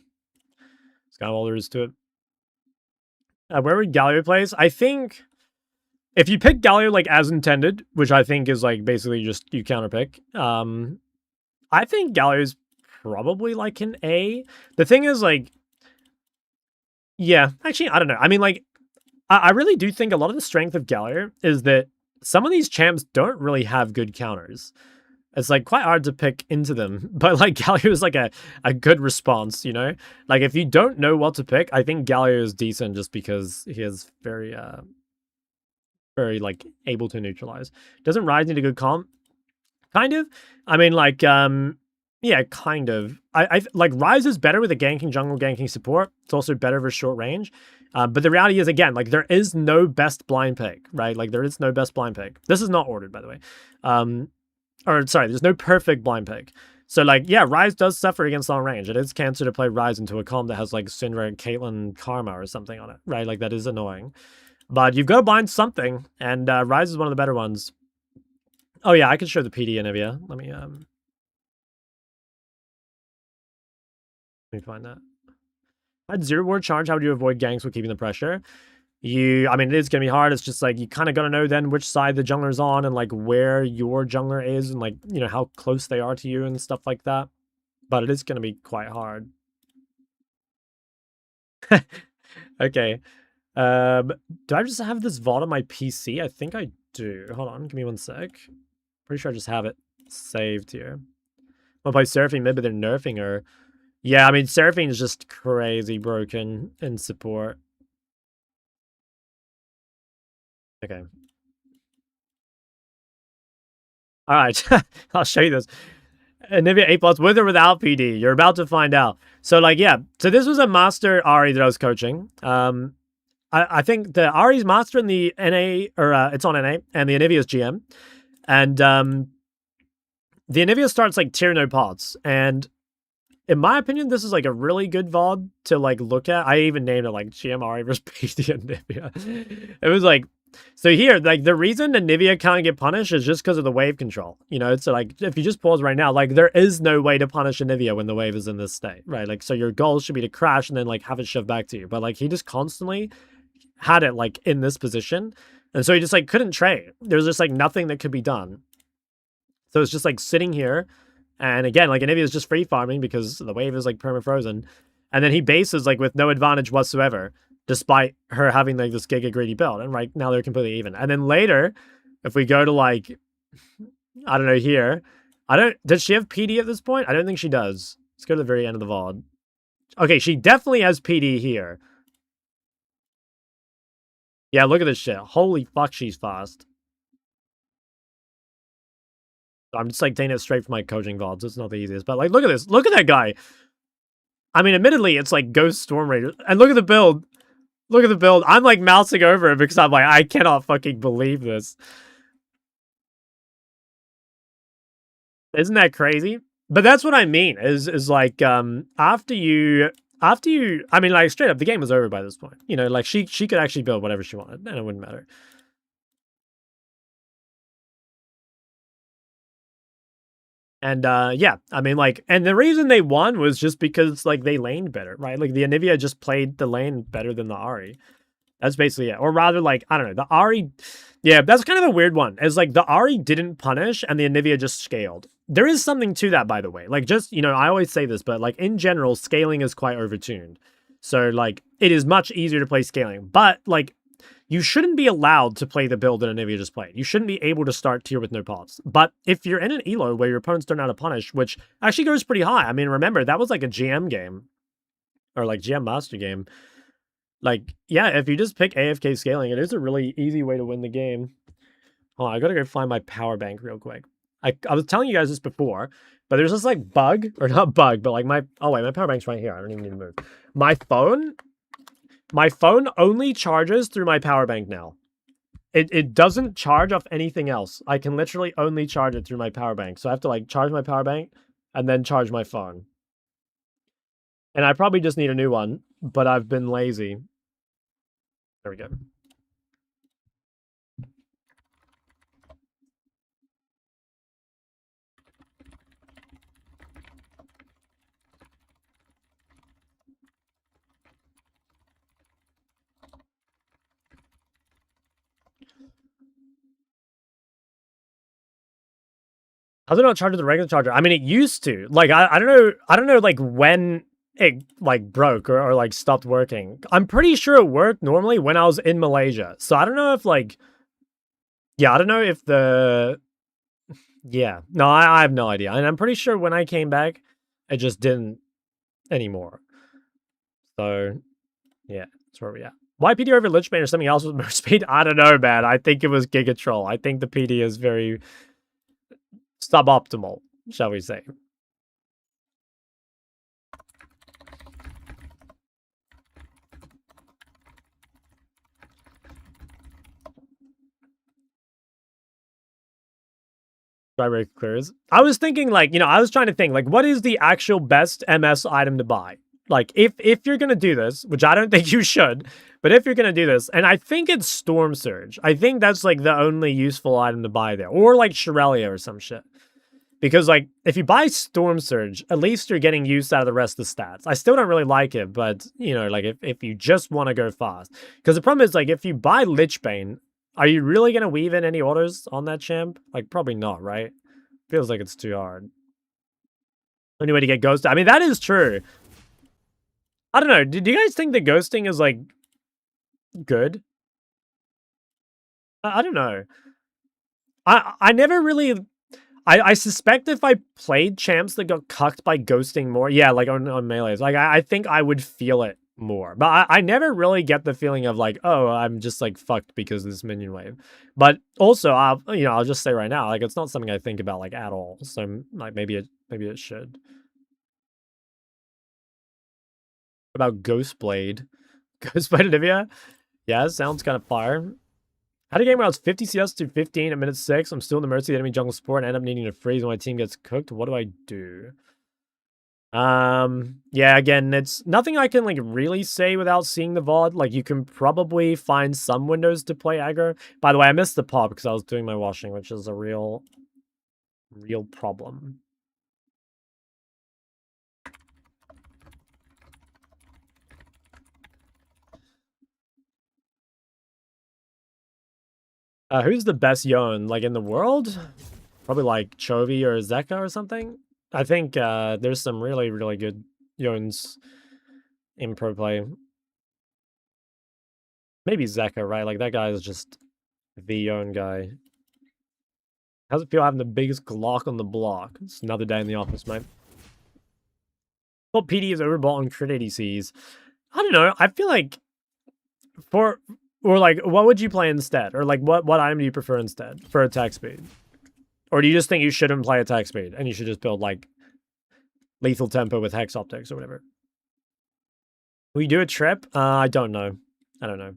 it's kind of all there is to it. Where would Gallier place? I think if you pick Gallier, like, as intended, which I think is, like, basically just you counterpick, I think Gallier's probably, like, an A. The thing is, like, yeah, actually, I don't know. I mean, like, I really do think a lot of the strength of Gallier is that some of these champs don't really have good counters. It's, like, quite hard to pick into them, but, like, Gallier is, like, a good response, you know? Like, if you don't know what to pick, I think Gallier is decent just because he is very, like, able to neutralize. Doesn't Ryze need a good comp? Kind of. I mean, like, Yeah, kind of. I like Ryze is better with a ganking jungle, ganking support. It's also better for short range. But the reality is, again, like there is no best blind pick, right? Like there is no best blind pick. This is not ordered, by the way. Or sorry, there's no perfect blind pick. So like, yeah, Ryze does suffer against long range. It is cancer to play Ryze into a comp that has like Syndra, Caitlyn, Karma or something on it, right? Like that is annoying. But you've got to bind something, and Ryze is one of the better ones. Oh yeah, I can show the PD Anivia. Let me find that. At 0 ward charge, how would you avoid ganks with keeping the pressure? I mean, it is going to be hard. It's just like, you kind of got to know then which side the jungler's on and like where your jungler is and like, you know, how close they are to you and stuff like that. But it is going to be quite hard. Okay. Do I just have this VOD on my PC? I think I do. Hold on, give me one sec. Pretty sure I just have it saved here. I'll play Seraphine mid, but they're nerfing her. Yeah, I mean, Seraphine is just crazy broken in support. Okay. All right, I'll show you this. Anivia 8+ with or without PD. You're about to find out. So, like, yeah. So this was a master Ahri that I was coaching. I think the Ahri's master in the NA, or it's on NA, and the Anivia's GM. And the Anivia starts, like, tier no pots. And in my opinion, this is like a really good VOD to like look at. I even named it like GM Ahri versus PD Anivia. It was like, so here, like the reason Anivia can't get punished is just because of the wave control. You know, it's like, if you just pause right now, like there is no way to punish Anivia when the wave is in this state, right? Like, so your goal should be to crash and then like have it shoved back to you. But like he just constantly had it like in this position. And so he just like couldn't trade. There's just like nothing that could be done. So it's just like sitting here. And again, like Anivia is just free farming because the wave is like perma-frozen. And then he bases like with no advantage whatsoever, despite her having like this giga greedy build. And right now they're completely even. And then later, if we go to like, I don't know, here, does she have PD at this point? I don't think she does. Let's go to the very end of the VOD. Okay, she definitely has PD here. Yeah, look at this shit. Holy fuck, she's fast. I'm just like taking it straight from my coaching VODs. It's not the easiest, but like, look at this. Look at that guy. I mean, admittedly, it's like Ghost Storm Raider. And look at the build. Look at the build. I'm like mousing over it because I'm like, I cannot fucking believe this. Isn't that crazy? But that's what I mean. Is like after you, I mean, like straight up, the game was over by this point. You know, like she could actually build whatever she wanted, and it wouldn't matter. And yeah, I mean, like, and the reason they won was just because like they laned better, right? Like the Anivia just played the lane better than the Ahri. That's basically it. Or rather, like, I don't know, the Ahri, yeah, that's kind of a weird one. It's like the Ahri didn't punish and the Anivia just scaled. There is something to that, by the way. Like, just, you know, I always say this, but like in general, scaling is quite overtuned. So like, it is much easier to play scaling, but like, you shouldn't be allowed to play the build that Anivia just played. You shouldn't be able to start tier with no pots. But if you're in an elo where your opponents don't know how to punish, which actually goes pretty high. I mean, remember, that was like a GM game. Or like GM Master game. Like, yeah, if you just pick AFK scaling, it is a really easy way to win the game. Oh, I gotta go find my power bank real quick. I was telling you guys this before, but there's this like bug, or not bug, but like oh wait, my power bank's right here. I don't even need to move. My phone only charges through my power bank now. It doesn't charge off anything else. I can literally only charge it through my power bank. So I have to like charge my power bank and then charge my phone. And I probably just need a new one, but I've been lazy. There we go. How's it not charged with the regular charger? I mean, it used to. Like, I don't know, like, when it, like, broke or, like, stopped working. I'm pretty sure it worked normally when I was in Malaysia. So I don't know if, like... Yeah, I don't know if the... Yeah. No, I have no idea. And I'm pretty sure when I came back, it just didn't anymore. So, yeah, that's where we at. Why PD over Lichbane or something else with more speed? I don't know, man. I think it was Giga Troll. I think the PD is very... suboptimal, shall we say. Dry break clears. I was thinking, like, you know, I was trying to think, like, what is the actual best MS item to buy? Like, if you're gonna do this, which I don't think you should, but if you're gonna do this, and I think it's Storm Surge. I think that's, like, the only useful item to buy there. Or, like, Shirelia or some shit. Because, like, if you buy Storm Surge, at least you're getting use out of the rest of the stats. I still don't really like it, but, you know, like, if you just want to go fast. Because the problem is, like, if you buy Lichbane, are you really going to weave in any orders on that champ? Like, probably not, right? Feels like it's too hard. Only way to get ghosted. I mean, that is true. I don't know. Do you guys think the ghosting is, like, good? I don't know. I never really... I suspect if I played champs that got cucked by ghosting more, yeah, like on melees, like I think I would feel it more. But I never really get the feeling of like, oh, I'm just like fucked because of this minion wave. But also, I'll just say right now, like it's not something I think about like at all. So like maybe it should. About Ghostblade, Ghostblade Olivia, yeah, sounds kind of fire. Had a game where I was 50 CS to 15 at minute 6. I'm still in the mercy of the enemy jungle support and end up needing to freeze when my team gets cooked. What do I do? Yeah, again, it's nothing I can like really say without seeing the VOD. Like you can probably find some windows to play aggro. By the way, I missed the pop because I was doing my washing, which is a real problem. Who's the best Yon, like, in the world? Probably, like, Chovy or Zeka or something? I think, there's some really, really good Yons in pro play. Maybe Zeka, right? Like, that guy is just the Yon guy. How's it feel having the biggest Glock on the block? It's another day in the office, mate. Well, PD is overbought on crit ADCs. I don't know. I feel like or like, what would you play instead? Or like, what item do you prefer instead for attack speed? Or do you just think you shouldn't play attack speed and you should just build like lethal tempo with hex optics or whatever? Will you do a trip? I don't know. I don't know.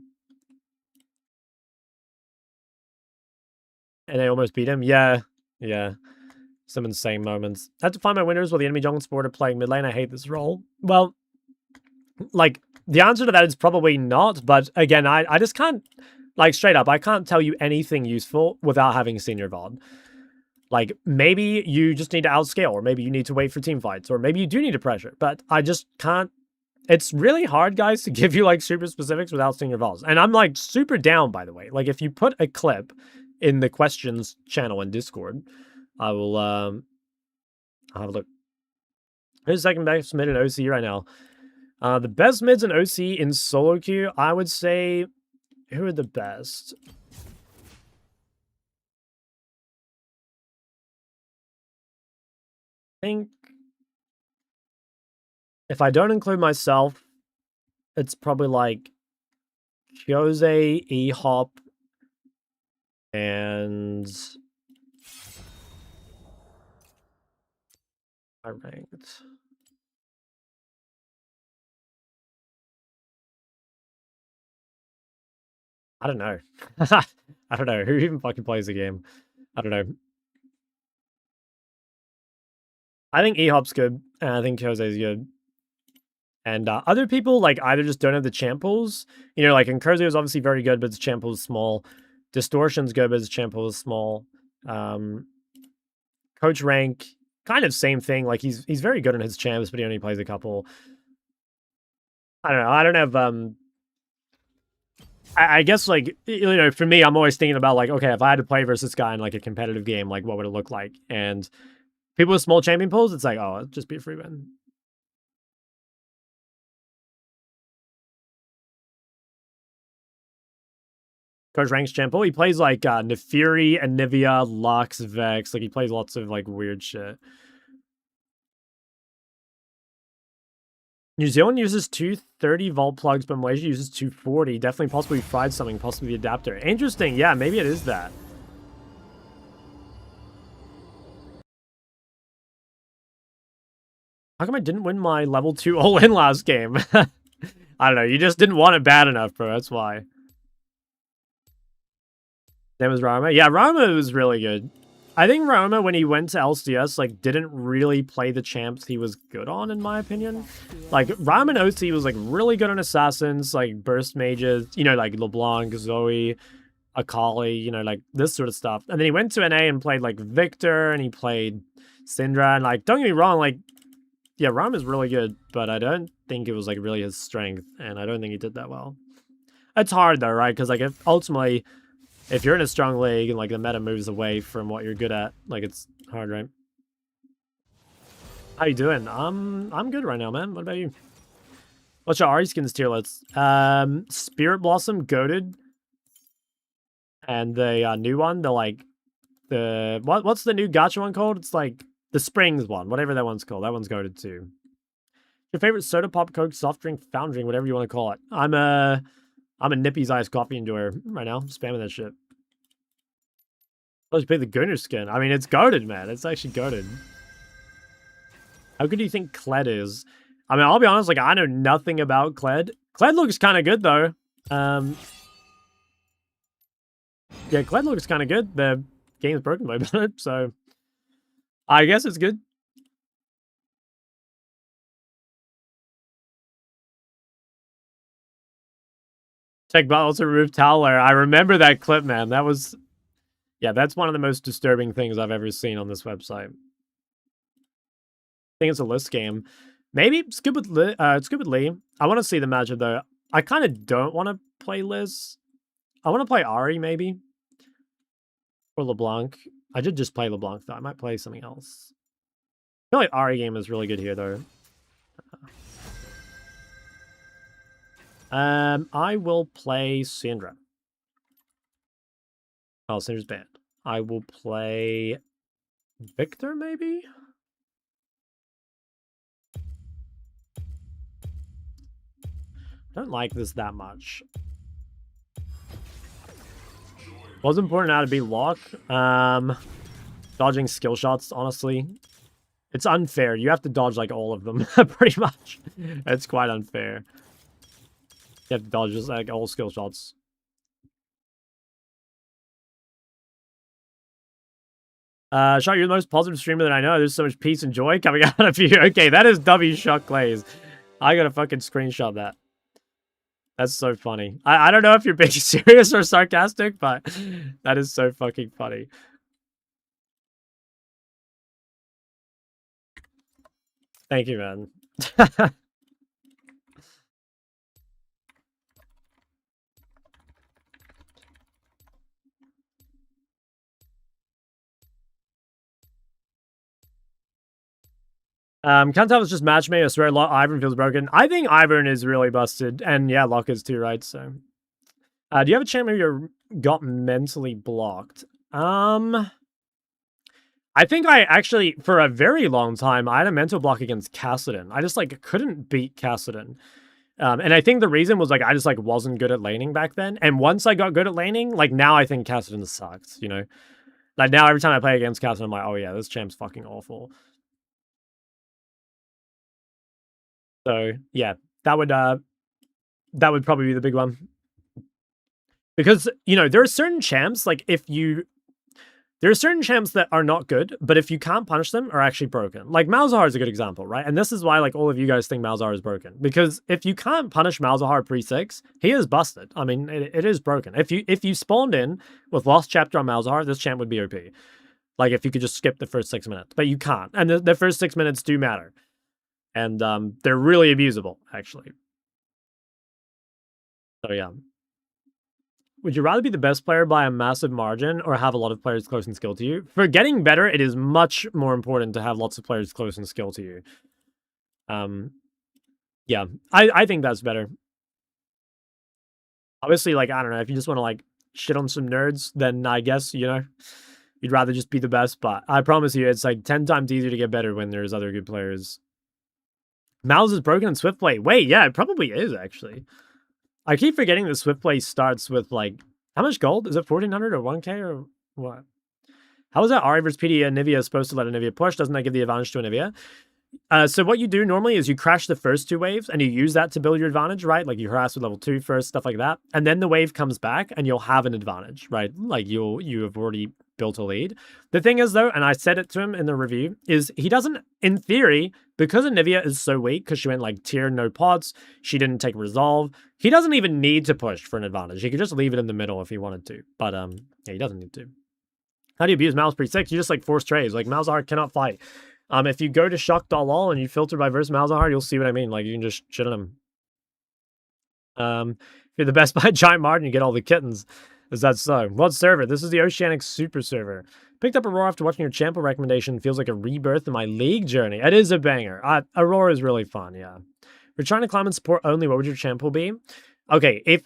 And I almost beat him? Yeah. Yeah. Some insane moments. I had to find my winners while the enemy jungle support are playing mid lane. I hate this role. Well, like, the answer to that is probably not, but again, I just can't, like, straight up, I can't tell you anything useful without having seen your VOD. Like, maybe you just need to outscale, or maybe you need to wait for team fights, or maybe you do need to pressure, but I just can't. It's really hard, guys, to give you, like, super specifics without seeing your VODs. And I'm, like, super down, by the way. Like, if you put a clip in the questions channel in Discord, I will, I'll have a look. Who's second best mid in OC right now? The best mids in OC in solo queue, I would say, who are the best? I think if I don't include myself, it's probably like Kyose, E-Hop, and I ranked. I don't know. I don't know. Who even fucking plays the game? I don't know. I think E-Hop's good, and I think Kyose's good. And other people, like, either just don't have the champ pools. You know, like, Incursio is obviously very good, but his champ pool is small. Distortion's good, but his champ pool is small. Coach Rank, kind of same thing. Like, he's very good in his champs, but he only plays a couple. I don't know. I don't have, I guess, like, you know, for me, I'm always thinking about, like, okay, if I had to play versus this guy in, like, a competitive game, like, what would it look like? And people with small champion pools, it's like, oh, it'd just be a free win. Coach Rank's champ pool, he plays, like, Nefiri, Anivia, Lux, Vex. Like, he plays lots of, like, weird shit. New Zealand uses 230 vault plugs, but Malaysia uses 240. Definitely possibly fried something, possibly the adapter. Interesting. Yeah, maybe it is that. How come I didn't win my level 2 all-in last game? I don't know. You just didn't want it bad enough, bro. That's why. Name was Rama. Yeah, Rama was really good. I think Roma, when he went to LCS, like, didn't really play the champs he was good on, in my opinion. Like, Rama and OC was, like, really good on Assassins, like, Burst Mages, you know, like, LeBlanc, Zoe, Akali, you know, like, this sort of stuff. And then he went to NA and played, like, Victor, and he played Syndra, and, like, don't get me wrong, like, yeah, Rama is really good, but I don't think it was, like, really his strength, and I don't think he did that well. It's hard, though, right? Because, like, ultimately, if you're in a strong league and, like, the meta moves away from what you're good at, like, it's hard, right? How you doing? I'm good right now, man. What about you? What's your Ari skins tier list? Spirit Blossom, Goated, and the new one, what's the new gacha one called? It's like the Springs one, whatever that one's called. That one's Goated too. Your favorite soda, pop, coke, soft drink, fountain drink, whatever you want to call it. I'm a Nippy's iced coffee enjoyer right now. I'm spamming that shit. Let's pick the Gunner skin. I mean, it's goated, man. It's actually goated. How good do you think Kled is? I mean, I'll be honest, like, I know nothing about Kled. Kled looks kind of good, though. Yeah, Kled looks kind of good. The game's broken by it, so I guess it's good. Tech Bot also removed Towler. I remember that clip, man. That was... Yeah, that's one of the most disturbing things I've ever seen on this website. I think it's a list game. Maybe skip with Lee. I want to see the matchup, though. I kind of don't want to play Liz. I want to play Ari, maybe. Or LeBlanc. I did just play LeBlanc, though. I might play something else. I feel like Ari game is really good here, though. I will play Syndra. Oh, Syndra's banned. I will play Victor, maybe? I don't like this that much. Wasn't important how to beat Lock. Dodging skill shots, honestly. It's unfair. You have to dodge, like, all of them, pretty much. It's quite unfair. You have to dodge just, like, all skill shots. Shot, you're the most positive streamer that I know. There's so much peace and joy coming out of you. Okay, that is W Shot Glaze. I gotta fucking screenshot that. That's so funny. I don't know if you're being serious or sarcastic, but that is so fucking funny. Thank you, man. Kantop was just matchmade. I swear, Ivern feels broken. I think Ivern is really busted, and yeah, Locke is too, right? So, do you have a chance maybe you got mentally blocked? I think I actually, for a very long time, I had a mental block against Kassadin. I just, like, couldn't beat Kassadin. And I think the reason was, like, I just, like, wasn't good at laning back then. And once I got good at laning, like, now I think Kassadin sucks, you know? Like, now every time I play against Kassadin, I'm like, oh yeah, this champ's fucking awful. So, yeah, that would probably be the big one. Because, you know, there are certain champs, like, there are certain champs that are not good, but if you can't punish them, are actually broken. Like, Malzahar is a good example, right? And this is why, like, all of you guys think Malzahar is broken. Because if you can't punish Malzahar pre-6, he is busted. I mean, it is broken. If you spawned in with Lost Chapter on Malzahar, this champ would be OP. Like, if you could just skip the first 6 minutes. But you can't. And the first 6 minutes do matter. And they're really abusable, actually. So, yeah. Would you rather be the best player by a massive margin or have a lot of players close in skill to you? For getting better, it is much more important to have lots of players close in skill to you. Yeah, I think that's better. Obviously, like, I don't know, if you just want to, like, shit on some nerds, then I guess, you know, you'd rather just be the best. But I promise you, it's, like, 10 times easier to get better when there's other good players. Mouse is broken in Swift Play. Wait, yeah, it probably is, actually. I keep forgetting that Swift Play starts with, like, how much gold? Is it 1,400 or 1k or what? How is that Ari versus PD and Nivea supposed to let Nivea push? Doesn't that give the advantage to Nivea? So what you do normally is you crash the first 2 waves and you use that to build your advantage, right? Like you harass with level 2 first, stuff like that. And then the wave comes back and you'll have an advantage, right? Like you have already built a lead. The thing is, though, and I said it to him in the review, is he doesn't, in theory, because Anivia is so weak, because she went like tier, no pots, she didn't take resolve, he doesn't even need to push for an advantage. He could just leave it in the middle if he wanted to. But yeah, he doesn't need to. How do you abuse Mal's pre-6? You just like force trades. Like Malzahar cannot fight. If you go to shock.lol and you filter by versus Malzahar, you'll see what I mean. Like you can just shit on him. If you're the best by Giant Martin, you get all the kittens. Is that so? What server? This is the Oceanic Super server. Picked up Aurora after watching your Champo recommendation. Feels like a rebirth in my league journey. It is a banger. Aurora is really fun, yeah. We're trying to climb in support only. What would your Champo be? Okay, if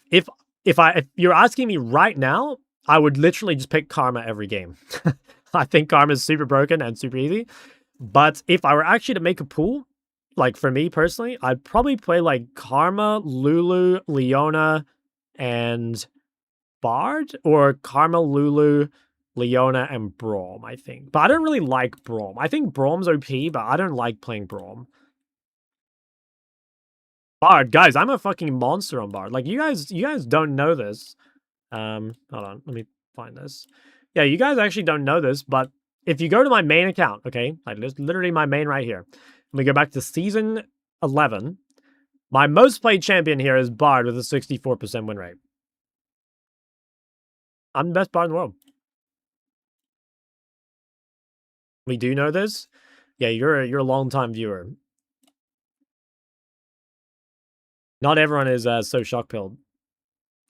you're asking me right now, I would literally just pick Karma every game. I think Karma is super broken and super easy. But if I were actually to make a pool, like for me personally, I'd probably play like Karma, Lulu, Leona, and Bard, or Karma, Lulu, Leona, and Braum, I think. But I don't really like Braum. I think Braum's OP, but I don't like playing Braum. Bard, guys, I'm a fucking monster on Bard. Like you guys don't know this. Hold on, let me find this. Yeah, you guys actually don't know this, but if you go to my main account, okay, like literally my main right here, and we go back to season 11, my most played champion here is Bard with a 64% win rate. I'm the best Bard in the world. We do know this. Yeah, you're a long time viewer. Not everyone is so shock pilled.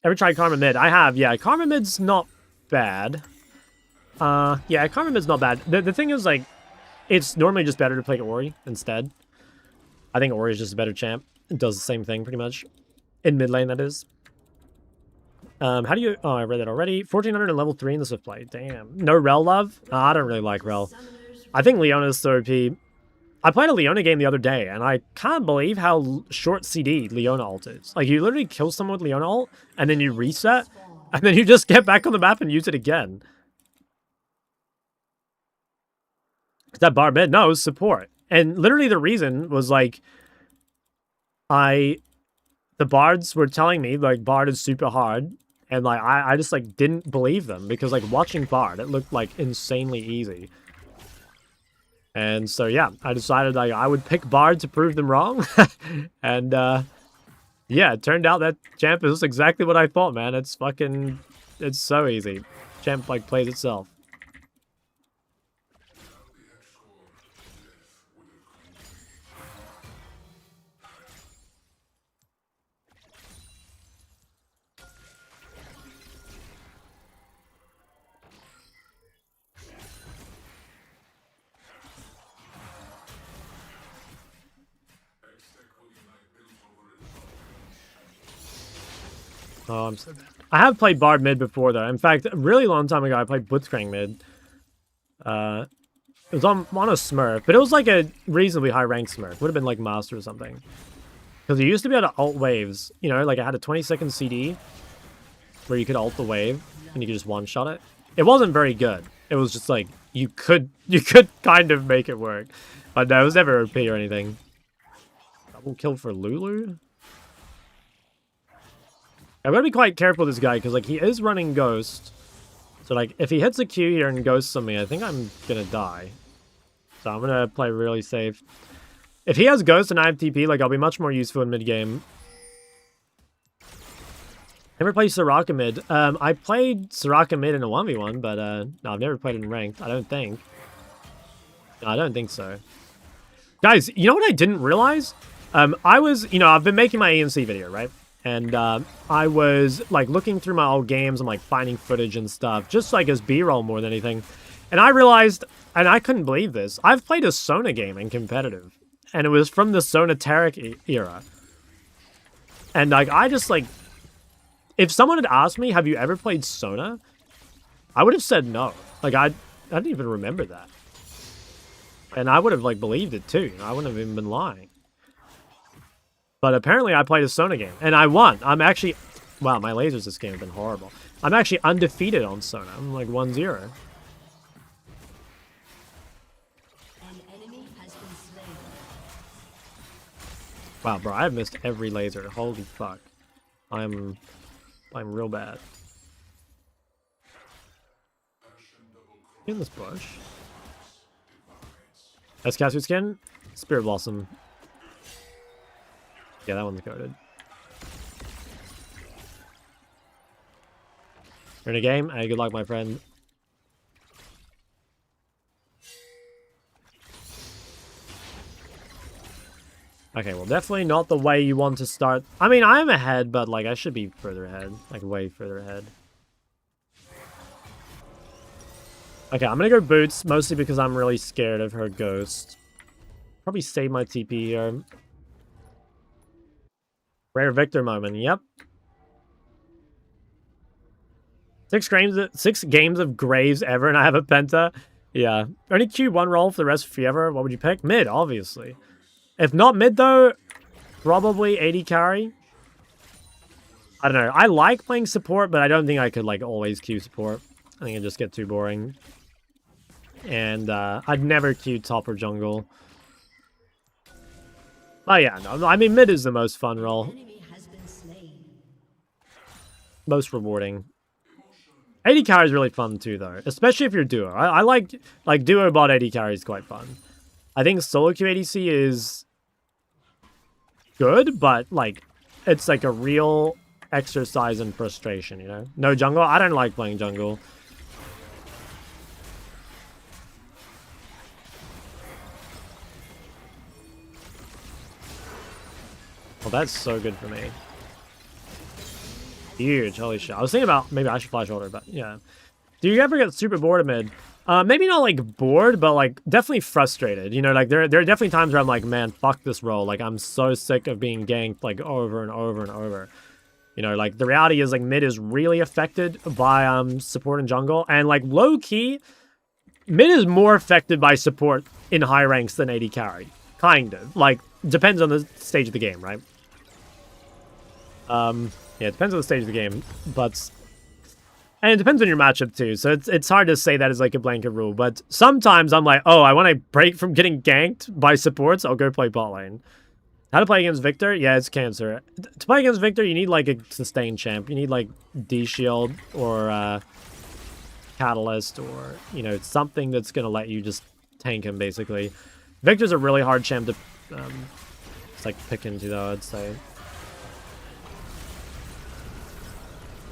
Ever tried Karma mid? I have. Yeah, Karma mid's not bad. Yeah, Karma mid's not bad. The thing is, like, it's normally just better to play Ori instead. I think Ori is just a better champ. It does the same thing pretty much in mid lane. That is. How do you... Oh, I read that already. 1400 and level 3 in the Swift play. Damn. No Rel love? I don't really like Rel. I think Leona's so OP. I played a Leona game the other day, and I can't believe how short CD Leona ult is. Like, you literally kill someone with Leona ult, and then you reset, and then you just get back on the map and use it again. Is that Bard mid? No, it was support. And literally the reason was, like, the Bards were telling me, like, Bard is super hard. And, like, I just, like, didn't believe them. Because, like, watching Bard, it looked, like, insanely easy. And so, yeah, I decided, like, I would pick Bard to prove them wrong. And, yeah, it turned out that champ is exactly what I thought, man. It's fucking... It's so easy. Champ, like, plays itself. Oh, I'm so bad. I have played Bard mid before, though. In fact, a really long time ago, I played Blitzcrank mid. It was on a Smurf, but it was like a reasonably high-ranked Smurf. Would have been like Master or something. Because you used to be able to ult waves. You know, like I had a 20-second CD where you could ult the wave and you could just one-shot it. It wasn't very good. It was just like, you could kind of make it work. But no, it was never OP or anything. Double kill for Lulu? I'm gonna be quite careful with this guy, because, like, he is running Ghost. So, like, if he hits a Q here and ghosts on me, I think I'm gonna die. So I'm gonna play really safe. If he has Ghost and I have TP, like, I'll be much more useful in mid-game. Never played Soraka mid. I played Soraka mid in a 1v1, but, no, I've never played it in ranked, I don't think. No, I don't think so. Guys, you know what I didn't realize? I was, you know, I've been making my ANC video, right? And I was, like, looking through my old games and, like, finding footage and stuff, just, like, as B-roll more than anything. And I realized, and I couldn't believe this, I've played a Sona game in competitive. And it was from the Sona Tarek era. And, like, I just, like... If someone had asked me, have you ever played Sona? I would have said no. Like, I didn't even remember that. And I would have, like, believed it, too. You know, I wouldn't have even been lying. But apparently I played a Sona game, and I won. I'm actually... Wow, my lasers this game have been horrible. I'm actually undefeated on Sona. I'm like 1-0. An enemy has been slain. Wow, bro, I've missed every laser. Holy fuck. I'm real bad. In this bush. That's Cassie skin. Spirit Blossom. Yeah, that one's coded. You're in a game. Hey, good luck, my friend. Okay, well, definitely not the way you want to start. I mean, I'm ahead, but, like, I should be further ahead. Like, way further ahead. Okay, I'm gonna go Boots, mostly because I'm really scared of her ghost. Probably save my TP here. Rare Victor moment, yep. 6 games of Graves ever, and I have a Penta. Yeah. Only Q1 roll for the rest of forever. What would you pick? Mid, obviously. If not mid, though, probably 80 carry. I don't know. I like playing support, but I don't think I could, like, always Q support. I think it'd just get too boring. And I'd never Q top or jungle. Oh, yeah, no. I mean, mid is the most fun role. Most rewarding. 80 carry is really fun, too, though. Especially if you're duo. I like duo bot 80 carry is quite fun. I think solo queue ADC is good, but, like, it's like a real exercise in frustration, you know? No jungle? I don't like playing jungle. Well, that's so good for me. Huge, holy shit. I was thinking about maybe I should flash order, but yeah. Do you ever get super bored of mid? Maybe not like bored, but like definitely frustrated. You know, like there are definitely times where I'm like, man, fuck this role. Like I'm so sick of being ganked like over and over and over. You know, like the reality is like mid is really affected by support and jungle, and like low key, mid is more affected by support in high ranks than AD carry. Kind of. Like depends on the stage of the game, right? Yeah, it depends on the stage of the game, but and it depends on your matchup too. So it's hard to say that as like a blanket rule, but sometimes I'm like, oh, I want to break from getting ganked by supports. I'll go play bot lane. How to play against Victor? Yeah, it's cancer. To play against Victor, you need like a sustained champ. You need like D Shield or Catalyst or you know something that's gonna let you just tank him basically. Victor's a really hard champ to it's like pick into though. I'd say.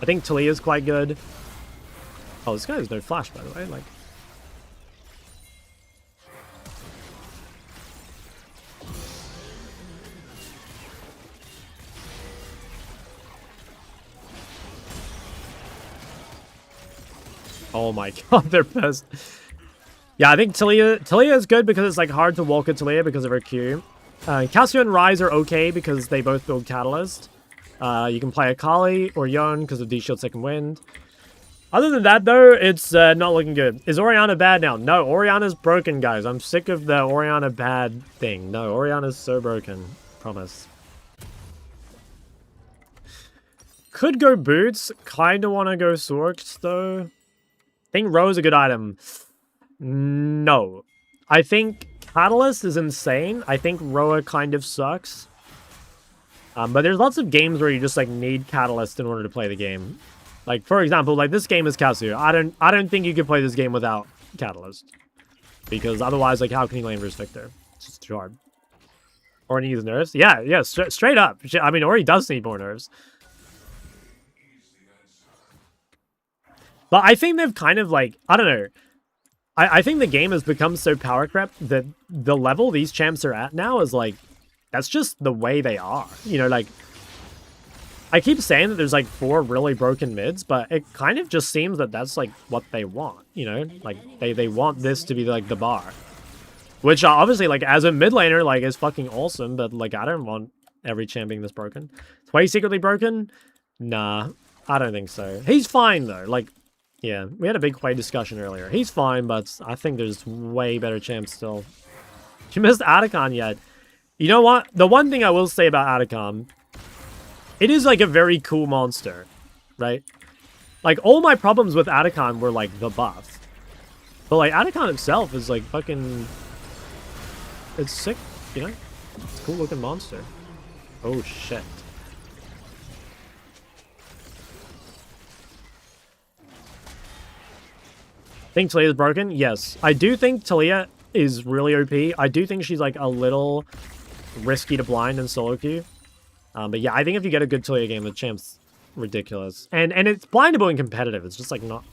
I think Talia's quite good. Oh, this guy has no flash, by the way. Like, oh my god, they're pissed. Yeah, I think Talia is good because it's like hard to walk at Talia because of her Q. Cassio and Ryze are okay because they both build Catalyst. You can play Akali or Yone because of D-Shield Second Wind. Other than that, though, it's not looking good. Is Orianna bad now? No, Orianna's broken, guys. I'm sick of the Orianna bad thing. No, Orianna's so broken. Promise. Could go Boots. Kind of want to go Swords, though. Think Ro's a good item. No. I think Catalyst is insane. I think Roa kind of sucks. But there's lots of games where you just like need Catalyst in order to play the game. Like for example, like this game is Cassio. I don't think you could play this game without Catalyst. Because otherwise, like how can you lane versus Victor? It's just too hard. Or needs nerfs? Yeah, straight up. I mean, Ori does need more nerfs. But I think they've kind of like, I don't know. I think the game has become so power crept that the level these champs are at now is like, that's just the way they are. You know, like, I keep saying that there's like 4 really broken mids, but it kind of just seems that that's like what they want, you know? Like, they want this to be like the bar. Which obviously, like, as a mid laner, like, is fucking awesome, but like, I don't want every champ being this broken. Is Wei secretly broken? Nah, I don't think so. He's fine though, like, yeah, we had a big Wei discussion earlier. He's fine, but I think there's way better champs still. You missed Atacon yet. You know what? The one thing I will say about Atacon, it is like a very cool monster, right? Like all my problems with Atacon were like the buff. But like Atacon itself is like fucking, it's sick, you know? It's a cool looking monster. Oh shit. Think Talia is broken? Yes. I do think Talia is really OP. I do think she's like a little risky to blind in solo queue. But yeah, I think if you get a good Talia game, the champ's ridiculous. And it's blindable and competitive. It's just like not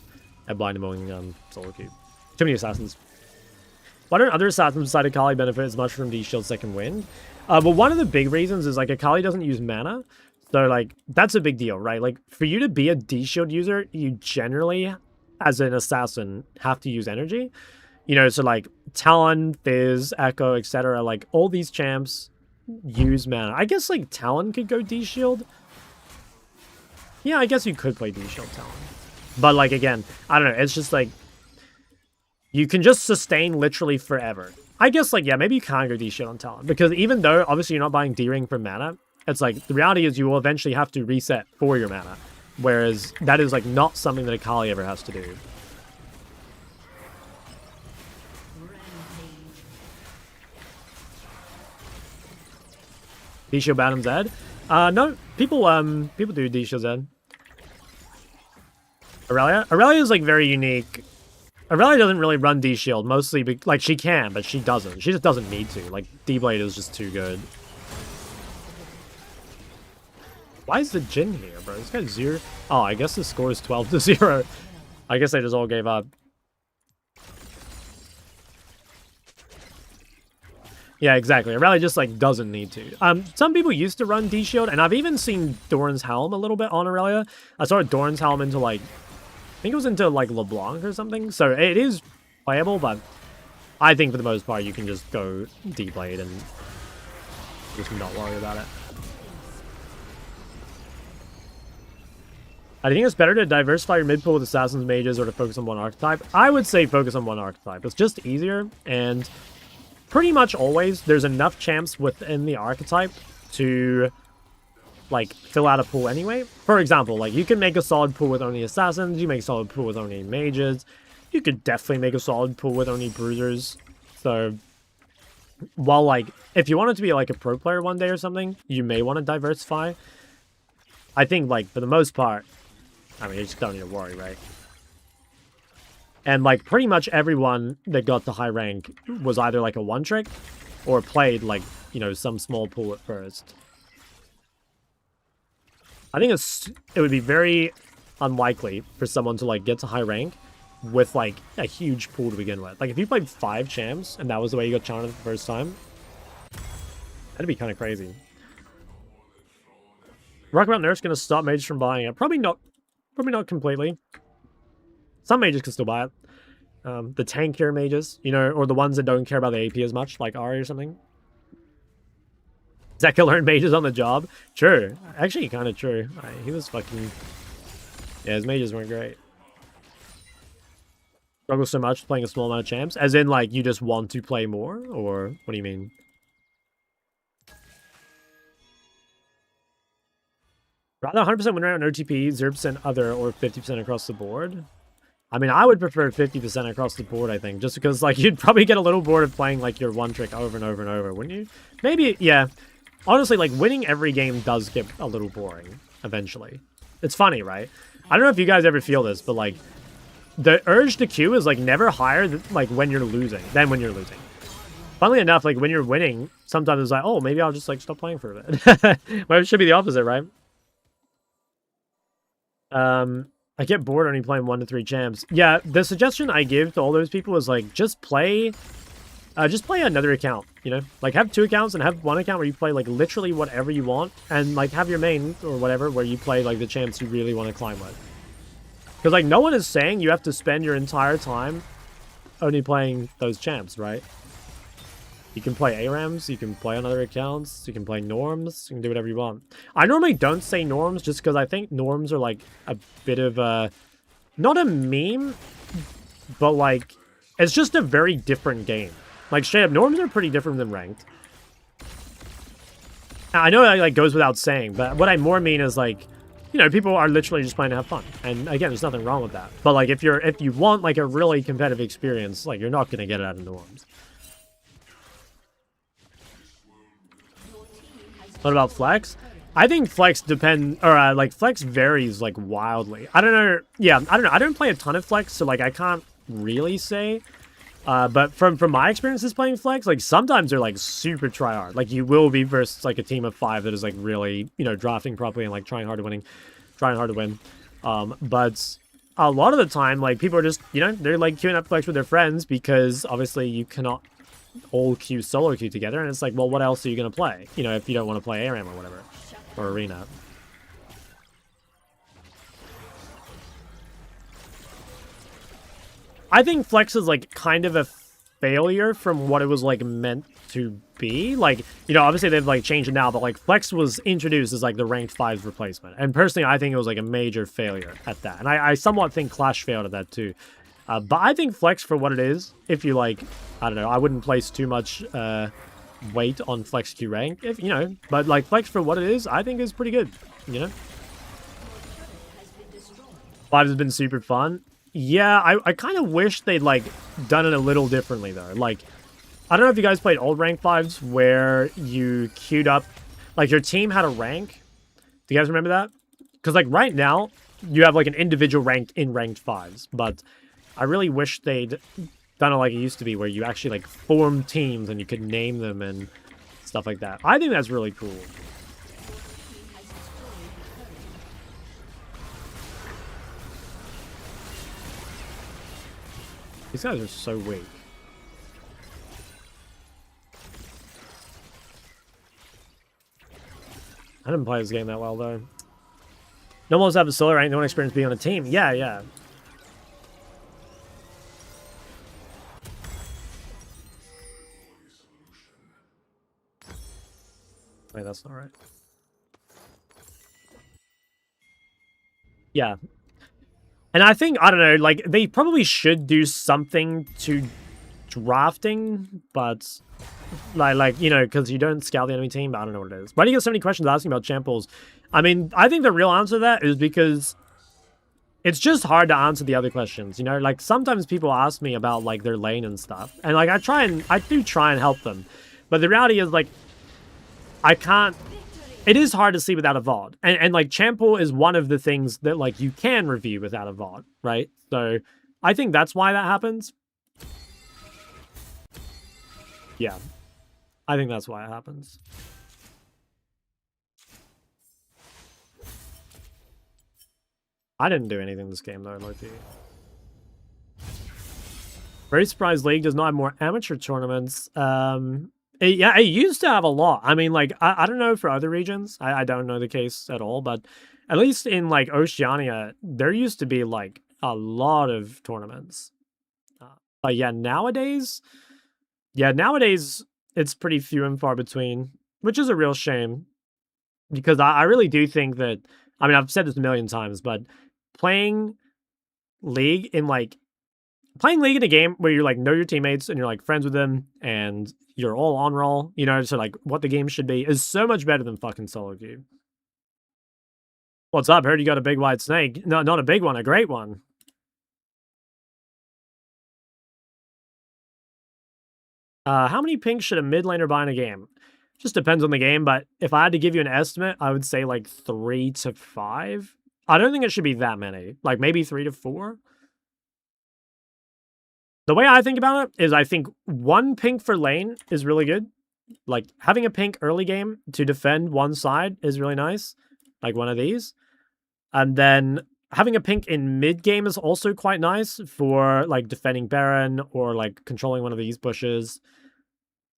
a blindable in solo queue. Too many assassins. Why don't other assassins beside Akali benefit as much from D-Shield second wind? But one of the big reasons is like Akali doesn't use mana. So like that's a big deal, right? Like for you to be a D-Shield user, you generally, as an assassin, have to use energy. You know, so like Talon, Fizz, Echo, etc. Like all these champs use mana. I guess like Talon could go D-Shield. Yeah, I guess you could play D-Shield Talon. But like again, I don't know. It's just like you can just sustain literally forever. I guess like, yeah, maybe you can't go D-Shield on Talon. Because even though obviously you're not buying D-Ring for mana, it's like the reality is you will eventually have to reset for your mana. Whereas that is like not something that Akali ever has to do. D-Shield Bottom Zed? No, people do D-Shield Zed. Aurelia is like very unique. Aurelia doesn't really run D-Shield, mostly like she can, but she doesn't. She just doesn't need to. Like D-Blade is just too good. Why is the Jhin here, bro? This guy's 0. Oh, I guess the score is 12-0. I guess they just all gave up. Yeah, exactly. Aurelia just like doesn't need to. Some people used to run D-Shield, and I've even seen Doran's Helm a little bit on Aurelia. I saw Doran's Helm into like, I think it was into like LeBlanc or something. So it is playable, but I think for the most part you can just go D-Blade and just not worry about it. I think it's better to diversify your mid pool with assassins, mages, or to focus on one archetype. I would say focus on one archetype. It's just easier, and pretty much always there's enough champs within the archetype to like fill out a pool anyway. For example, like you can make a solid pool with only assassins, you make a solid pool with only mages, you could definitely make a solid pool with only bruisers. So while like if you wanted to be like a pro player one day or something, you may want to diversify. I think like for the most part, I mean, you just don't need to worry, right? And like pretty much everyone that got to high rank was either like a one trick or played like, you know, some small pool at first. I think it would be very unlikely for someone to like get to high rank with like a huge pool to begin with. Like if you played 5 champs and that was the way you got challenged the first time, that'd be kind of crazy. Rockabouts Nerf's gonna stop mages from buying it. Probably not completely. Some mages can still buy it. The tankier mages, you know, or the ones that don't care about the AP as much, like Ari or something. Zeka learned mages on the job. True. Actually, kind of true. He was fucking... Yeah, his mages weren't great. Struggle so much playing a small amount of champs? As in, like, you just want to play more? Or what do you mean? Rather 100% win rate on OTP, 0% other, or 50% across the board? I mean, I would prefer 50% across the board, I think. Just because, like, you'd probably get a little bored of playing, like, your one trick over and over and over, wouldn't you? Maybe, yeah. Honestly, like, winning every game does get a little boring, eventually. It's funny, right? I don't know if you guys ever feel this, but, like, the urge to queue is, like, never higher, like, when you're losing, than when you're losing. Funnily enough, like, when you're winning, sometimes it's like, oh, maybe I'll just, like, stop playing for a bit. Well, it should be the opposite, right? I get bored only playing 1 to 3 champs. Yeah, the suggestion I give to all those people is like just play another account, you know? Like have 2 accounts and have 1 account where you play like literally whatever you want, and like have your main or whatever where you play like the champs you really want to climb with. Because like no one is saying you have to spend your entire time only playing those champs, right? You can play ARAMs, you can play on other accounts, you can play norms, you can do whatever you want. I normally don't say norms just because I think norms are like a bit of a... Not a meme, but like... It's just a very different game. Like straight up, norms are pretty different than ranked. I know that like goes without saying, but what I more mean is like... You know, people are literally just playing to have fun. And again, there's nothing wrong with that. But like if you want like a really competitive experience, like you're not going to get it out of norms. What about flex? I think flex like flex varies like wildly. I don't know. Yeah, I don't know. I don't play a ton of flex, so like I can't really say. But from my experiences playing Flex, like sometimes they're like super try hard. Like you will be versus like a team of 5 that is like really, you know, drafting properly and like trying hard to win. But a lot of the time, like people are just, you know, they're like queuing up Flex with their friends because obviously you cannot all queue solo queue together, and it's like, well, what else are you gonna play? You know, if you don't want to play ARAM or whatever, or Arena. I think Flex is like kind of a failure from what it was like meant to be. Like, you know, obviously they've like changed it now, but like Flex was introduced as like the ranked 5's replacement. And personally, I think it was like a major failure at that. And I somewhat think Clash failed at that too. But I think Flex for what it is, if you like, I don't know, I wouldn't place too much weight on Flex Q rank, if you know, but like Flex for what it is, I think is pretty good, you know? 5 has been super fun. Yeah, I kind of wish they'd, like, done it a little differently, though. Like, I don't know if you guys played old rank 5s where you queued up, like, your team had a rank. Do you guys remember that? Because, like, right now, you have, like, an individual rank in ranked 5s. But I really wish they'd done it like it used to be, where you actually, like, form teams and you could name them and stuff like that. I think that's really cool. These guys are so weak. I didn't play this game that well, though. No one's have a solo rank, no one experienced being on a team. Yeah, yeah. Wait, that's not right. Yeah. And I think, I don't know, like, they probably should do something to drafting, but, like you know, because you don't scout the enemy team, but I don't know what it is. Why do you get so many questions asking about champ pools? I mean, I think the real answer to that is because it's just hard to answer the other questions, you know? Like, sometimes people ask me about, like, their lane and stuff, and, like, I do try and help them. But the reality is, like, I can't... It is hard to see without a VOD. And like, champ pool is one of the things that, like, you can review without a VOD, right? So, I think that's why that happens. Yeah. I think that's why it happens. I didn't do anything this game, though, Loki. Very surprised League does not have more amateur tournaments. Yeah, it used to have a lot. I mean, like, I don't know for other regions. I don't know the case at all, but at least in, like, Oceania, there used to be, like, a lot of tournaments. But yeah, nowadays, it's pretty few and far between, which is a real shame. Because I really do think that, I mean, I've said this a million times, but playing League in a game where you're like know your teammates and you're like friends with them and you're all on roll, you know, so like what the game should be is so much better than fucking solo queue. What's up? Heard you got a big white snake. No, not a big one, a great one. How many pinks should a mid laner buy in a game? Just depends on the game, but if I had to give you an estimate, I would say like 3 to 5. I don't think it should be that many. Like maybe 3 to 4. The way I think about it is I think 1 pink for lane is really good. Like, having a pink early game to defend one side is really nice. Like one of these. And then having a pink in mid game is also quite nice for, like, defending Baron or, like, controlling one of these bushes.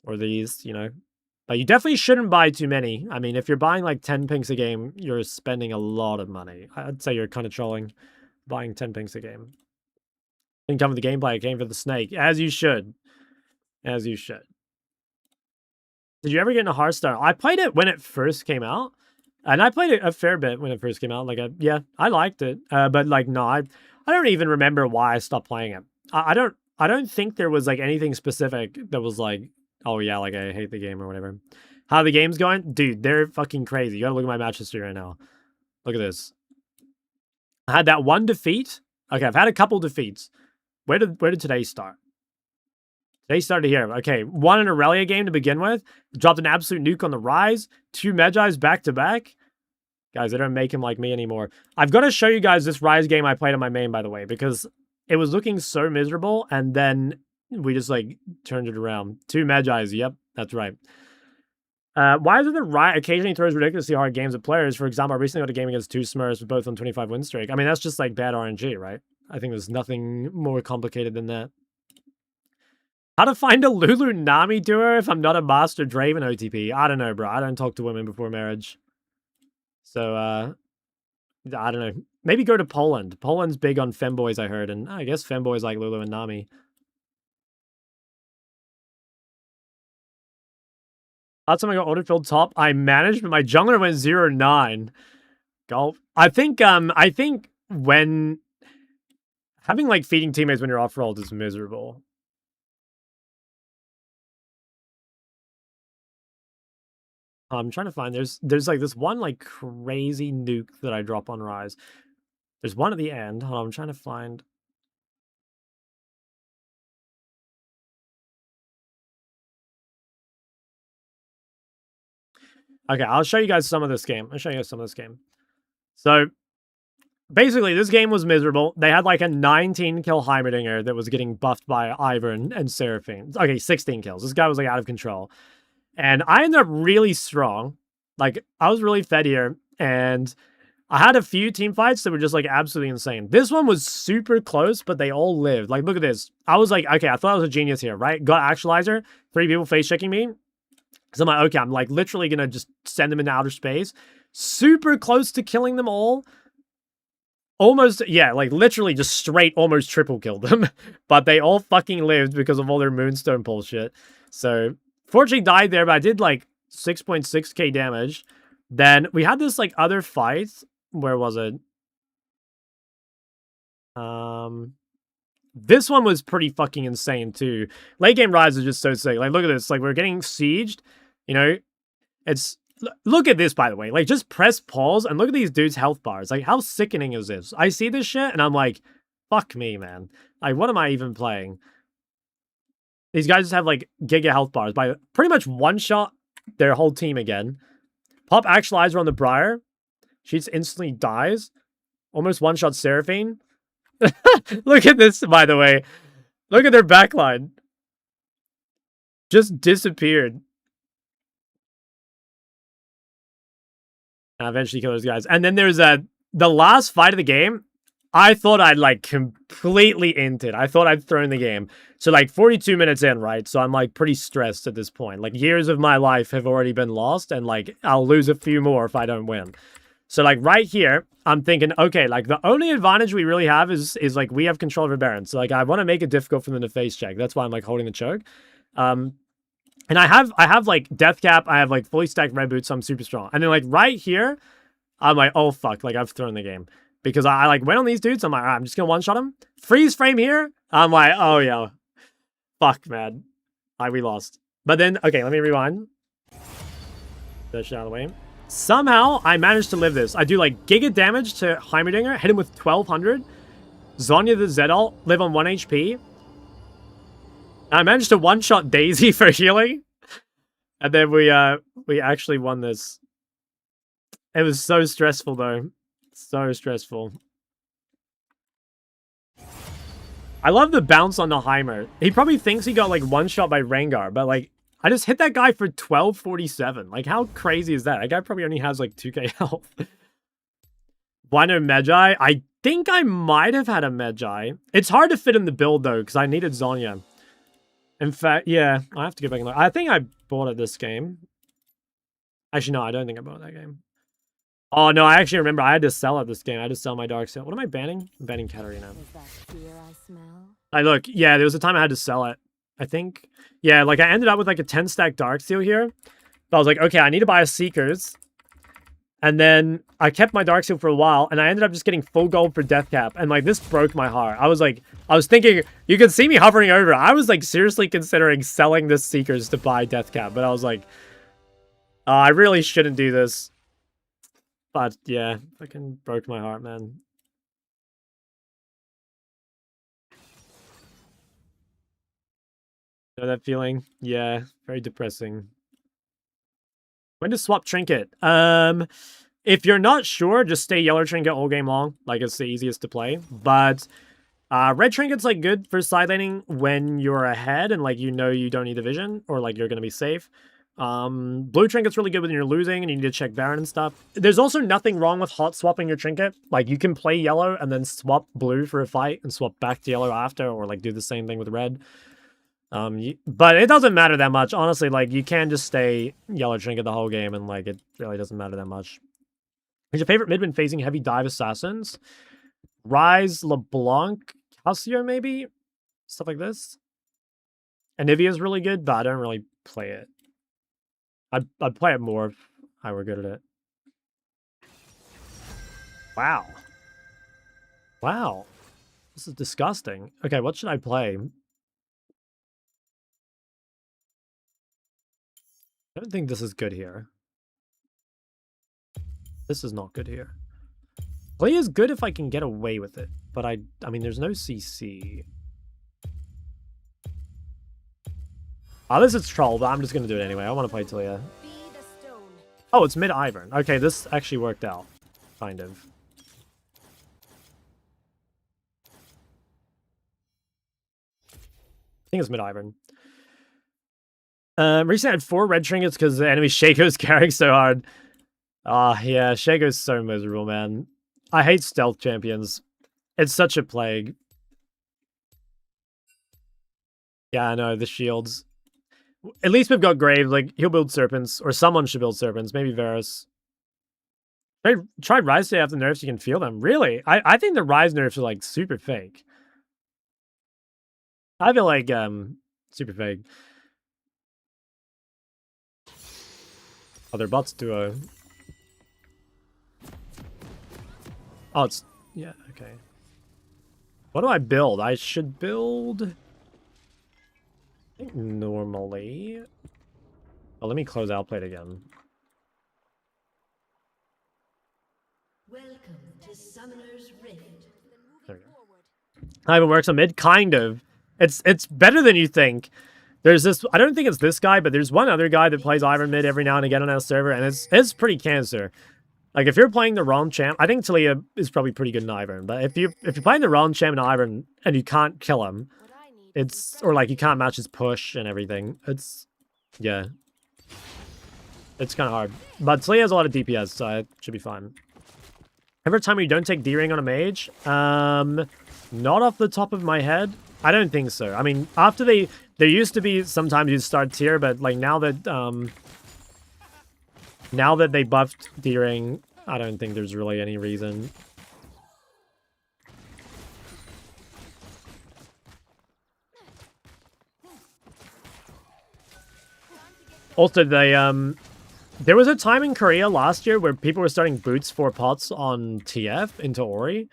Or these, you know. But you definitely shouldn't buy too many. I mean, if you're buying, like, 10 pinks a game, you're spending a lot of money. I'd say you're kind of trolling buying 10 pinks a game. Didn't come with the gameplay, it came for the snake. As you should. As you should. Did you ever get into Hearthstone? I played it when it first came out. And I played it a fair bit when it first came out. Like, yeah, I liked it. But, like, no, I don't even remember why I stopped playing it. I don't think there was, like, anything specific that was, like, oh, yeah, like, I hate the game or whatever. How the game's going? Dude, they're fucking crazy. You gotta look at my match history right now. Look at this. I had that 1 defeat. Okay, I've had a couple defeats. Where did today start? Today started here. Okay, 1 in a Aurelia game to begin with. Dropped an absolute nuke on the Rise. 2 Magi's back to back. Guys, they don't make him like me anymore. I've got to show you guys this Rise game I played on my main, by the way, because it was looking so miserable, and then we just like turned it around. 2 Magi's, yep, that's right. Why is it that Riot occasionally throws ridiculously hard games at players? For example, I recently got a game against 2 Smurfs with both on 25 win streak. I mean, that's just like bad RNG, right? I think there's nothing more complicated than that. How to find a Lulu Nami duo if I'm not a Master Draven OTP? I don't know, bro. I don't talk to women before marriage. So, I don't know. Maybe go to Poland. Poland's big on femboys, I heard, and I guess femboys like Lulu and Nami. Last time I got autofilled top, I managed, but my jungler went 0-9. Golf. I think when having like feeding teammates when you're off rolled is miserable. I'm trying to find there's like this one like crazy nuke that I drop on Rise. There's one at the end. Hold on, I'm trying to find. Okay, I'll show you guys some of this game. So basically, this game was miserable. They had like a 19 kill Heimerdinger that was getting buffed by Ivern and Seraphine. Okay, 16 kills. This guy was like out of control. And I ended up really strong. Like, I was really fed here. And I had a few team fights that were just like absolutely insane. This one was super close, but they all lived. Like, look at this. I was like, okay, I thought I was a genius here, right? Got Actualizer, 3 people face checking me. So I'm like, okay, I'm like literally gonna just send them into outer space. Super close to killing them all. Almost, yeah, like literally just straight almost triple killed them. But they all fucking lived because of all their Moonstone bullshit. So, fortunately died there, but I did like 6.6k damage. Then we had this like other fight. Where was it? This one was pretty fucking insane too. Late game Rise is just so sick. Like, look at this. Like, we're getting sieged. You know, it's look at this, by the way. Like, just press pause and look at these dudes' health bars. Like, how sickening is this? I see this shit and I'm like, fuck me, man. Like, what am I even playing? These guys just have like giga health bars by pretty much one shot their whole team again. Pop Actualizer on the Briar. She just instantly dies. Almost one shot Seraphine. Look at this, by the way. Look at their backline. Just disappeared. And eventually kill those guys. And then there's the last fight of the game. I thought I'd like completely inted. I thought I'd thrown the game. So like 42 minutes in, right? So I'm like pretty stressed at this point. Like years of my life have already been lost and like I'll lose a few more if I don't win. So like right here, I'm thinking, okay, like the only advantage we really have is like we have control over Baron. So like I want to make it difficult for them to face check. That's why I'm like holding the choke. And I have like death cap. I have like fully stacked red boots. So I'm super strong. And then like right here, I'm like, oh fuck, like I've thrown the game because I like went on these dudes. I'm like, right, I'm just gonna one shot them. Freeze frame here. I'm like, oh yeah, fuck man, we lost. But then okay, let me rewind. That shit out of the way. Somehow, I managed to live this. I do, like, giga damage to Heimerdinger, hit him with 1200. Zhonya the Zedal, live on 1 HP. And I managed to one-shot Daisy for healing. And then we actually won this. It was so stressful, though. So stressful. I love the bounce on the Heimer. He probably thinks he got, like, one-shot by Rengar, but, like, I just hit that guy for 1247. Like, how crazy is that? That guy probably only has, like, 2k health. Why no Magi? I think I might have had a Magi. It's hard to fit in the build, though, because I needed Zhonya. In fact, yeah, I have to go back and look. I think I bought it this game. Actually, no, I don't think I bought that game. Oh, no, I actually remember I had to sell it this game. I had to sell my Darksail. What am I banning? I'm banning Katarina. Is that fear I smell? Look, yeah, there was a time I had to sell it. I think, yeah, like I ended up with like a 10 stack Darksteel here. But I was like, okay, I need to buy a Seekers. And then I kept my Darksteel for a while, and I ended up just getting full gold for Death Cap. And like, this broke my heart. I was thinking, you can see me hovering over. I was like seriously considering selling this Seekers to buy Death Cap. But I was like, I really shouldn't do this. But yeah, fucking broke my heart, man. Know that feeling? Yeah, very depressing. When to swap Trinket? If you're not sure, just stay yellow Trinket all game long. Like, it's the easiest to play. But Red trinket's like good for side laning when you're ahead and like you know you don't need the vision or like you're gonna be safe. Blue trinket's really good when you're losing and you need to check Baron and stuff. There's also nothing wrong with hot swapping your trinket. Like you can play yellow and then swap blue for a fight and swap back to yellow after, or like do the same thing with red. But it doesn't matter that much, honestly. Like you can just stay yellow trinket the whole game and like it really doesn't matter that much. Who's your favorite mid when facing heavy dive assassins? Rise, LeBlanc, Calcio maybe? Stuff like this. Anivia's really good, but I don't really play it. I'd play it more if I were good at it. Wow. Wow. This is disgusting. Okay, what should I play? I don't think this is good here. This is not good here. Play is good if I can get away with it, but I mean, there's no CC. Oh, this is troll, but I'm just gonna do it anyway. I want to play Talia. Be the stone. Oh, it's mid Ivern. Okay, this actually worked out, kind of. I think it's mid Ivern. Recently I had 4 red trinkets because the enemy Shaco's carrying so hard. Yeah, Shaco's so miserable, man. I hate stealth champions. It's such a plague. Yeah, I know, the shields. At least we've got Grave, like, he'll build Serpents, or someone should build Serpents, maybe Varus. Try Rise today after nerfs, you can feel them. Really? I think the Rise nerfs are, like, super fake. I feel like, super fake. Oh, their bots duo. Oh, it's... yeah, okay. What do I build? I should build... I think normally... Oh, let me close Outplayed again. Welcome to Summoner's Rift. There we go. How it works on mid? Kind of. It's better than you think. There's this... I don't think it's this guy, but there's one other guy that plays Ivern mid every now and again on our server, and it's pretty cancer. Like, if you're playing the wrong champ... I think Talia is probably pretty good in Ivern, but if you're playing the wrong champ in Ivern and you can't kill him, it's... or, like, you can't match his push and everything. It's... yeah. It's kind of hard. But Talia has a lot of DPS, so it should be fine. Every time you don't take D-Ring on a mage? Not off the top of my head. I don't think so. I mean, after they... There used to be sometimes you'd start tier, but, like, now that they buffed D-Ring, I don't think there's really any reason. Also, they, there was a time in Korea last year where people were starting boots for pots on TF into Ori.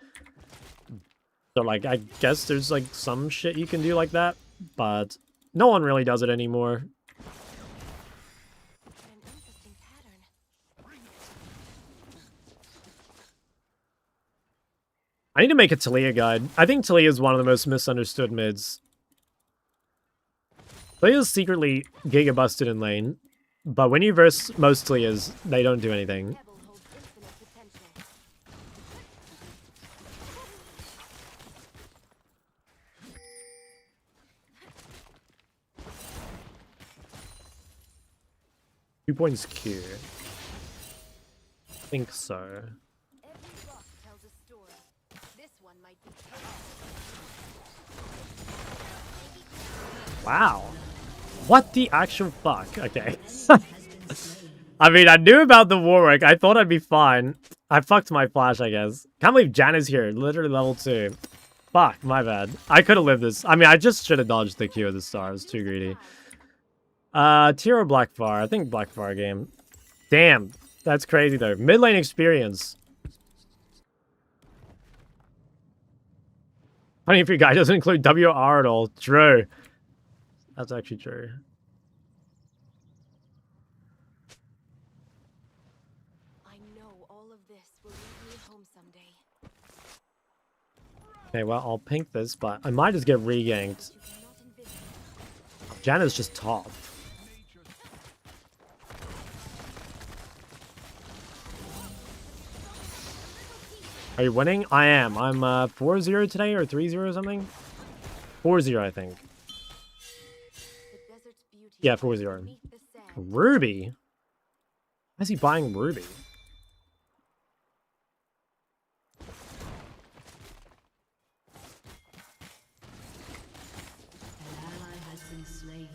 So, like, I guess there's, like, some shit you can do like that, but no one really does it anymore. I need to make a Talia guide. I think Talia is one of the most misunderstood mids. Talia's secretly giga busted in lane, but when you verse most Talias, they don't do anything. Two points Q. I think so. Every rock tells a story. This one might be. Wow. What the actual fuck? Okay. I mean, I knew about the Warwick. I thought I'd be fine. I fucked my flash, I guess. Can't believe Jan is here. Literally level 2. Fuck, my bad. I could have lived this. I mean, I just should have dodged the Q at the start. I was too greedy. Tier or Blackfire? I think Blackfire game. Damn. That's crazy, though. Mid lane experience. Funny if your guy doesn't include WR at all. True. That's actually true. I know all of this will lead me home someday. Okay, well, I'll pink this, but I might just get reganked. You cannot envision. Janna's just top. Are you winning? I am. I'm 4-0 today or 3-0 something? 4-0, I think. The desert's beauty Yeah, lies 4-0. beneath the sand. Ruby? Why is he buying Ruby? An ally has been slain.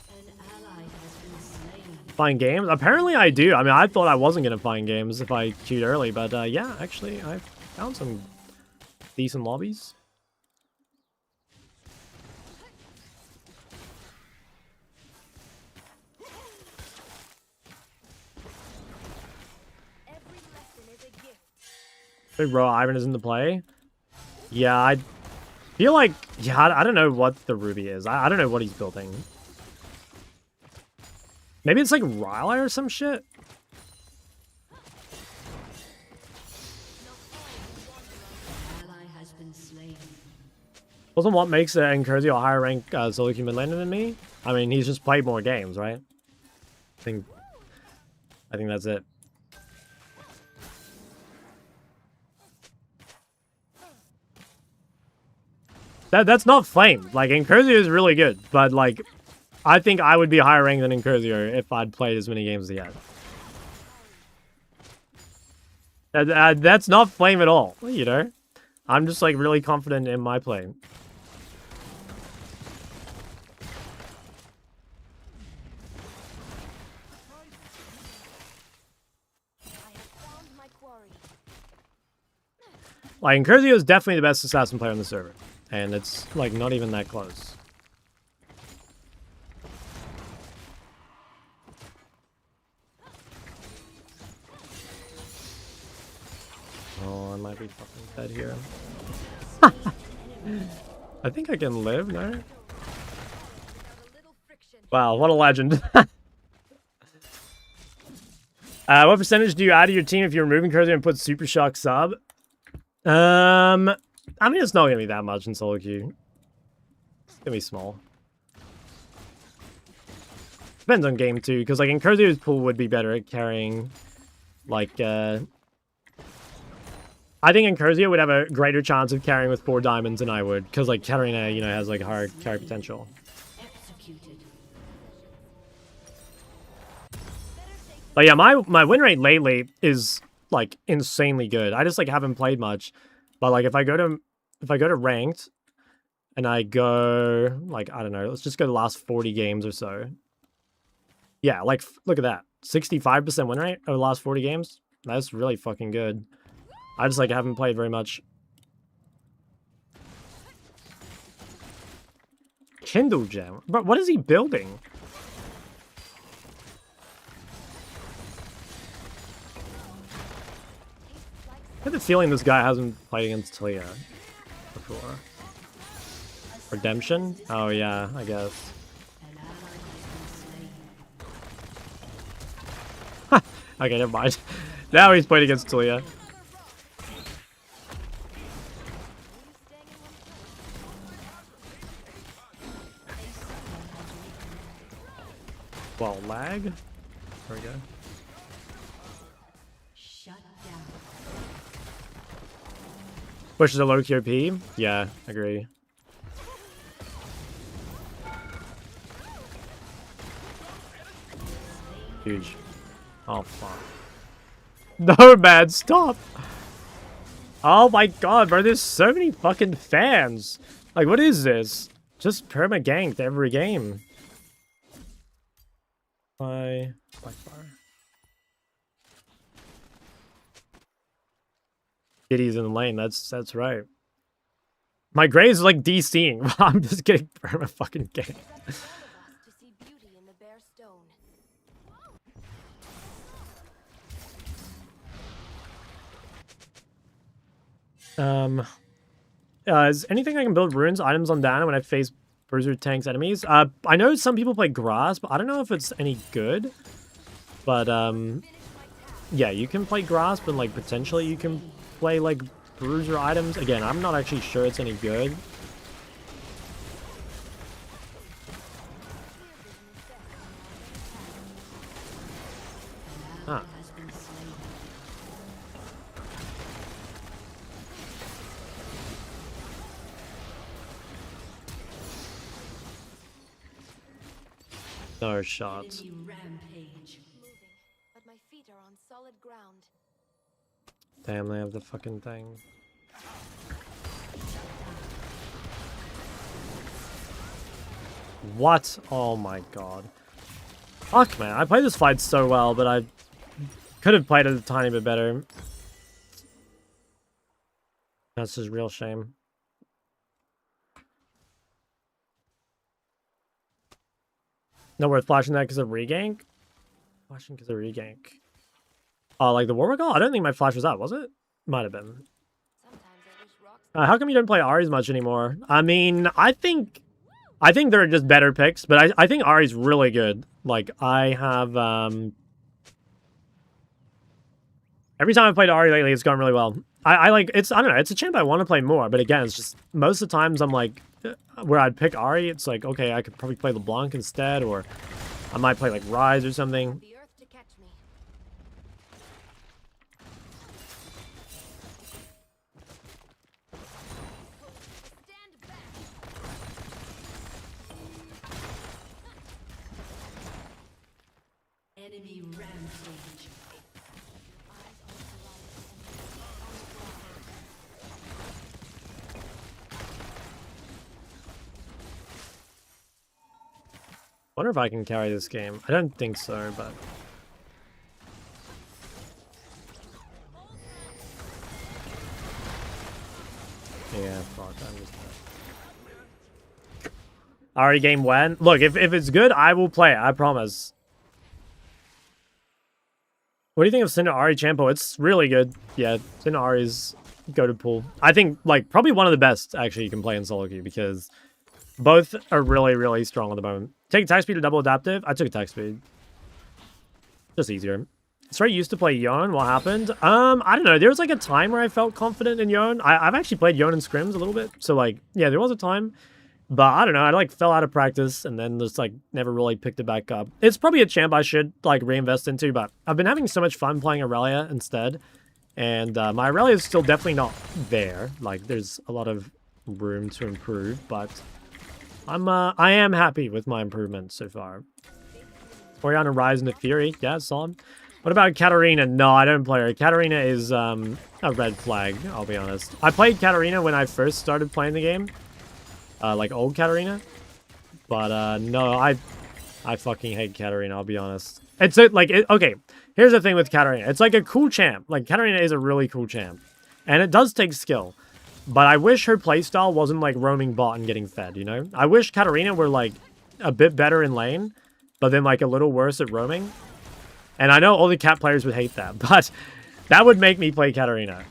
An ally has been slain. Find games? Apparently I do. I mean, I thought I wasn't going to find games if I queued early, but yeah, actually, I found some decent lobbies. Every lesson is a gift. Big bro, Ivan is in the play. Yeah, I feel like... Yeah, I don't know what the Ruby is. I don't know what he's building. Maybe it's like Ryle or some shit? Ally has been slain. Wasn't what makes Incursio a higher rank Soloq mid laner than me? I mean, he's just played more games, right? I think that's it. That's not flame. Like, Incursio is really good, but like, I think I would be higher ranked than Incursio if I'd played as many games as he had. That's not flame at all, you know? I'm just like really confident in my play. I have found my quarry. Like, Incursio is definitely the best assassin player on the server. And it's, like, not even that close. Oh, I might be fucking dead here. I think I can live, no? Without a little friction. Wow, what a legend. What percentage do you add to your team if you're removing Incursio and put Super Shock sub? I mean, it's not gonna be that much in solo queue. It's gonna be small. Depends on game too, because like Incursio's pool would be better at carrying, like I think Incursio would have a greater chance of carrying with 4 diamonds than I would, because like Katarina, you know, has like higher carry potential. Executed. But yeah, my win rate lately is like insanely good. I just like haven't played much. But like if I go to ranked and I go like, I don't know, let's just go the last 40 games or so. Yeah, like look at that. 65% win rate over the last 40 games. That's really fucking good. I just like haven't played very much. Kindle gem. But what is he building? I have the feeling this guy hasn't played against Talia before. Redemption? Oh yeah, I guess. An ally has been slain. Okay, never mind. Now he's played against Talia. Well, lag? There we go. Shut down. Which is a low QP? Yeah, agree. Huge. Oh, fuck. No, man, stop! Oh my god, bro, there's so many fucking fans! Like, what is this? Just perma-ganked every game. By far. Kitty's in the lane, that's right. My Graves is like DCing. I'm just getting perma-fucking ganked. It's up to all of us to see beauty in the bare stone. Is anything I can build runes, items on down when I face bruiser tanks enemies? I know some people play grass, but I don't know if it's any good. But, yeah, you can play grass, but, like, potentially you can play, like, bruiser items. Again, I'm not actually sure it's any good. An ally Huh. has been slain. No shots. Enemy rampage. Moving, but my feet are on solid ground. Damn, they have the fucking thing. What? Oh my god. Fuck, man. I played this fight so well, but I could have played it a tiny bit better. That's just real shame. No worth flashing that because of regank? Flashing because of regank. Oh, like the Warwick? Oh, I don't think my flash was out, was it? Might have been. Sometimes I wish rocks. How come you don't play Ari's much anymore? I mean, I think there are just better picks, but I think Ari's really good. Like, I have, every time I've played Ari lately, it's gone really well. I like, I don't know, it's a champ I want to play more, but again, it's just, most of the times I'm like, where I'd pick Ari, it's like, okay, I could probably play LeBlanc instead, or I might play like Ryze or something. The earth to catch me. Stand back. Enemy rampage. Wonder if I can carry this game. I don't think so, but yeah, fuck, I'm just Ari game when? Look, if it's good, I will play it, I promise. What do you think of Cinder Ari Champo? It's really good. Yeah, Cinder Ari's go-to pool. I think, like, probably one of the best, actually, you can play in solo queue, because both are really, really strong at the moment. Take attack speed or double adaptive? I took attack speed. Just easier. Straight used to play Yone. What happened? I don't know. There was like a time where I felt confident in Yone. I've actually played Yone in scrims a little bit. So like, yeah, there was a time. But I don't know. I like fell out of practice and then just like never really picked it back up. It's probably a champ I should like reinvest into. But I've been having so much fun playing Aurelia instead. And my Aurelia is still definitely not there. Like there's a lot of room to improve. But I am happy with my improvements so far. Orianna Rise into Fury. Yeah, solid. What about Katarina? No, I don't play her. Katarina is a red flag, I'll be honest. I played Katarina when I first started playing the game. Like old Katarina. But no, I fucking hate Katarina, I'll be honest. It's okay, here's the thing with Katarina. It's like a cool champ. Like Katarina is a really cool champ. And it does take skill. But I wish her playstyle wasn't like roaming bot and getting fed, you know? I wish Katarina were like a bit better in lane, but then like a little worse at roaming. And I know all the cat players would hate that, but that would make me play Katarina.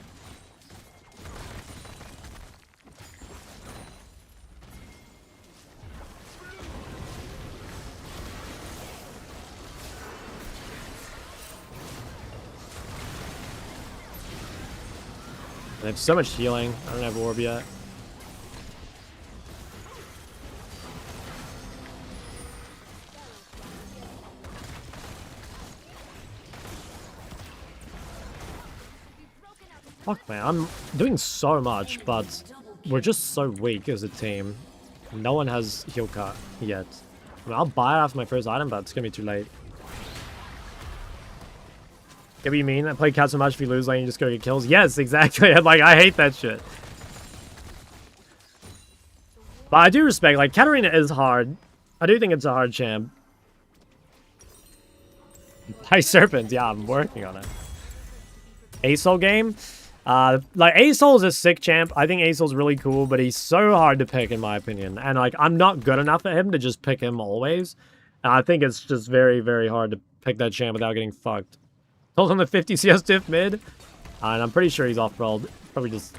I have so much healing. I don't have orb yet. Fuck, man. I'm doing so much, but we're just so weak as a team. No one has heal cut yet. I mean, I'll buy it after my first item, but it's gonna be too late. Get what you mean? I play cat so much, if you lose lane, you just go get kills. Yes, exactly. Like, I hate that shit. But I do respect, like, Katarina is hard. I do think it's a hard champ. High Serpent, yeah, I'm working on it. ASOL game? Like, ASOL is a sick champ. I think ASOL's really cool, but he's so hard to pick, in my opinion. And, like, I'm not good enough at him to just pick him always. And I think it's just very, very hard to pick that champ without getting fucked. Told him the 50 CS diff mid. And I'm pretty sure he's off-rolled. Probably just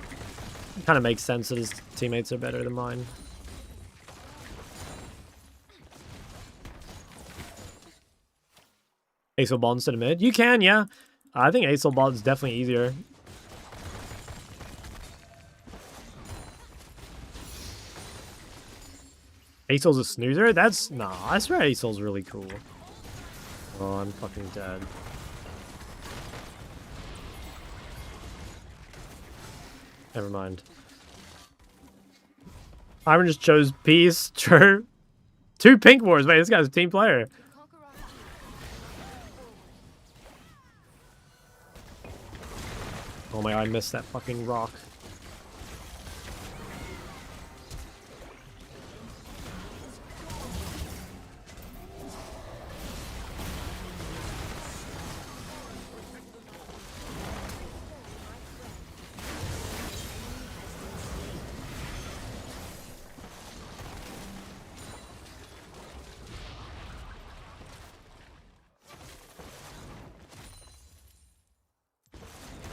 kind of makes sense that his teammates are better than mine. ASOL bot instead of mid? You can, yeah. I think ASOL bot is definitely easier. ASOL's a snoozer? That's... Nah, I swear ASOL's really cool. Oh, I'm fucking dead. Never mind. Iron just chose peace. True. 2 pink wars. Wait, this guy's a team player. Conquer our fear. Oh my god, I missed that fucking rock.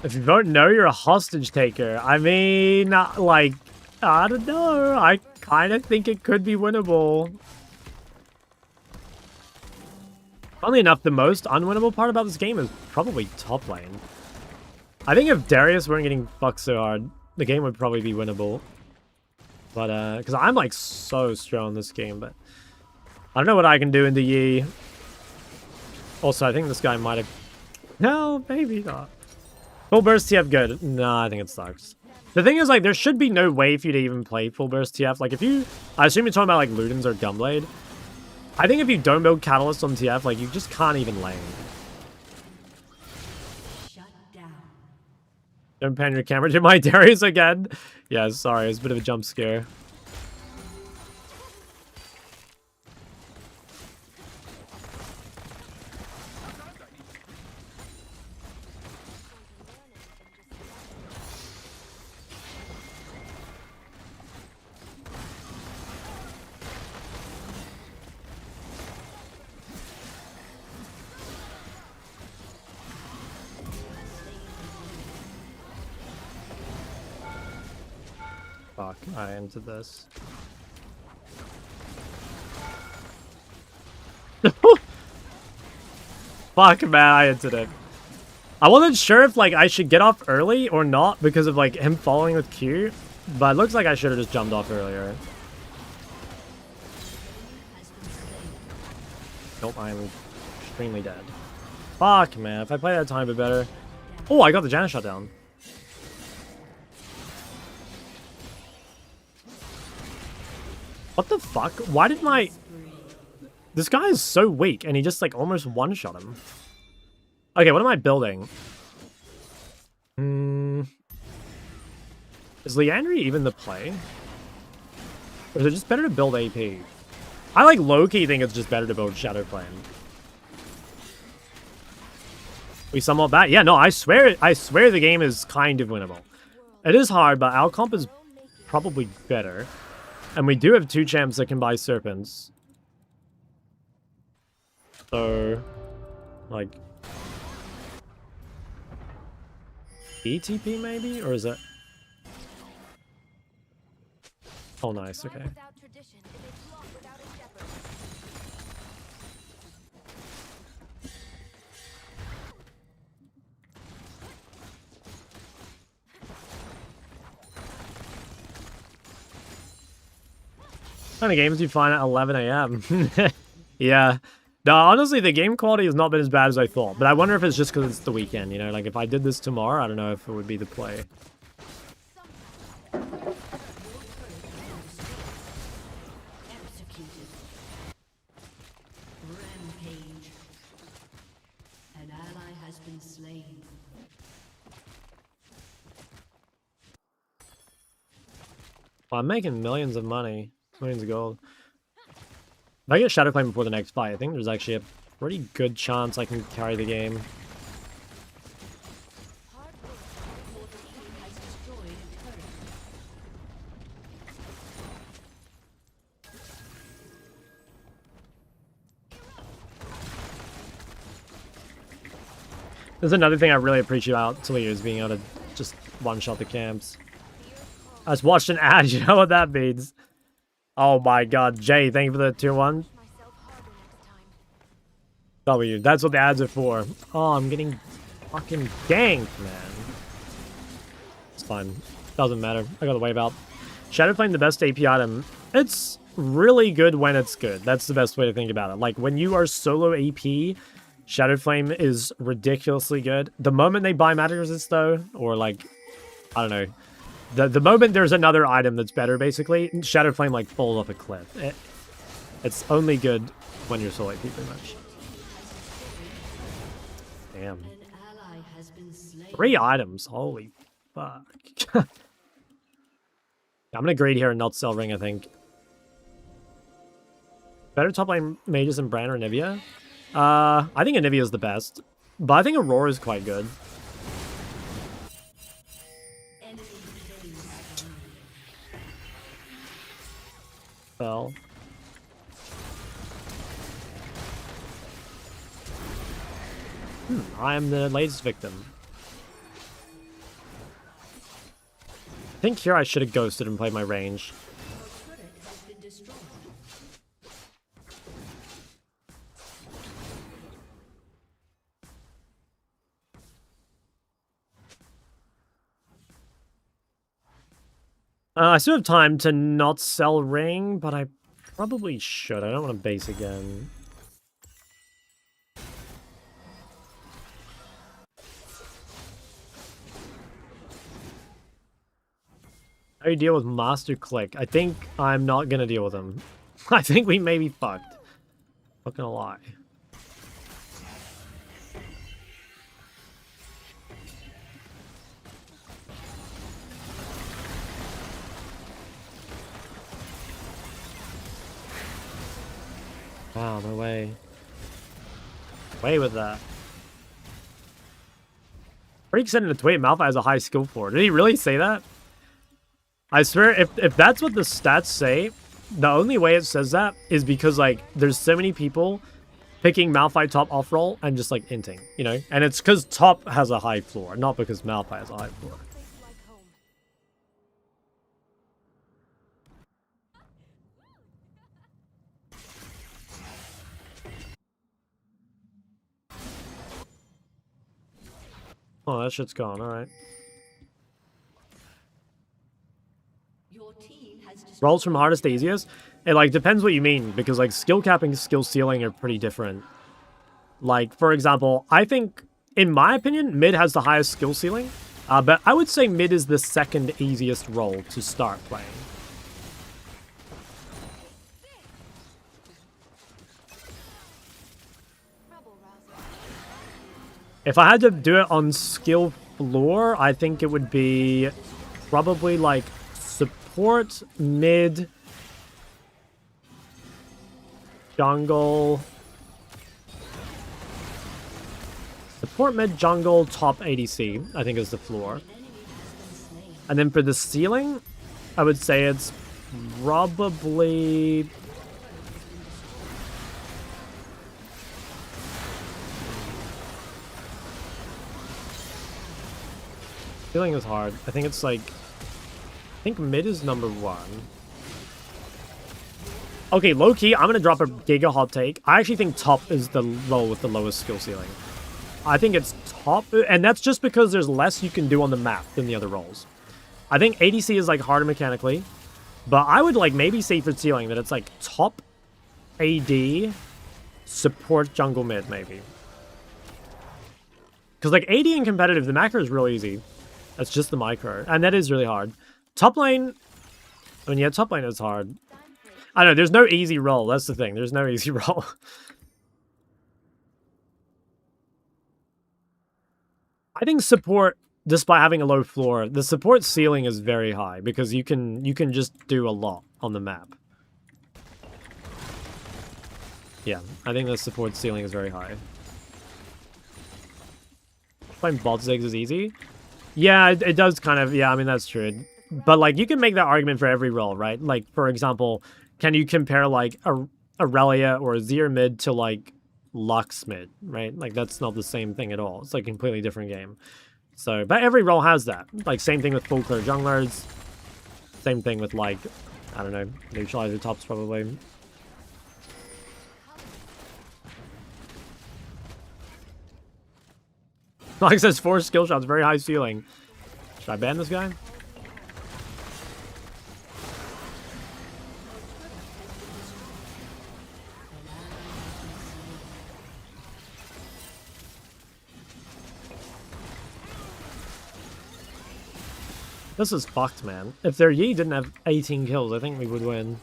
If you vote no, you're a hostage taker. I mean, like, I don't know. I kind of think it could be winnable. Funnily enough, the most unwinnable part about this game is probably top lane. I think if Darius weren't getting fucked so hard, the game would probably be winnable. But, because I'm, like, so strong in this game, but I don't know what I can do in the Yi. Also, I think this guy might have... No, maybe not. Full burst TF good. Nah, I think it sucks. The thing is, like, there should be no way for you to even play full burst TF. Like, if you... I assume you're talking about, like, Ludens or Gunblade. I think if you don't build Catalyst on TF, like, you just can't even lane. Shut down. Don't pan your camera to my Darius again. Yeah, sorry. It's a bit of a jump scare. Fuck, I entered this. Fuck, man, I entered it. I wasn't sure if, like, I should get off early or not because of, like, him following with Q. But it looks like I should have just jumped off earlier. Nope, I'm extremely dead. Fuck, man, if I play that time a bit better. Oh, I got the Janus shot down. What the fuck? Why did my... This guy is so weak, and he just, like, almost one-shot him. Okay, what am I building? Is Liandry even the play? Or is it just better to build AP? I, like, low-key think it's just better to build Shadow Flame. We somewhat bad? Yeah, no, I swear the game is kind of winnable. It is hard, but our comp is probably better. And we do have 2 champs that can buy serpents. So, like... ETP maybe? Or is it... Oh, nice, okay. Without tradition is a flock without a shepherd. What kind of games do you find at 11 a.m.? Yeah. No, honestly, the game quality has not been as bad as I thought. But I wonder if it's just because it's the weekend, you know? Like, if I did this tomorrow, I don't know if it would be the play. Executed. Rampage. An ally has been slain. Well, I'm making millions of money. Millions of gold. If I get Shadow Flame before the next fight, I think there's actually a pretty good chance I can carry the game. Has destroyed a turret. There's another thing I really appreciate about Talia is being able to just one-shot the camps. I just watched an ad, you know what that means? Oh my god, Jay, thank you for the tier 1. Myself harder next time. W, that's what the ads are for. Oh, I'm getting fucking ganked, man. It's fine. Doesn't matter. I got the wave out. Shadow Flame, the best AP item. It's really good when it's good. That's the best way to think about it. Like, when you are solo AP, Shadow Flame is ridiculously good. The moment they buy Magic Resist, though, or like, I don't know. The moment there's another item that's better, basically, Shadow Flame, like, falls off a cliff. It's only good when you're solo AP, pretty much. Damn. An ally has been slain. 3 items. Holy fuck. I'm gonna grade here and not sell ring, I think. Better top lane mages than Bran or Nivea? I think Anivia is the best. But I think Aurora is quite good. Well. I am the latest victim. I think here I should have ghosted and played my range. I still have time to not sell ring, but I probably should. I don't want to base again. How do you deal with Master Click? I think I'm not going to deal with him. I think we may be fucked. Not gonna lie. Wow, no way. Way with that. Freak said in a tweet, Malphite has a high skill floor. Did he really say that? I swear, if that's what the stats say, the only way it says that is because, like, there's so many people picking Malphite top off roll and just, like, inting, you know? And it's because top has a high floor, not because Malphite has a high floor. Oh, that shit's gone, alright. Rolls from hardest to easiest? It, like, depends what you mean, because, like, skill capping and skill ceiling are pretty different. Like, for example, I think, in my opinion, mid has the highest skill ceiling, but I would say mid is the second easiest role to start playing. If I had to do it on skill floor, I think it would be probably, like, support, mid, jungle, support, mid, jungle, top ADC, I think is the floor. And then for the ceiling, I would say it's probably... Ceiling is hard. I think it's like... I think mid is number 1. Okay, low-key, I'm gonna drop a giga hot take. I actually think top is the role with the lowest skill ceiling. I think it's top, and that's just because there's less you can do on the map than the other roles. I think ADC is, like, harder mechanically, but I would, like, maybe say for ceiling that it's, like, top AD, support, jungle, mid, maybe. Because, like, AD in competitive, the macro is real easy. That's just the micro, and that is really hard. Top lane, I mean, yeah, top lane is hard. I don't know, there's no easy role, that's the thing. There's no easy role. I think support, despite having a low floor, the support ceiling is very high, because you can just do a lot on the map. Yeah, I think the support ceiling is very high. Playing bot Ziggs is easy. Yeah, it does kind of, yeah, I mean, that's true. But, like, you can make that argument for every role, right? Like, for example, can you compare, like, a Aurelia or a Zir mid to, like, Lux mid, right? Like, that's not the same thing at all. It's, like, a completely different game. So, but every role has that. Like, same thing with full clear junglers. Same thing with, like, I don't know, neutralizer tops probably. Like says 4 skill shots, very high ceiling. Should I ban this guy? This is fucked, man. If their Yi didn't have 18 kills, I think we would win.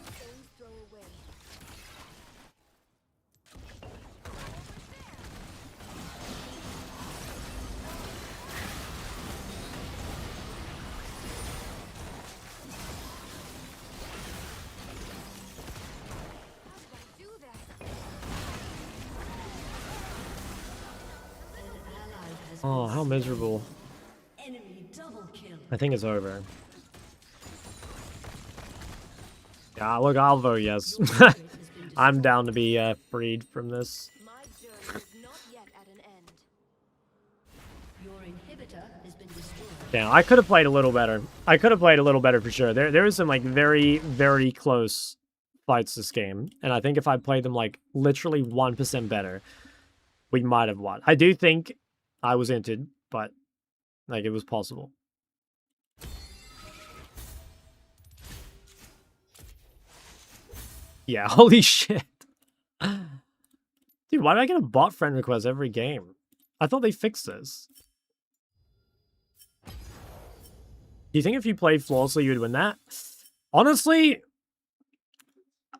Oh, how miserable. Enemy double kill. I think it's over. Yeah, look, I'll vote yes. I'm down to be freed from this. My journey is not yet at an end. Your inhibitor has been destroyed. Yeah, I could have played a little better. I could have played a little better for sure. There was some like very, very close fights this game. And I think if I played them like literally 1% better, we might have won. I do think I was entered, but like it was possible. Yeah, holy shit. Dude, why do I get a bot friend request every game? I thought they fixed this. Do you think if you played flawlessly, you would win that? Honestly,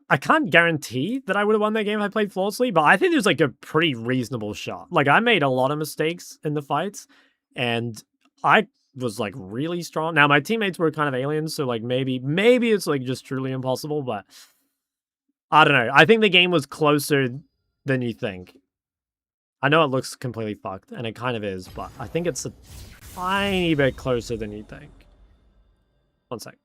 I can't guarantee that I would have won that game if I played flawlessly, but I think there's like a pretty reasonable shot. Like, I made a lot of mistakes in the fights, and I was like really strong. Now, my teammates were kind of aliens, so like maybe it's like just truly impossible, but I don't know. I think the game was closer than you think. I know it looks completely fucked, and it kind of is, but I think it's a tiny bit closer than you think. One sec.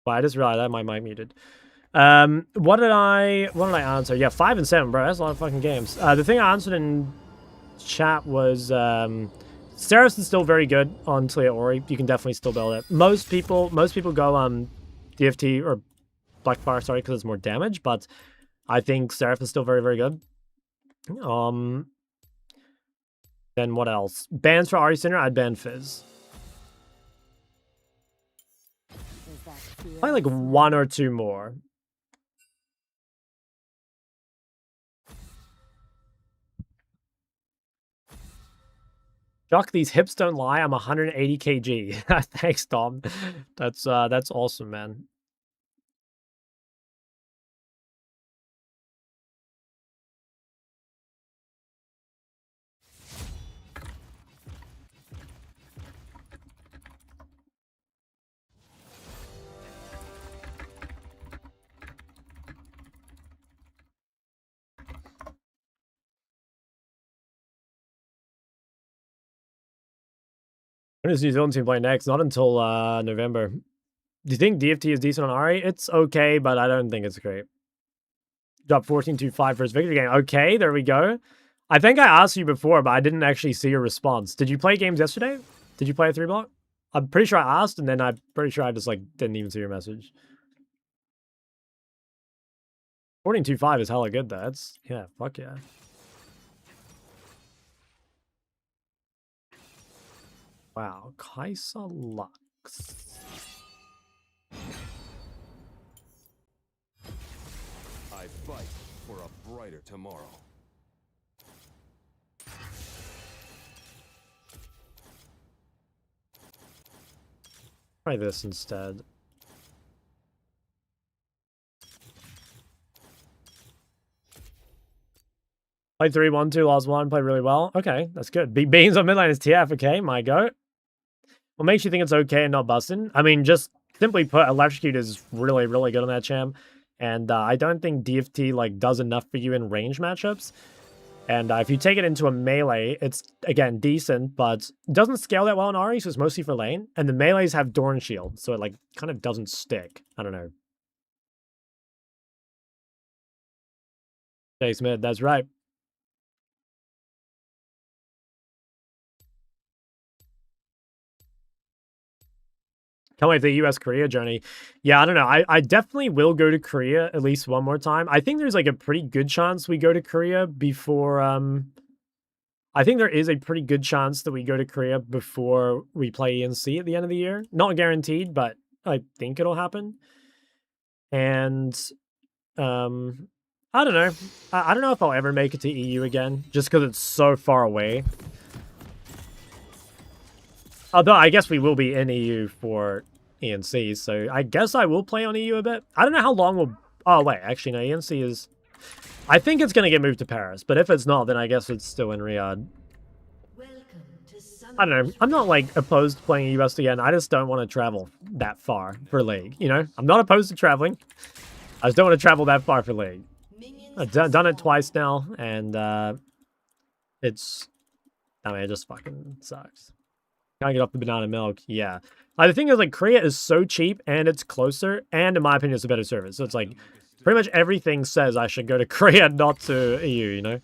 But I just realized that my mic muted. What did I answer? Yeah, 5 and 7, bro. That's a lot of fucking games. The thing I answered in chat was Ceres is still very good on Talia Ori. You can definitely still build it. Most people go DFT or Blackfire, sorry, because it's more damage, but I think Seraph is still very, very good. Then what else? Bans for Ari Sinner, I'd ban Fizz. Probably like 1 or 2 more. Jock, these hips don't lie. I'm 180 kg. Thanks, Dom. That's awesome, man. When is New Zealand team playing next? Not until November. Do you think DFT is decent on Ari? It's okay, but I don't think it's great. Drop 14-5 for his victory game. Okay, there we go. I think I asked you before, but I didn't actually see your response. Did you play games yesterday? Did you play a 3-block? I'm pretty sure I asked, and then I'm pretty sure I just like didn't even see your message. 14-5 is hella good, though. That's, yeah, fuck yeah. Wow, Kaisa Lux. I fight for a brighter tomorrow. Try this instead. Played 3-1-2, lost 1, played really well. Okay, that's good. Big Beans on midlane is TF. Okay, my go. What makes you think it's okay and not busting? I mean, just simply put, Electrocute is really, really good on that champ. And I don't think DFT like does enough for you in range matchups. And if you take it into a melee, it's, again, decent, but doesn't scale that well in Ari, so it's mostly for lane. And the melees have Dorn Shield, so it, like, kind of doesn't stick. I don't know. Jace mid, that's right. Can't wait for the US-Korea journey. Yeah, I don't know. I definitely will go to Korea at least one more time. I think there's, like, a pretty good chance we go to Korea before, I think there is a pretty good chance that we go to Korea before we play ENC at the end of the year. Not guaranteed, but I think it'll happen. And, I don't know. I don't know if I'll ever make it to EU again, just because it's so far away. Although I guess we will be in EU for ENC, so I guess I will play on EU a bit. I don't know how long we'll... Oh, wait, actually, no, ENC is... I think it's going to get moved to Paris, but if it's not, then I guess it's still in Riyadh. I don't know. I'm not, like, opposed to playing US again. I just don't want to travel that far for League, you know? I'm not opposed to traveling. I just don't want to travel that far for League. I've done it twice now, and it's... I mean, it just fucking sucks. Can't get off the banana milk. Yeah. The thing is, like, Korea is so cheap, and it's closer, and in my opinion, it's a better service. So it's like, pretty much everything says I should go to Korea, not to EU, you know?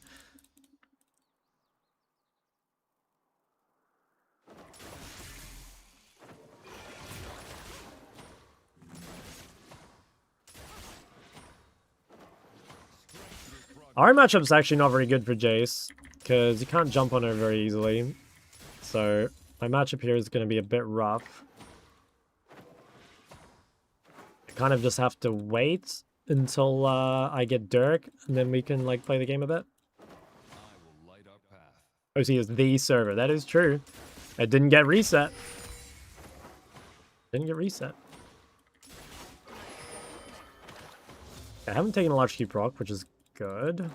Our matchup's actually not very good for Jace, because you can't jump on her very easily. So, my matchup here is going to be a bit rough. I kind of just have to wait until I get Dirk, and then we can, like, play the game a bit. OC is the server. That is true. It didn't get reset. Didn't get reset. I haven't taken a large Q proc, which is good.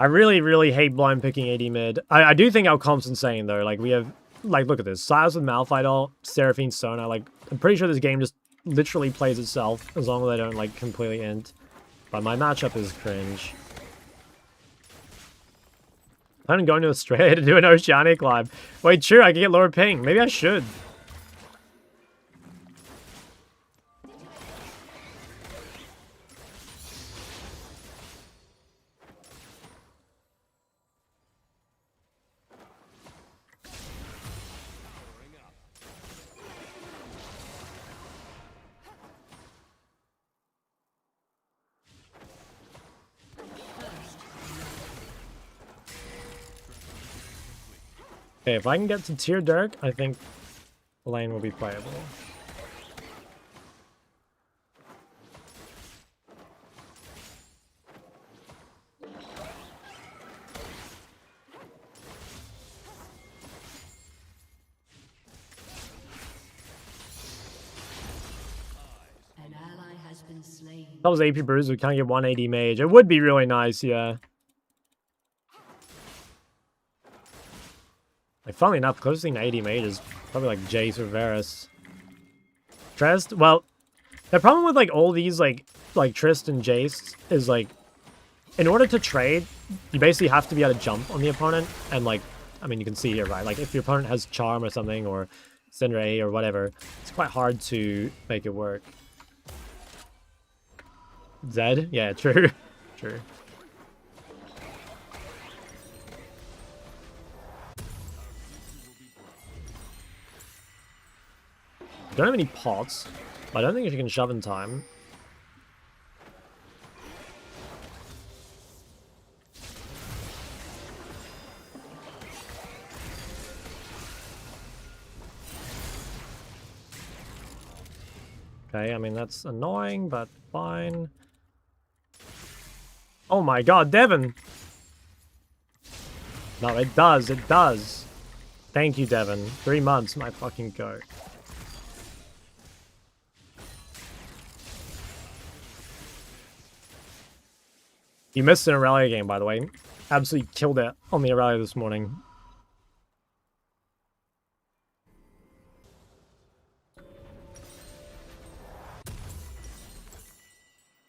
I really, really hate blind picking AD mid. I do think our comp's insane, though. Like, we have... Like, look at this. Silas with Malphite ult, Seraphine Sona. Like, I'm pretty sure this game just literally plays itself, as long as I don't, like, completely int. But my matchup is cringe. I'm going to Australia to do an Oceanic live. Wait, true, I can get lower ping. Maybe I should. Okay, if I can get to tier Dirk, I think the lane will be playable. An ally has been slain. That was AP Bruiser, we can't get 180 mage. It would be really nice, yeah. Like, funnily enough, closest thing to 80 mage is probably like Jace or Varus. Trist? Well, the problem with like all these like Trist and Jace is like, in order to trade, you basically have to be able to jump on the opponent. And like, I mean, you can see here, right? Like if your opponent has Charm or something, or Cinder A or whatever, it's quite hard to make it work. Zed? Yeah, true. True. Don't have any pots, but I don't think she can shove in time. Okay, I mean, that's annoying, but fine. Oh my god, Devin! No, it does, it does. Thank you, Devin. 3 months, my fucking goat. You missed an Aurelia game, by the way. Absolutely killed it on the Aurelia this morning.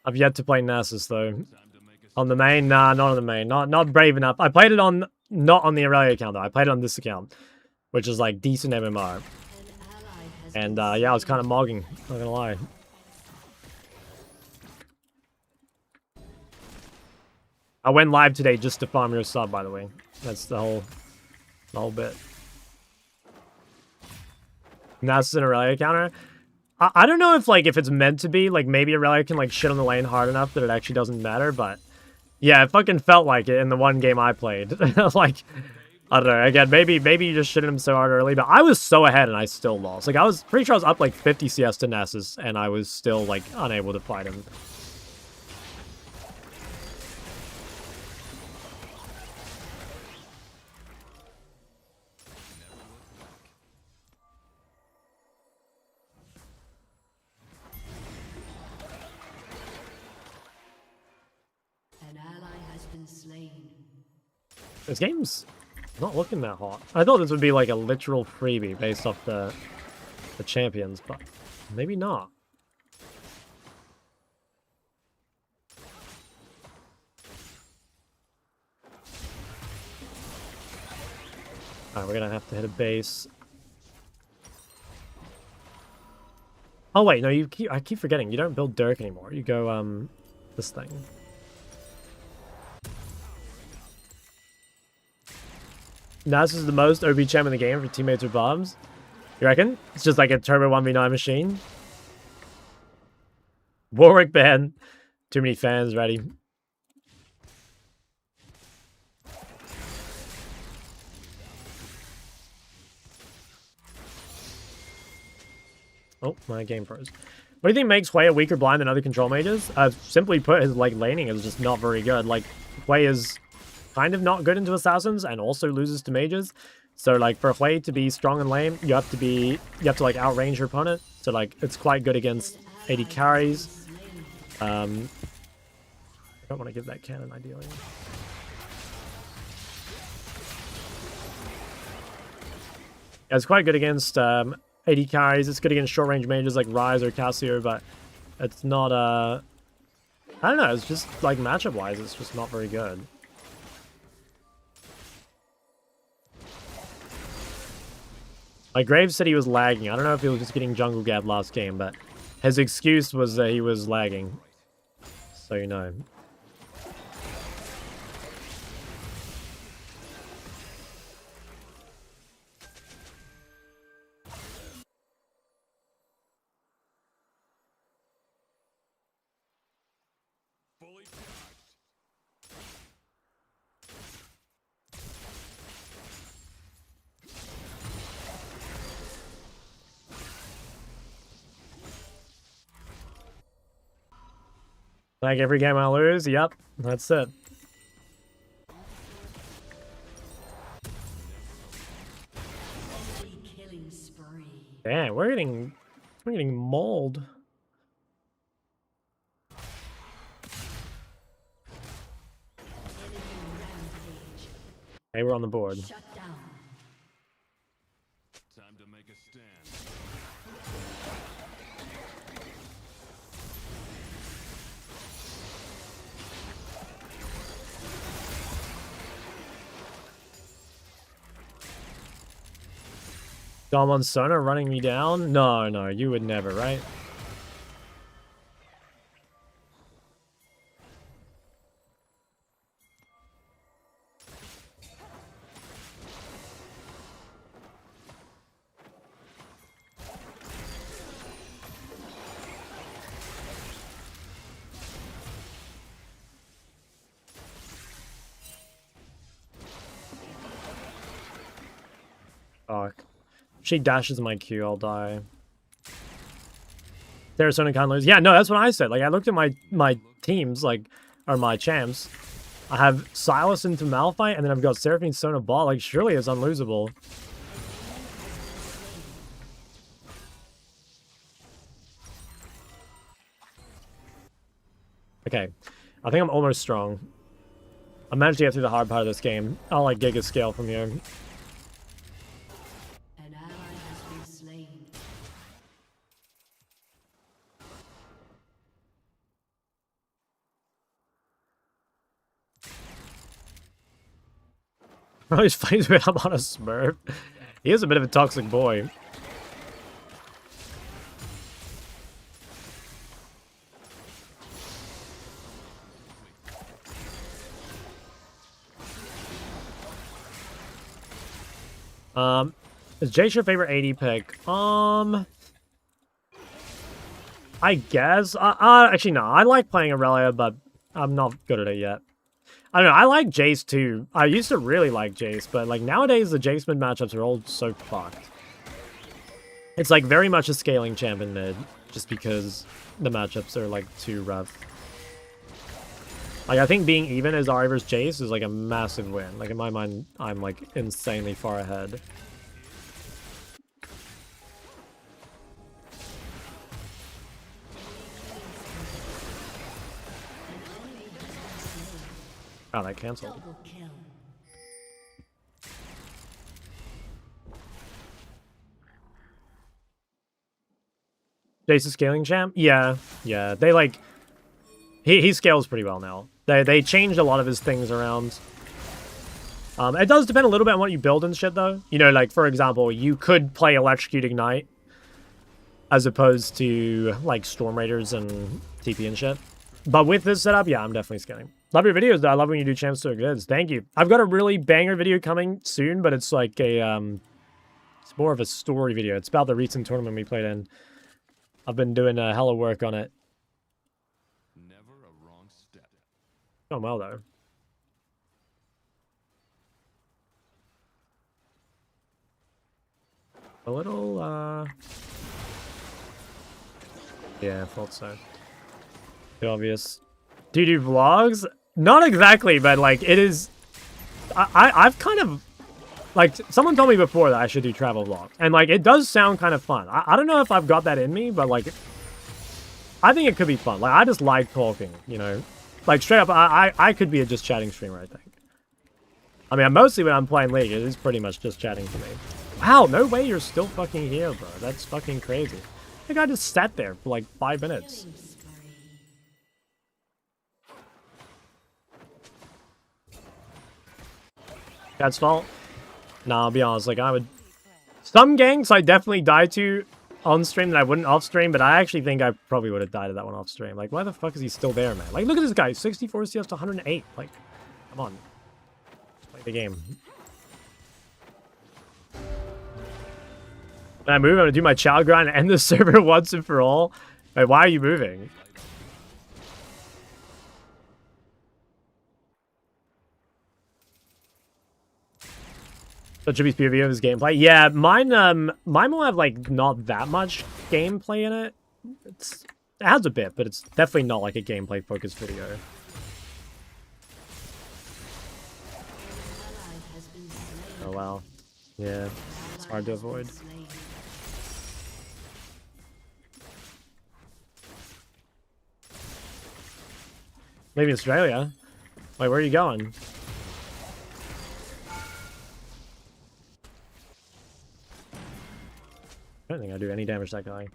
I've yet to play Nasus though. On the main? Nah, not on the main. Not brave enough. I played it on not on the Aurelia account though. I played it on this account, which is like decent MMR. An ally has And been yeah, I was kind slain. of mogging. Not gonna lie. I went live today just to farm your sub, by the way. That's the whole bit. Nasus and Aurelia counter. I don't know if like if it's meant to be. Like maybe Aurelia can like shit on the lane hard enough that it actually doesn't matter, but. Yeah, it fucking felt like it in the one game I played. Like, I don't know. Again, maybe you just shitted him so hard early, but I was so ahead and I still lost. Like, I was pretty sure I was up like 50 CS to Nasus, and I was still like unable to fight him. An ally has been slain. This game's not looking that hot. I thought this would be like a literal freebie based off the champions, but maybe not. Alright, we're gonna have to hit a base. Oh wait, no, I keep forgetting. You don't build Dirk anymore. You go this thing. Nasus is the most OB champ in the game for teammates or bombs. You reckon? It's just like a turbo 1v9 machine. Warwick ban. Too many fans ready. Oh, my game froze. What do you think makes Hui a weaker blind than other control mages? Simply put, his like laning is just not very good. Like, Hui is kind of not good into assassins and also loses to mages. So like for Hui to be strong in lane, you have to like outrange your opponent. So like it's quite good against AD carries. I don't want to give that cannon ideally. Yeah, it's quite good against AD carries. It's good against short range mages like Ryze or Cassio, but it's not I don't know, it's just like matchup wise, it's just not very good. Like Graves said he was lagging. I don't know if he was just getting jungle gap last game, but his excuse was that he was lagging. So you know. Fully charged. Like every game I lose, yep, that's it. Killing spree. Damn, we're getting mauled. Enemy rampage. Hey, we're on the board. Shut down. Time to make a stand. Dom on Sona running me down? No, no, you would never, right? Fuck. She dashes my Q, I'll die. There's Sona can't lose. Yeah, no, that's what I said. Like, I looked at my teams, like, or my champs. I have Silas into Malphite, and then I've got Seraphine Sona bot. Like, surely it's unlosable. Okay. I think I'm almost strong. I managed to get through the hard part of this game. I'll, like, giga scale from here. An ally has been slain. always fights when I'm on a Smurf. He is a bit of a toxic boy. Is Jace your favorite AD pick? I guess. Actually, no. I like playing Aurelia, but I'm not good at it yet. I don't know. I like Jace too. I used to really like Jace, but like nowadays the Jace mid matchups are all so fucked. It's like very much a scaling champ in mid, just because the matchups are like too rough. Like I think being even as Ahri versus Jace is like a massive win. Like in my mind, I'm like insanely far ahead. Oh, that canceled. Double kill. Jace's scaling champ? Yeah. They like he scales pretty well now. They changed a lot of his things around. It does depend a little bit on what you build and shit though. You know, like for example, you could play Electrocute Ignite as opposed to like Storm Raiders and TP and shit. But with this setup, yeah, I'm definitely scaling. Love your videos though. I love when you do champs so good. Thank you. I've got a really banger video coming soon, but it's like a it's more of a story video. It's about the recent tournament we played in. I've been doing a hella work on it. Never a wrong step. Oh well though. A little yeah, I thought so. Too obvious. Do you do vlogs? Not exactly, but like it is I've kind of like someone told me before that I should do travel vlogs. And like it does sound kind of fun. I don't know if I've got that in me, but like I think it could be fun. Like I just like talking, you know. Like straight up I could be a just chatting streamer, I think. I mean, mostly when I'm playing League, it is pretty much just chatting to me. Wow, no way you're still fucking here, bro. That's fucking crazy. I think I just sat there for like 5 minutes. Killing spree. That's fault? Nah, I'll be honest, like I would... Some ganks I definitely die to on stream that I wouldn't off stream, but I actually think I probably would have died to that one off stream. Like, why the fuck is he still there, man? Like, look at this guy, 64 CS to 108. Like, come on. Play the game. When I move, I'm gonna do my child grind and end the server once and for all. Like, why are you moving? So Jimmy's POV of his gameplay. Yeah, mine will have like not that much gameplay in it. It has a bit, but it's definitely not like a gameplay focused video. Ally has been slain. Oh wow. Yeah. It's hard to Ally has been avoid. slain. Maybe Australia. Wait, where are you going? I don't think I do any damage to that guy.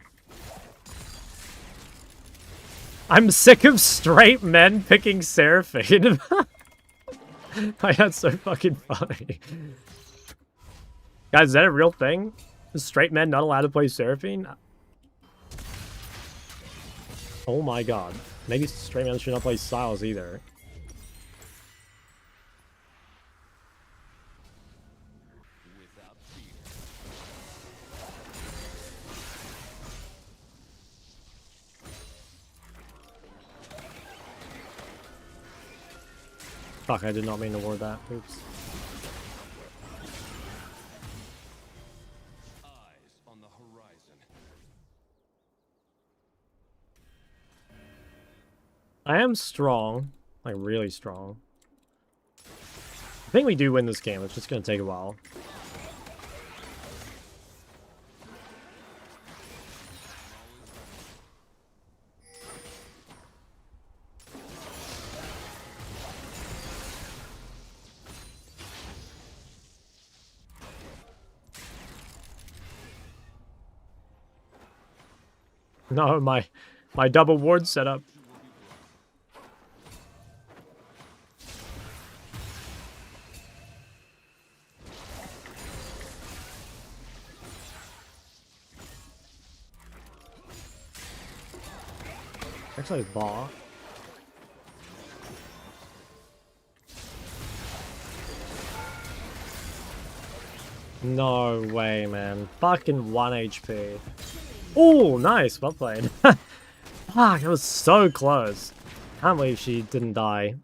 I'm sick of straight men picking Seraphine. Like, that's so fucking funny. Guys, is that a real thing? Is straight men not allowed to play Seraphine? Oh my god. Maybe straight men should not play Styles either. Without fear. Fuck, I did not mean to ward that. Oops. Eyes on the horizon. I am strong. Like, really strong. I think we do win this game. It's just gonna take a while. No, my double ward setup. Rek'Sai's ball. No way, man. Fucking 1 HP. Oh, nice. Well played. Fuck, it was so close. Can't believe she didn't die.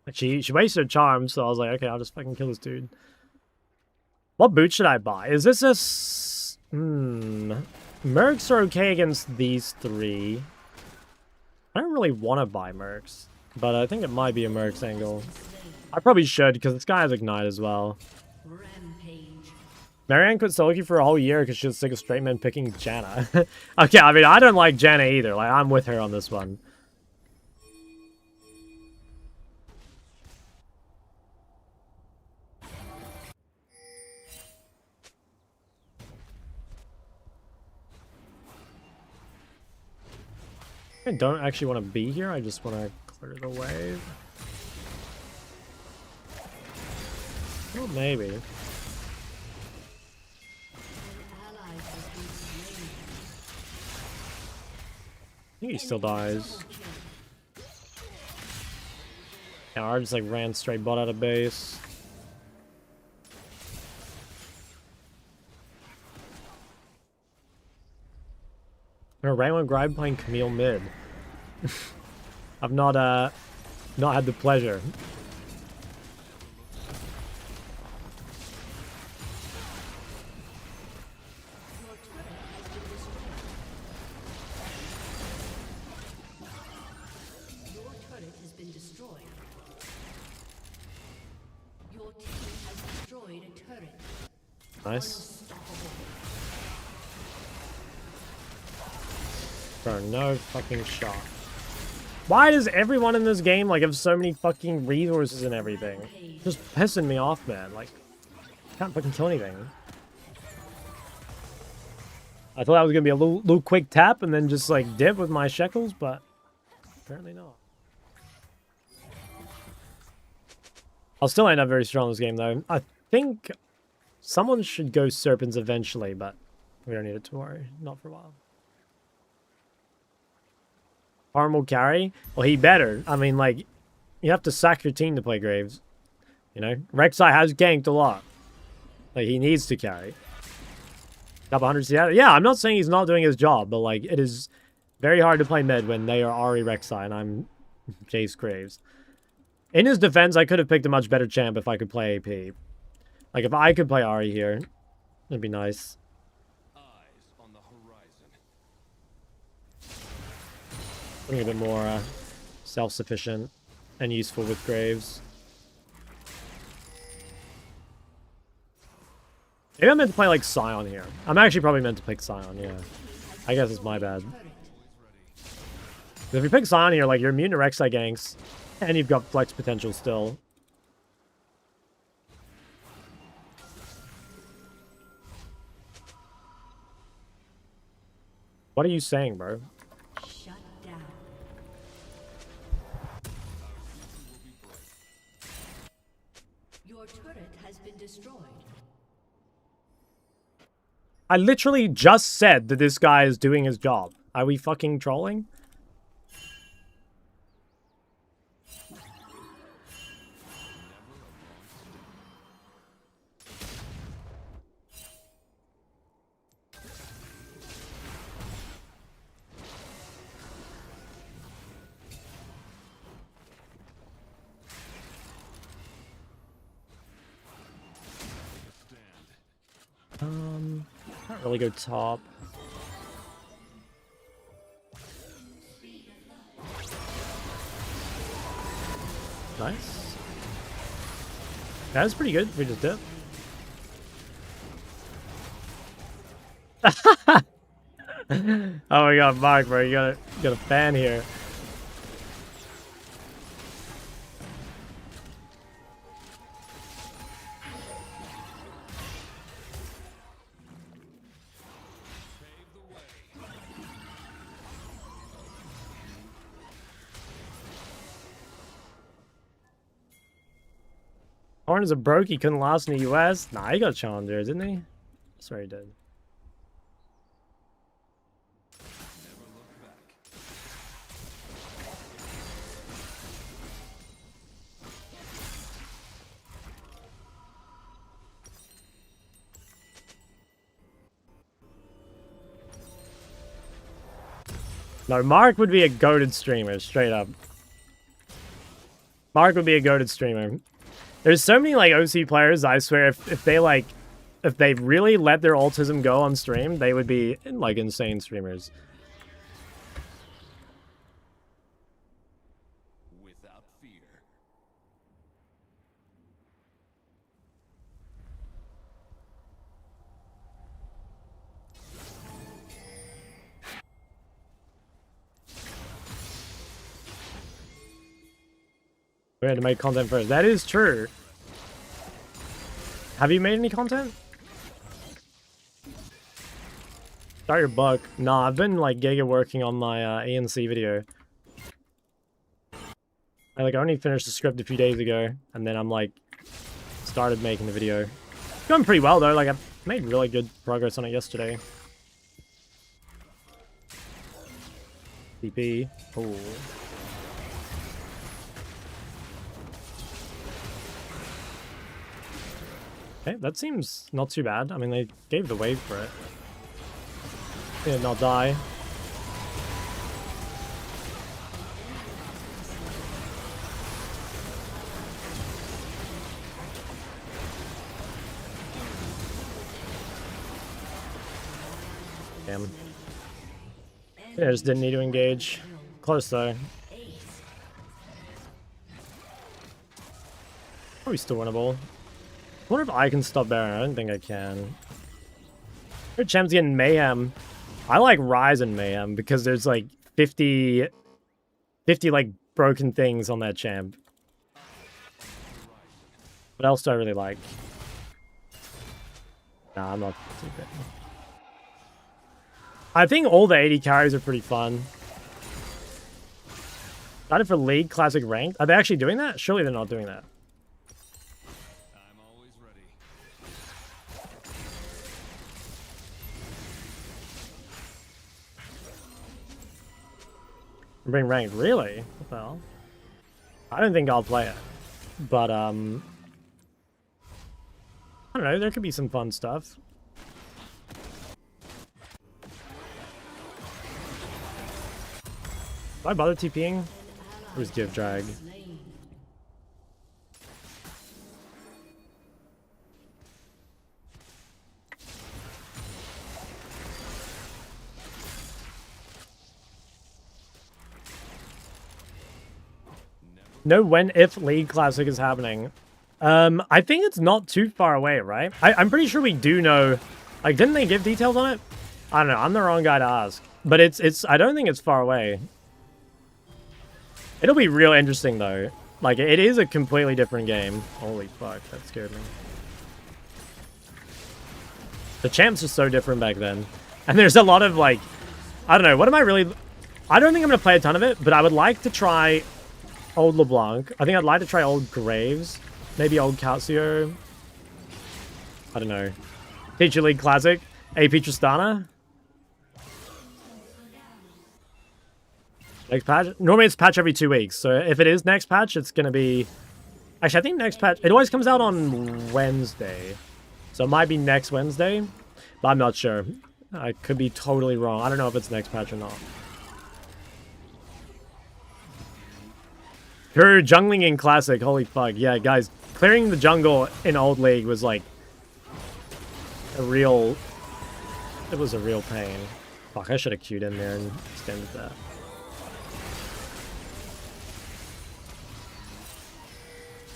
Like, she wasted her charm, so I was like, okay, I'll just fucking kill this dude. What boot should I buy? Is this a... Mercs are okay against these three. I don't really want to buy Mercs, but I think it might be a Mercs angle. I probably should, because this guy has Ignite as well. Rampage. Marianne quit Soloq for a whole year because she was sick of straight men picking Janna. Okay, I mean, I don't like Janna either. Like, I'm with her on this one. I don't actually want to be here. I just want to clear the wave. Well, maybe. An ally has been slain. I think he still dies. Double kill. Yeah, I just like ran straight bot out of base. No, Raymond Gribe playing Camille mid. I've not had the pleasure. Your turret has been destroyed. Your team has destroyed a turret. Nice. Unstoppable. Bro, no fucking shot. Why does everyone in this game like have so many fucking resources and everything? Just pissing me off, man. Like, can't fucking kill anything. I thought that was gonna be a little quick tap and then just like dip with my shekels, but apparently not. I'll still end up very strong in this game though. I think someone should go Serpents eventually, but we don't need it to worry. Not for a while. Arm will carry? Well, he better. I mean, like, you have to sack your team to play Graves. You know? Rek'Sai has ganked a lot. Like, he needs to carry. Couple hundred CR. Yeah, I'm not saying he's not doing his job, but, like, it is very hard to play mid when they are Ahri Rek'Sai and I'm Jace Graves. In his defense, I could have picked a much better champ if I could play AP. Like, if I could play Ahri here, it'd be nice. Something a bit more self-sufficient and useful with Graves. Maybe I'm meant to play like Scion here. I'm actually probably meant to pick Scion, yeah. I guess it's my bad. If you pick Scion here, like, you're immune to Rek'Sai ganks, and you've got flex potential still. What are you saying, bro? Shut down. Your turret has been destroyed. I literally just said that this guy is doing his job. Are we fucking trolling? Can't really go top. Nice. That was pretty good. We just did. Oh my god, Mark, bro, you got a fan here. Horn is a broke, he couldn't last in the US. Nah, he got challenger, didn't he? I swear he did. No, Mark would be a goated streamer, straight up. Mark would be a goated streamer. There's so many like OC players, I swear, if they really let their autism go on stream, they would be like insane streamers. Without fear. We had to make content first. That is true. Have you made any content? Start your buck. Nah, I've been like giga working on my ANC video. I like only finished the script a few days ago, and then I'm like started making the video. It's going pretty well though. Like I made really good progress on it yesterday. TP. Cool. Okay, that seems not too bad. I mean, they gave the wave for it. They did not die. Damn. Yeah, just didn't need to engage. Close though. Probably still winnable. I wonder if I can stop Baron. I don't think I can. Your champ's getting Mayhem. I like Rise and Mayhem because there's like 50 like broken things on that champ. What else do I really like? Nah, I'm not too good. I think all the 80 carries are pretty fun. Started for League Classic Ranked. Are they actually doing that? Surely they're not doing that. Bring ranked, really? What the hell? I don't think I'll play it. But, I don't know, there could be some fun stuff. Do I bother TPing? Or just give drag? Know when, if League Classic is happening. I think it's not too far away, right? I'm pretty sure we do know. Like, didn't they give details on it? I don't know. I'm the wrong guy to ask. But it's. I don't think it's far away. It'll be real interesting though. Like, it is a completely different game. Holy fuck, that scared me. The champs are so different back then, and there's a lot of like, I don't know. What am I really? I don't think I'm gonna play a ton of it, but I would like to try. Old LeBlanc. I think I'd like to try old Graves. Maybe old Calcio. I don't know. Teacher League Classic. AP Tristana. Next patch? Normally it's patch every 2 weeks. So if it is next patch, it's going to be... Actually, I think next patch... It always comes out on Wednesday. So it might be next Wednesday. But I'm not sure. I could be totally wrong. I don't know if it's next patch or not. Her jungling in Classic, holy fuck. Yeah, guys, clearing the jungle in Old League was like a real... It was a real pain. Fuck, I should have queued in there and extended that.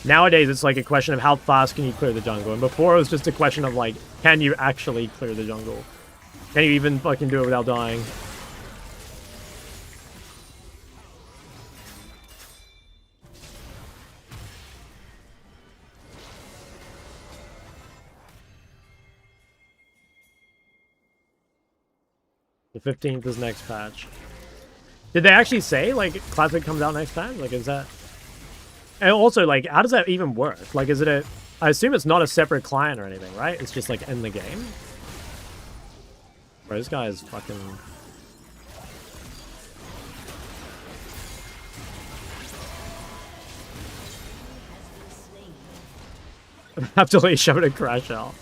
Nowadays, it's like a question of how fast can you clear the jungle, and before it was just a question of like, can you actually clear the jungle? Can you even fucking do it without dying? The 15th is next patch. Did they actually say, like, Classic comes out next patch? Like, is that... And also, like, how does that even work? Like, is it a... I assume it's not a separate client or anything, right? It's just, like, in the game? Bro, this guy is fucking... I have to leave shove it and crash out.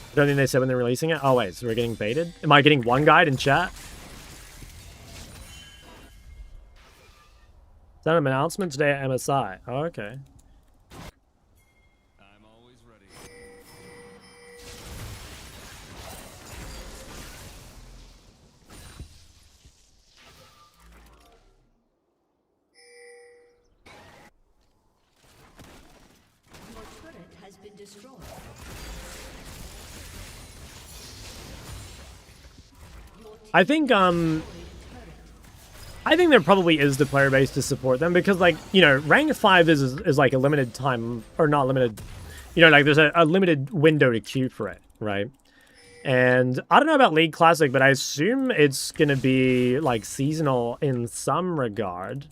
I don't think they said when they're releasing it. Oh, wait, so we're getting baited? Am I getting one guide in chat? Sent an announcement today at MSI. Oh, okay. I'm always ready. Your turret has been destroyed. I think there probably is the player base to support them because, like, you know, rank 5 is like a limited time, or not limited, you know, like there's a limited window to queue for it, right? And I don't know about League Classic, but I assume it's going to be, like, seasonal in some regard.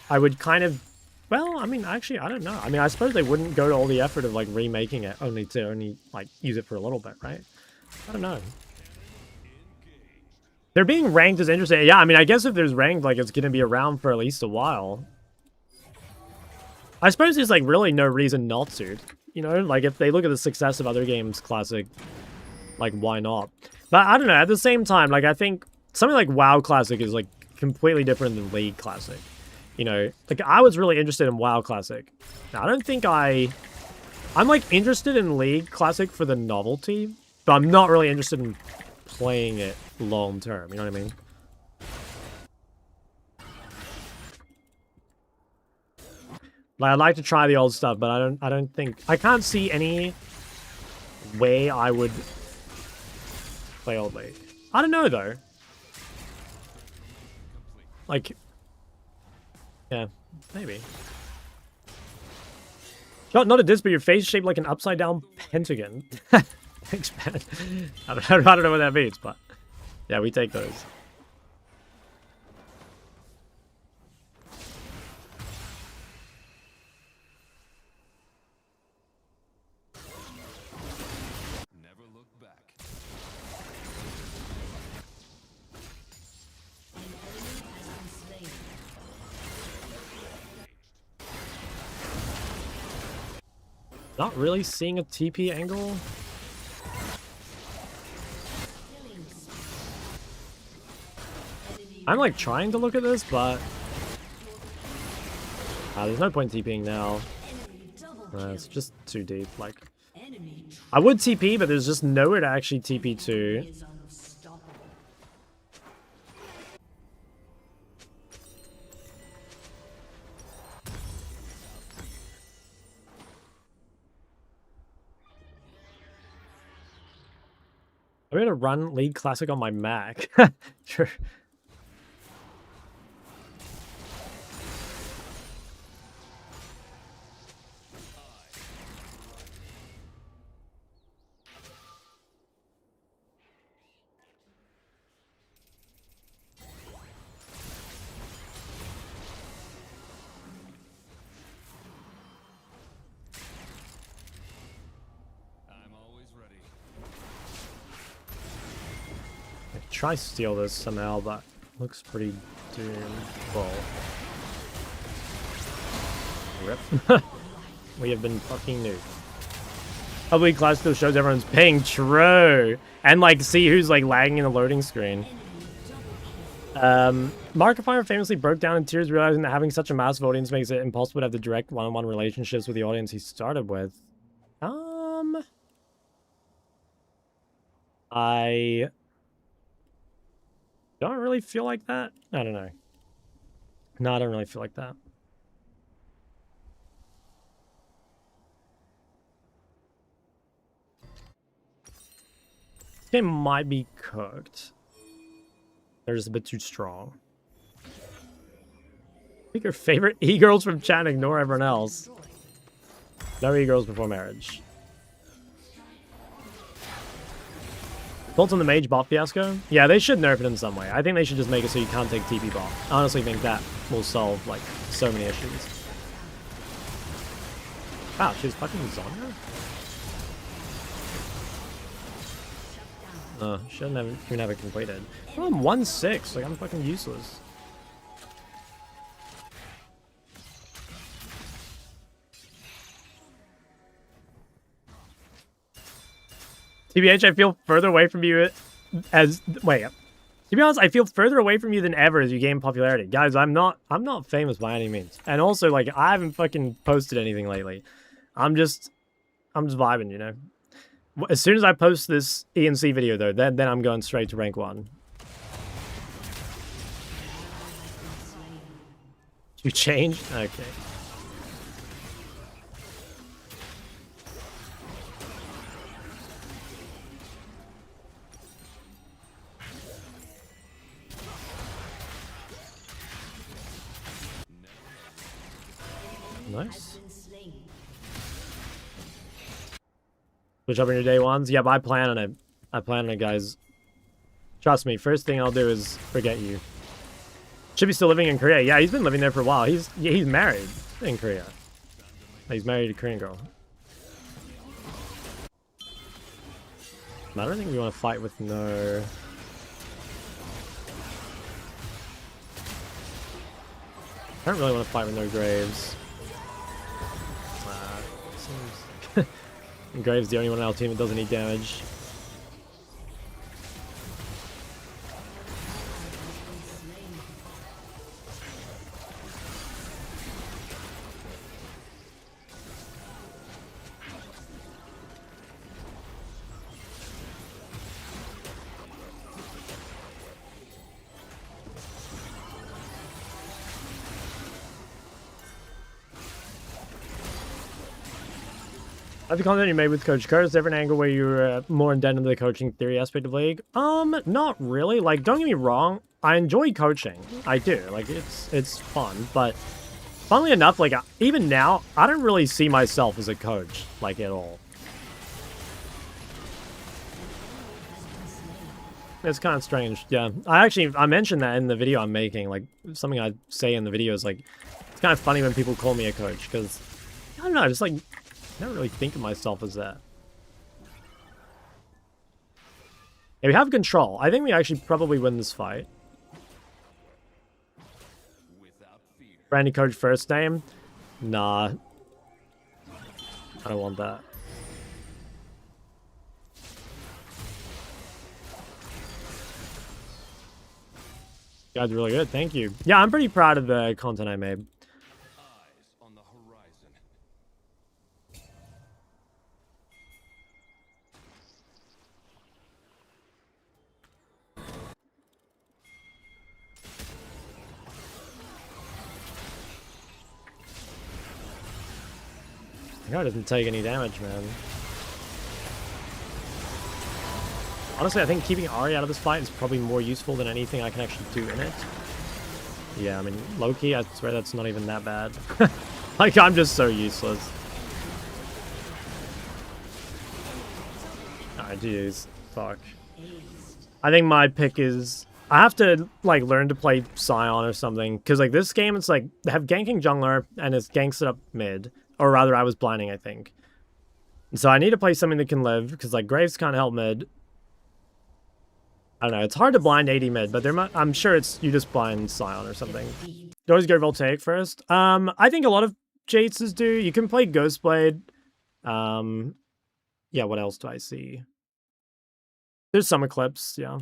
I would kind of, well, I mean, actually, I don't know. I mean, I suppose they wouldn't go to all the effort of, like, remaking it only to like, use it for a little bit, right? I don't know. They're being ranked as interesting. Yeah, I mean, I guess if there's ranked, like, it's going to be around for at least a while. I suppose there's, like, really no reason not to. You know, like, if they look at the success of other games, Classic, like, why not? But I don't know. At the same time, like, I think something like WoW Classic is, like, completely different than League Classic. You know, like, I was really interested in WoW Classic. Now, I don't think I'm, like, interested in League Classic for the novelty, but I'm not really interested in playing it long term, you know what I mean? Like, I'd like to try the old stuff, but I can't see any way I would play Old League. I don't know, though. Like, yeah, maybe. Not a diss, but your face shaped like an upside down pentagon. Thanks, man. I don't know what that means, but yeah, we take those. Never look back. An enemy has been slain. Not really seeing a TP angle. I'm, like, trying to look at this, but there's no point TPing now. It's just too deep. Like, I would TP, but there's just nowhere to actually TP to. Is unstoppable. I'm gonna run League Classic on my Mac. Sure. I'm always ready. Try steal this somehow, but looks pretty doomed. Well, rip. We have been fucking nuked. Public class still shows everyone's ping. True. And, like, see who's, like, lagging in the loading screen. Markiplier famously broke down in tears, realizing that having such a massive audience makes it impossible to have the direct one-on-one relationships with the audience he started with. I don't really feel like that. I don't know. No, I don't really feel like that. This game might be cooked. They're just a bit too strong. Pick your favorite e-girls from chat and ignore everyone else. No e-girls before marriage. Thoughts on the mage bot fiasco? Yeah, they should nerf it in some way. I think they should just make it so you can't take TP bot. I honestly think that will solve, like, so many issues. Wow, she's fucking Zonda? Shouldn't even have it completed. Oh, I'm 1-6. Like, I'm fucking useless. TBH, I feel further away from you as... Wait. To be honest, I feel further away from you than ever as you gain popularity. Guys, I'm not famous by any means. And also, like, I haven't fucking posted anything lately. I'm just vibing, you know? As soon as I post this ENC video, though, then I'm going straight to rank 1. You changed? Okay. Nice. Switch up on your day ones? Yep, I plan on it. I plan on it, guys. Trust me, first thing I'll do is forget you. Should be still living in Korea. Yeah, he's been living there for a while. He's married in Korea. He's married to a Korean girl. I don't think we want to fight with no... I don't really want to fight with no Graves. Seems... Graves the only one on our team that doesn't need damage. Have the content you made with Coach Curtis ever an angle where you're more in depth into the coaching theory aspect of League? Not really. Like, don't get me wrong, I enjoy coaching. I do. Like, it's fun, but funnily enough, like, even now, I don't really see myself as a coach, like, at all. It's kind of strange, yeah. I mentioned that in the video I'm making, like, something I say in the video is, like, it's kind of funny when people call me a coach, because, I don't know, just, like, I don't really think of myself as that. Yeah, we have control. I think we actually probably win this fight. Brandy coach first name? Nah. I don't want that. You guys are really good. Thank you. Yeah, I'm pretty proud of the content I made. The guy doesn't take any damage, man. Honestly, I think keeping Ahri out of this fight is probably more useful than anything I can actually do in it. Yeah, I mean, low-key, I swear that's not even that bad. Like, I'm just so useless. Alright, jeez. Fuck. I think my pick is... I have to, like, learn to play Scion or something. Because, like, this game, it's like, they have ganking jungler, and it's ganks it up mid. Or rather, I was blinding, I think. So I need to play something that can live, because, like, Graves can't help mid. I don't know, it's hard to blind 80 mid, but I'm sure it's you just blind Scion or something. You always go Voltaic first. I think a lot of Jaces do. You can play Ghostblade. Yeah, what else do I see? There's some Eclipse, yeah.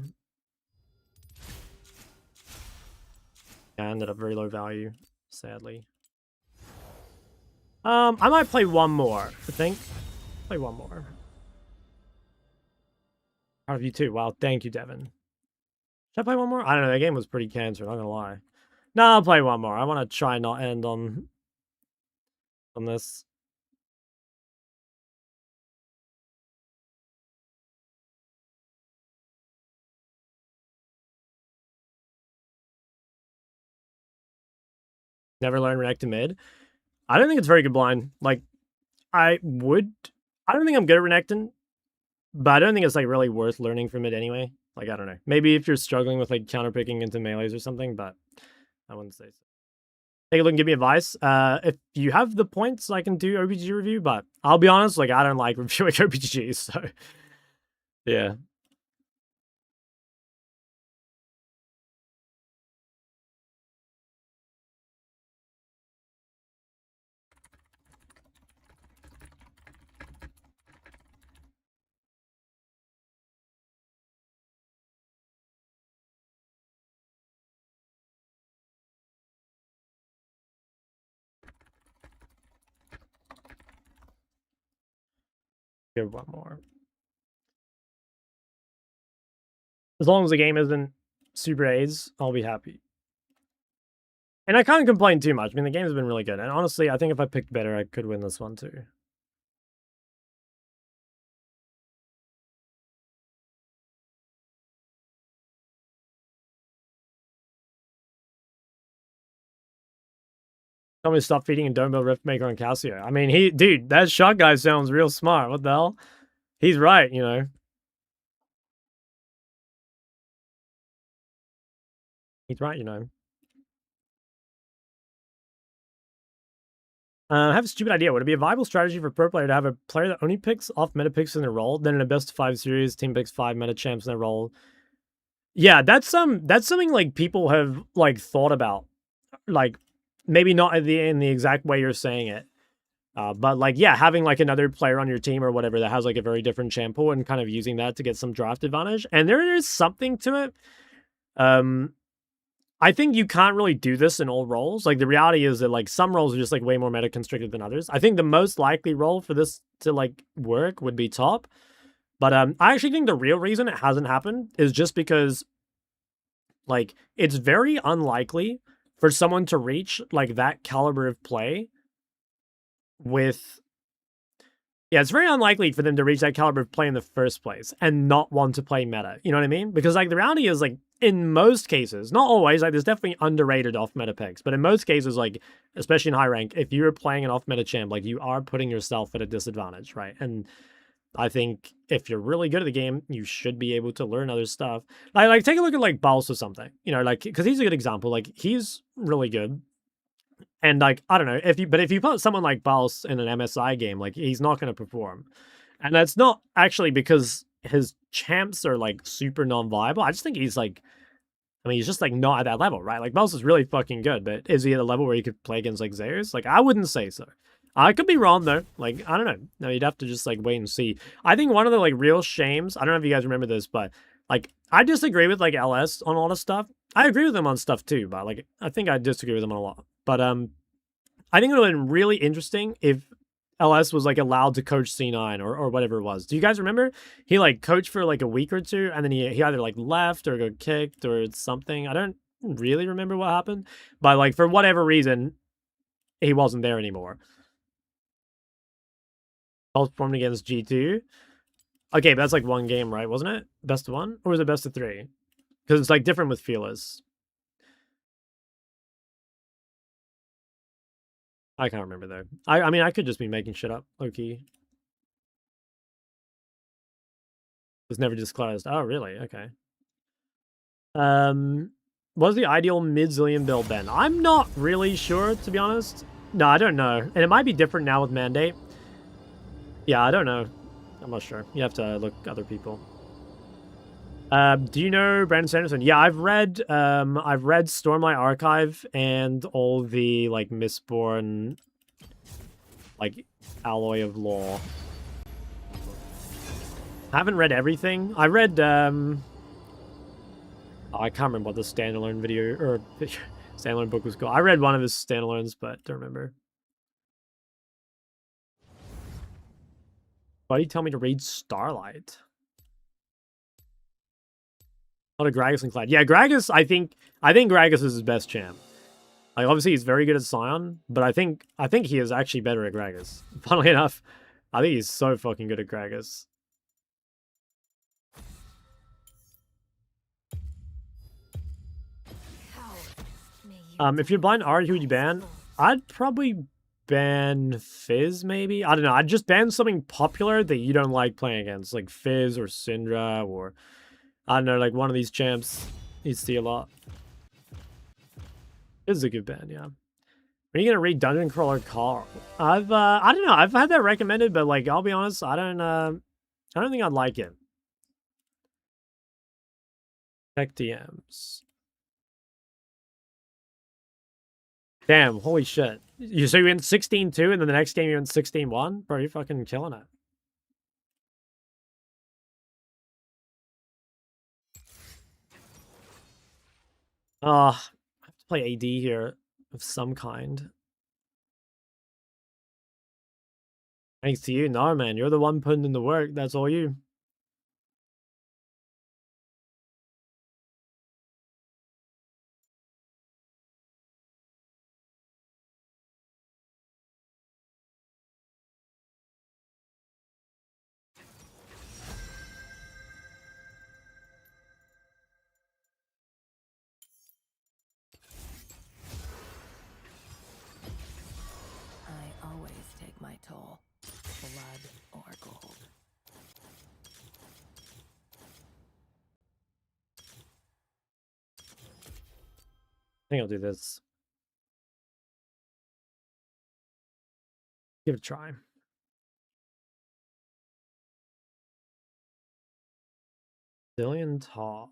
Yeah, I ended up very low value, sadly. I might play one more, I think. Play one more. Proud of you too. Wow, thank you, Devin. Should I play one more? I don't know, that game was pretty cancer, not gonna lie. No, I'll play one more. I want to try not end on this. Never learn Renekton mid. I don't think it's very good blind. Like, I don't think I'm good at Renekton, but I don't think it's, like, really worth learning from it anyway. Like, I don't know. Maybe if you're struggling with, like, counterpicking into melees or something, but I wouldn't say so. Take a look and give me advice. If you have the points, I can do OPG review, but I'll be honest, like, I don't like reviewing OPGs, so yeah. Give one more. As long as the game isn't super AIDS, I'll be happy. And I can't complain too much. I mean, the game's been really good. And honestly, I think if I picked better, I could win this one too. Tell me to stop feeding Indomitable Riftmaker on Cassio. I mean, dude, that shot guy sounds real smart. What the hell? He's right, you know. He's right, you know. I have a stupid idea. Would it be a viable strategy for a pro player to have a player that only picks off meta picks in their role, then in a best of 5 series, team picks 5 meta champs in their role? Yeah, that's something like people have like thought about. Like maybe not in the exact way you're saying it. But like, yeah, having like another player on your team or whatever that has like a very different champ pool and kind of using that to get some draft advantage. And there is something to it. I think you can't really do this in all roles. Like the reality is that like some roles are just like way more meta constricted than others. I think the most likely role for this to like work would be top. But I actually think the real reason it hasn't happened is just because like it's very unlikely for someone to reach like that caliber of play with it's very unlikely for them to reach that caliber of play in the first place and not want to play meta. You know what I mean? Because like the reality is like in most cases, not always, like there's definitely underrated off meta picks, but in most cases, like especially in high rank, if you're playing an off meta champ, like you are putting yourself at a disadvantage, right? And I think if you're really good at the game, you should be able to learn other stuff. Like take a look at like Baus or something, you know, like because he's a good example. Like he's really good. And like, I don't know, if you put someone like Baus in an MSI game, like he's not going to perform. And that's not actually because his champs are like super non-viable. I just think he's like, I mean, he's just like not at that level, right? Like Baus is really fucking good, but is he at a level where he could play against like Zeus? Like I wouldn't say so. I could be wrong though. Like, I don't know. No, you'd have to just like wait and see. I think one of the like real shames, I don't know if you guys remember this, but like I disagree with like LS on a lot of stuff. I agree with him on stuff too, but like I think I disagree with him on a lot. But I think it would have been really interesting if LS was like allowed to coach C9 or whatever it was. Do you guys remember? He like coached for like a week or two and then he either like left or got kicked or something. I don't really remember what happened, but like for whatever reason, he wasn't there anymore. Both performed against G2. Okay, but that's like one game, right? Wasn't it? Best of one? Or was it best of three? Because it's like different with Fearless. I can't remember though. I mean, I could just be making shit up. Low-key. Was never disclosed. Oh, really? Okay. What's the ideal mid-zillion build then? I'm not really sure, to be honest. No, I don't know. And it might be different now with Mandate. Yeah, I don't know. I'm not sure. You have to look other people. Do you know Brandon Sanderson? Yeah, I've read Stormlight Archive and all the like Mistborn like Alloy of Law. I haven't read everything. I read I can't remember what the standalone video or standalone book was called. I read one of his standalones, but don't remember. Why do you tell me to read Starlight? Not a Gragas and Clyde. Yeah, Gragas, I think Gragas is his best champ. Like obviously he's very good at Scion, but I think he is actually better at Gragas. Funnily enough, I think he's so fucking good at Gragas. If you're blind Ari, who would you ban? I'd probably ban Fizz, maybe? I don't know. I'd just ban something popular that you don't like playing against, like Fizz or Syndra or I don't know, like one of these champs you see a lot. This is a good ban, yeah. Are you gonna read Dungeon Crawler Carl? I don't know. I've had that recommended, but like I'll be honest, I don't think I'd like it. Check DMs. Damn, holy shit. So you went 16-2 and then the next game you went 16-1? Bro, you're fucking killing it. I have to play AD here of some kind. Thanks to you. No, man. You're the one putting in the work. That's all you. I always take my toll, blood or gold. I think I'll do this. Give it a try. Billion top.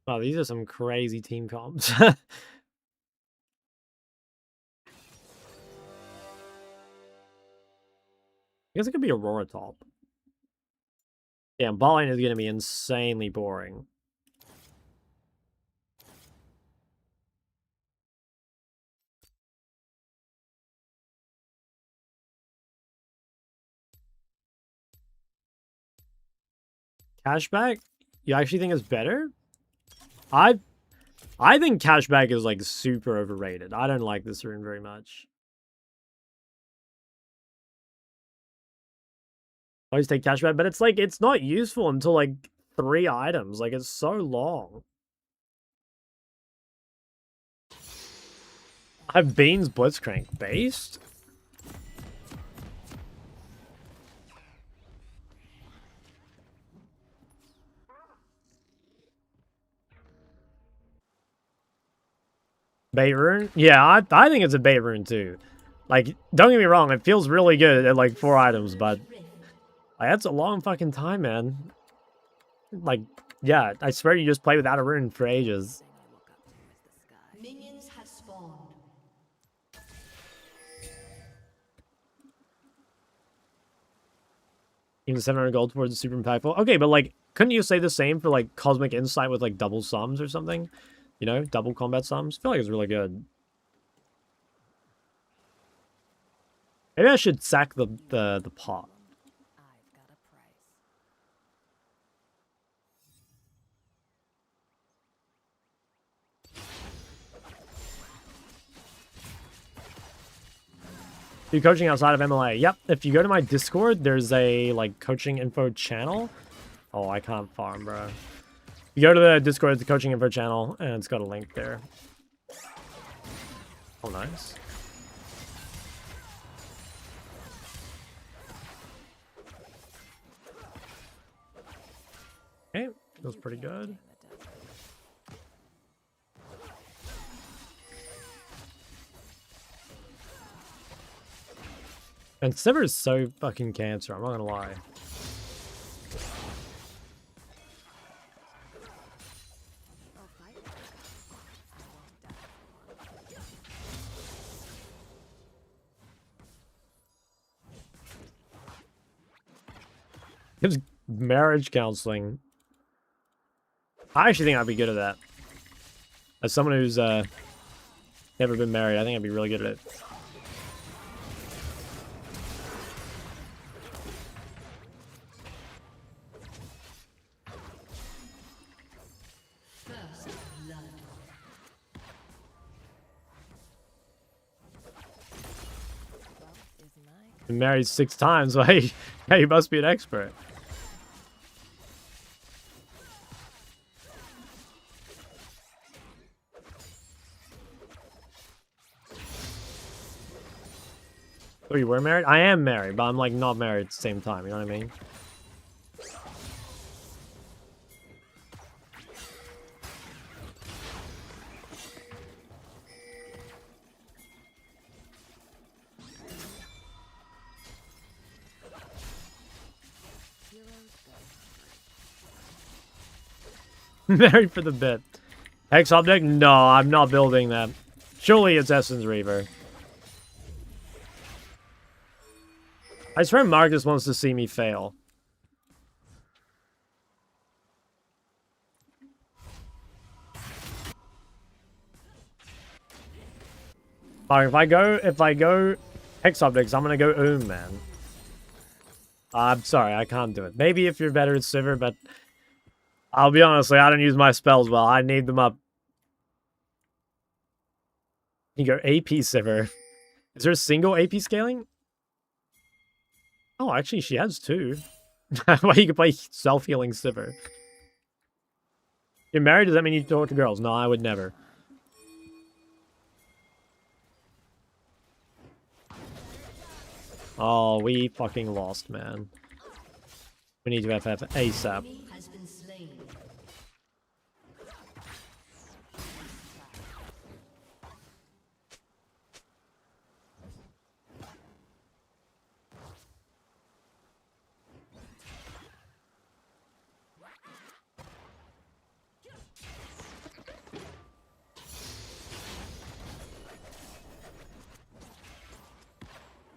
Wow, these are some crazy team comps. I guess it could be Aurora top. Yeah, bot lane is going to be insanely boring. Cashback? You actually think it's better? I think cashback is like super overrated. I don't like this rune very much. I always take cashback, but it's like it's not useful until like 3 items. Like it's so long. I have Beans Blitzcrank based. Bait rune? Yeah, I think it's a bait rune too. Like, don't get me wrong, it feels really good at like 4 items, but like, that's a long fucking time, man. Like, yeah, I swear you just play without a rune for ages. Thing I look up to is the sky. Minions have spawned. Even 700 gold towards the super impactful. Okay, but like, couldn't you say the same for like Cosmic Insight with like double sums or something? You know, double combat sums? I feel like it's really good. Maybe I should sack the pot. I've got a price. Do coaching outside of MLA. Yep, if you go to my Discord, there's a like coaching info channel. Oh, I can't farm, bro. You go to the Discord, the coaching info channel, and it's got a link there. Oh, nice. Okay, feels pretty good. In the desert. And Sivir is so fucking cancer, I'm not gonna lie. I'll fight. I won't die for one. Gives marriage counseling. I actually think I'd be good at that. As someone who's never been married, I think I'd be really good at it. First blood. Well, is my Been married 6 times, like, yeah, you must be an expert. Oh, you were married? I am married, but I'm like not married at the same time, you know what I mean? heroes go. Married for the bit. Hex object? No, I'm not building that. Surely it's Essence Reaver. I swear Marcus wants to see me fail. Alright, if I go Hex Optics, I'm gonna go man. I'm sorry, I can't do it. Maybe if you're better at Sivir, but I'll be honest, I don't use my spells well. I need them up. You go AP Sivir. Is there a single AP scaling? Oh, actually, she has two. Well, you can play self-healing Sivir. You're married? Does that mean you talk to girls? No, I would never. Oh, we fucking lost, man. We need to FF ASAP. Enemy has been slain.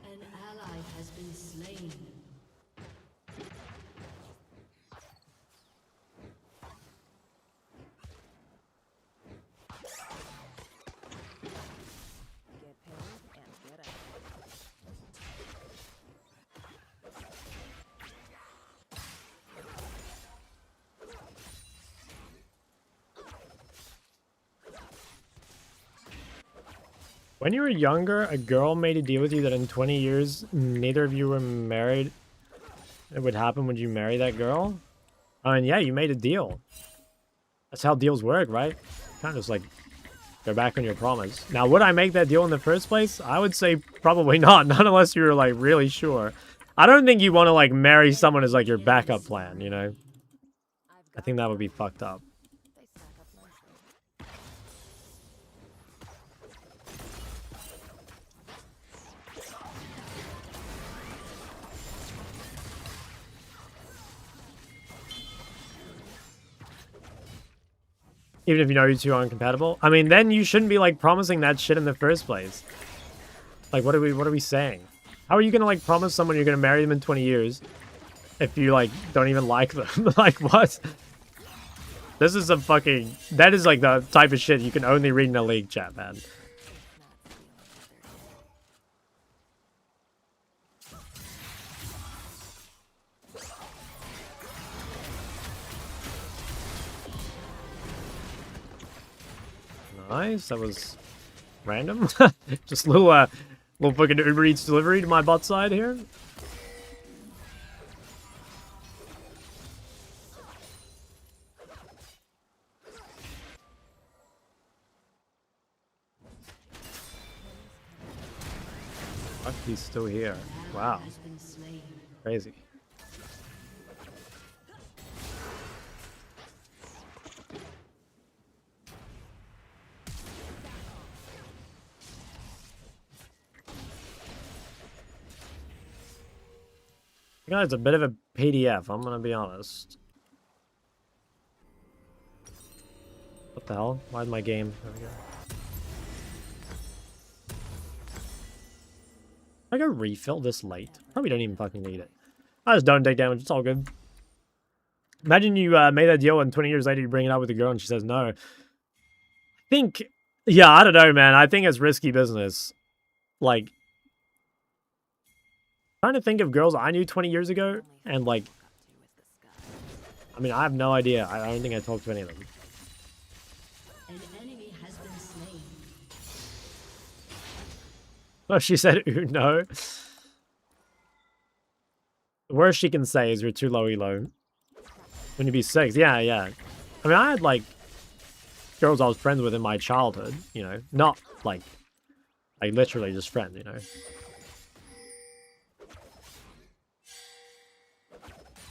An ally has been slain. Get paid and get out. When you were younger, a girl made a deal with you that in 20 years, neither of you were married. It would happen when you marry that girl? I mean, yeah, you made a deal. That's how deals work, right? Kind of just like go back on your promise. Now, would I make that deal in the first place? I would say probably not. Not unless you were like really sure. I don't think you want to like marry someone as like your backup plan, you know? I think that would be fucked up. They stack up nicely. Even if you know you two are incompatible. I mean, then you shouldn't be like promising that shit in the first place. Like, what are we saying? How are you gonna like promise someone you're gonna marry them in 20 years if you like don't even like them? Like, what? This is a fucking... That is like the type of shit you can only read in a league chat, man. Nice, that was random. Just little fucking Uber Eats delivery to my bot side here. Fuck, he's still here. Wow, Has been slain. crazy. You know, it's a bit of a PDF, I'm gonna be honest. What the hell? Why'd my game... There we go. I go refill this late? Probably don't even fucking need it. I just don't take damage, it's all good. Imagine you made that deal and 20 years later you bring it up with a girl and she says no. I think... Yeah, I don't know, man. I think it's risky business. Like... Trying to think of girls I knew 20 years ago, and like... I mean, I have no idea. I don't think I talked to any of them. An enemy has been slain. Oh, she said, ooh, no. The worst she can say is you're too low elo. When you be 6, yeah, yeah. I mean, I had, like, girls I was friends with in my childhood, you know? Not, like literally just friends, you know?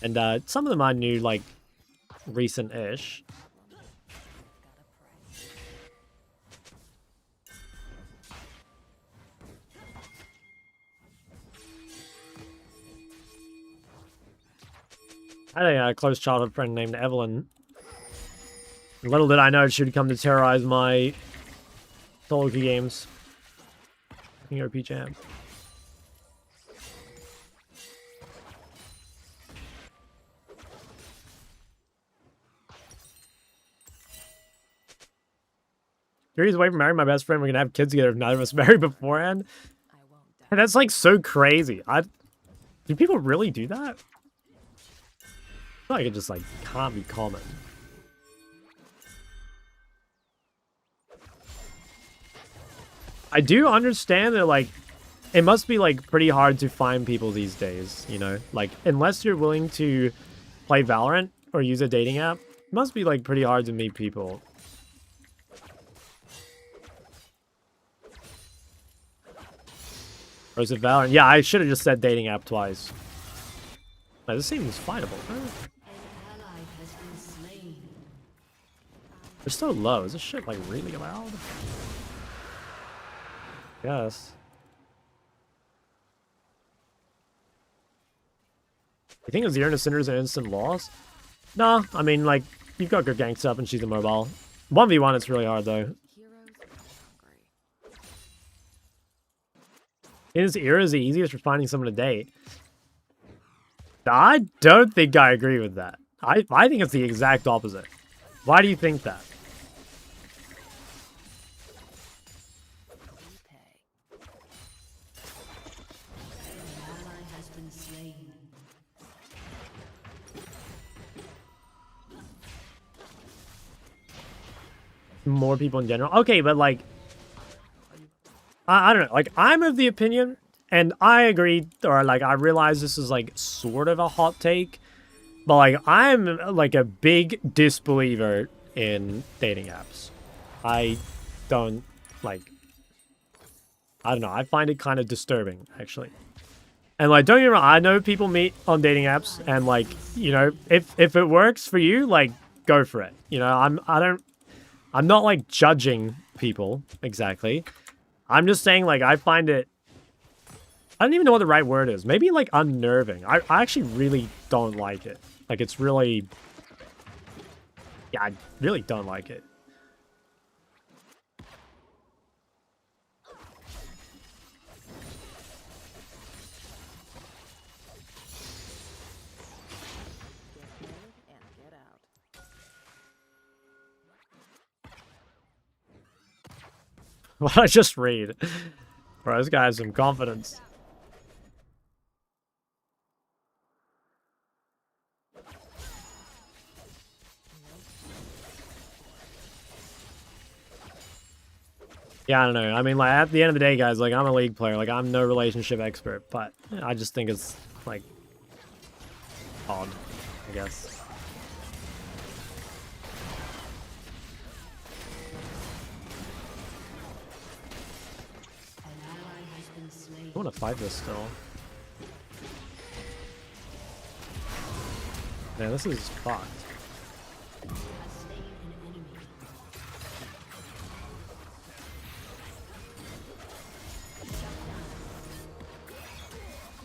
And, some of them I knew, like, recent-ish. I had a close childhood friend named Evelyn. Little did I know she would come to terrorize my Soloq games. Fucking OP champ. 3 years away from marrying my best friend. We're gonna have kids together if neither of us married beforehand. I won't die. And that's like so crazy. Do people really do that? I feel like it just like can't be common. I do understand that like it must be like pretty hard to find people these days, you know? Like unless you're willing to play Valorant or use a dating app, it must be like pretty hard to meet people. Or is it Valorant? Yeah, I should have just said dating app twice. This seems fightable. An ally has been slain. They're so low. Is this shit like really loud? Yes. You think Azir and the Cinder is an instant loss? No, I mean, like, you've got good gank stuff and she's immobile. 1v1, it's really hard, though. Heroes are hungry. In this era, is the easiest for finding someone to date. I don't think I agree with that. I think it's the exact opposite. Why do you think that? We pay. An ally has been slain. More people in general. Okay, but like, I don't know. Like, I'm of the opinion, and I agree, or like, I realize this is like sort of a hot take, but like, I'm like a big disbeliever in dating apps. I don't like, I don't know. I find it kind of disturbing, actually. And like, don't get me wrong, I know people meet on dating apps, and like, you know, if it works for you, like, go for it. You know, I'm not like judging people exactly. I'm just saying like I find it, I don't even know what the right word is. Maybe like unnerving. I actually really don't like it. Like it's really, yeah, I really don't like it. Get in and get out. What did I just read? Bro, this guy has some confidence. Yeah, I don't know. I mean, like, at the end of the day, guys, like, I'm a League player. Like, I'm no relationship expert, but I just think it's, like, odd, I guess. An ally has been slain. I want to fight this still. Man, this is fucked. Has slain an enemy.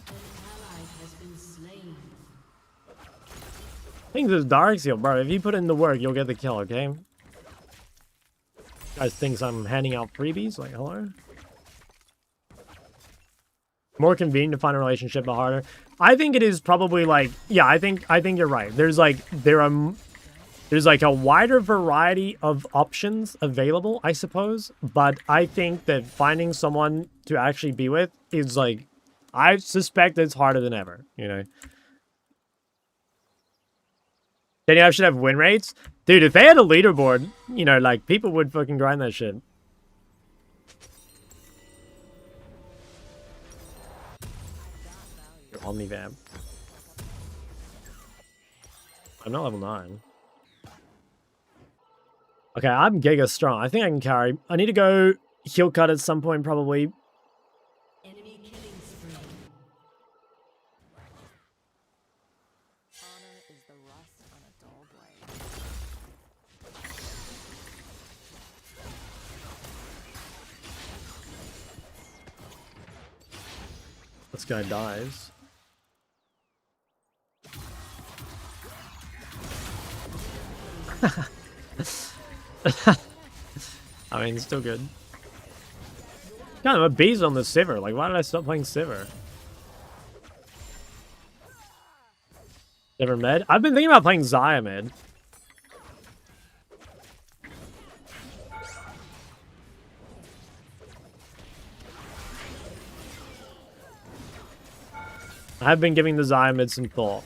An ally has been slain. Things is Dark Seal, bro. If you put in the work, you'll get the kill, okay? Guys thinks I'm handing out freebies? Like, hello? More convenient to find a relationship, but harder. I think it is probably like, yeah, I think you're right. There's like there's like a wider variety of options available, I suppose. But I think that finding someone to actually be with is like, I suspect it's harder than ever, you know? Dating apps should have win rates. Dude, if they had a leaderboard, you know, like, people would fucking grind that shit. Omnivamp. I'm not level 9. Okay, I'm Giga strong. I think I can carry. I need to go heal cut at some point, probably. Enemy killing spree. Honor is the rust on a dull blade. This guy dies. I mean, still good. God, I'm a beast on the Sivir. Like, why did I stop playing Sivir? Sivir mid? I've been thinking about playing Xayah mid. I have been giving the Zyamid some thought.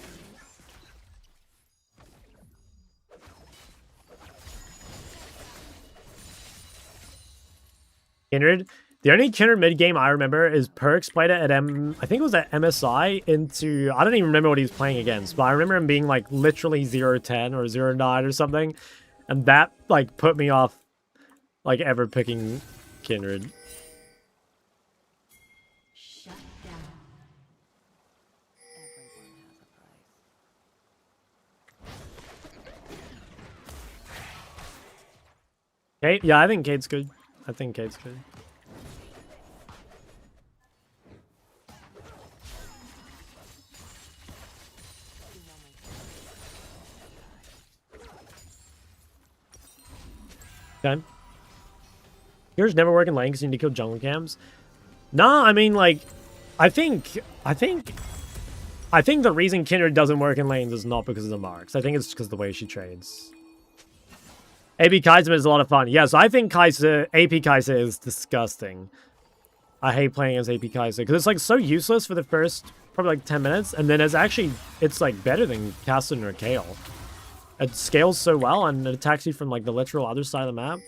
Kindred. The only Kindred mid game I remember is Perks played it at I think it was at MSI into, I don't even remember what he was playing against, but I remember him being like literally 0-10 or 0-9 or something. And that like put me off like ever picking Kindred. Shut down. Everyone has a price. Kate? Yeah, I think Kate's good. I think Kate's good. Okay. Yours never work in lane because you need to kill jungle cams. Nah, I mean, like, I think the reason Kindred doesn't work in lanes is not because of the marks. I think it's because of the way she trades. AB Kaiser is a lot of fun. Yes, I think AP Kaiser is disgusting. I hate playing as AP Kaiser because it's like so useless for the first probably like 10 minutes, and then it's like better than Caston or Kale. It scales so well and it attacks you from like the literal other side of the map.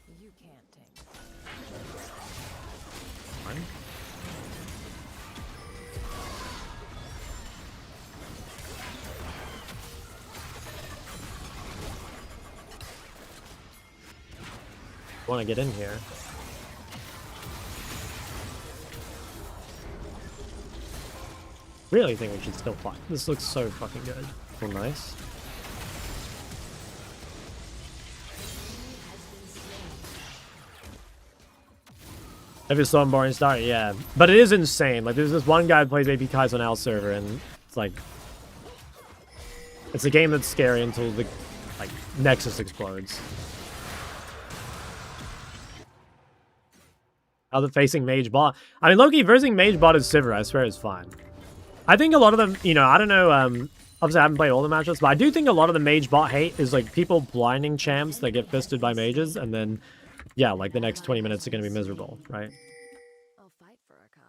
You can't take Want to get in here. Really think we should still fight. This looks so fucking good. Oh, nice. If it's so boring start, yeah. But it is insane. Like, there's this one guy who plays AP Kai's on our server, and it's like... It's a game that's scary until the, like, Nexus explodes. How the facing Mage bot. I mean, Loki versus Mage bot is Sivir, I swear is fine. I think a lot of them, you know, I don't know, obviously I haven't played all the matchups, but I do think a lot of the Mage bot hate is, like, people blinding champs that get fisted by mages, and then, yeah, like, the next 20 minutes are going to be miserable, right? I'll fight for a cause.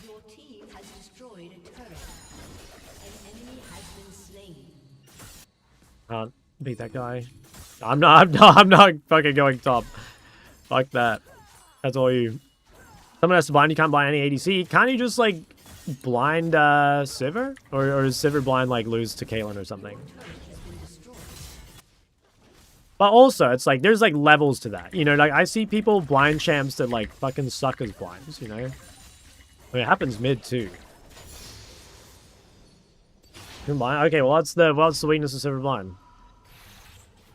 Your team has destroyed a turret. An enemy has been slain. Can't beat that guy. I'm not fucking going top. Fuck that. That's all you. Someone has to blind. You can't blind any ADC. Can't you just, like, blind Sivir? Or is Sivir blind, like, lose to Caitlyn or something? But also, it's like, there's, like, levels to that. You know, like, I see people blind champs that, like, fucking suck as blinds, you know? I mean, it happens mid, too. Blind? Okay, well, what's the weakness of Sivir blind?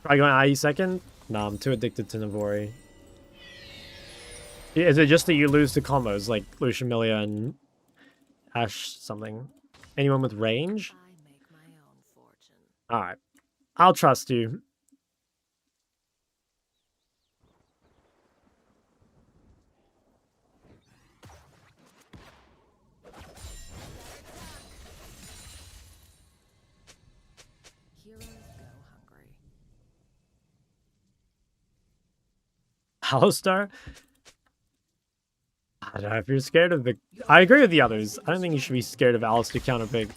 Try going IE second? Nah, I'm too addicted to Navori. Is it just that you lose to combos, like Lucian Milia and Ash something? Anyone with range? I make my own fortune. Alright. I'll trust you. Heroes go hungry. Alistar? I don't know if you're scared of the... I agree with the others. I don't think you should be scared of Alistar counterpick.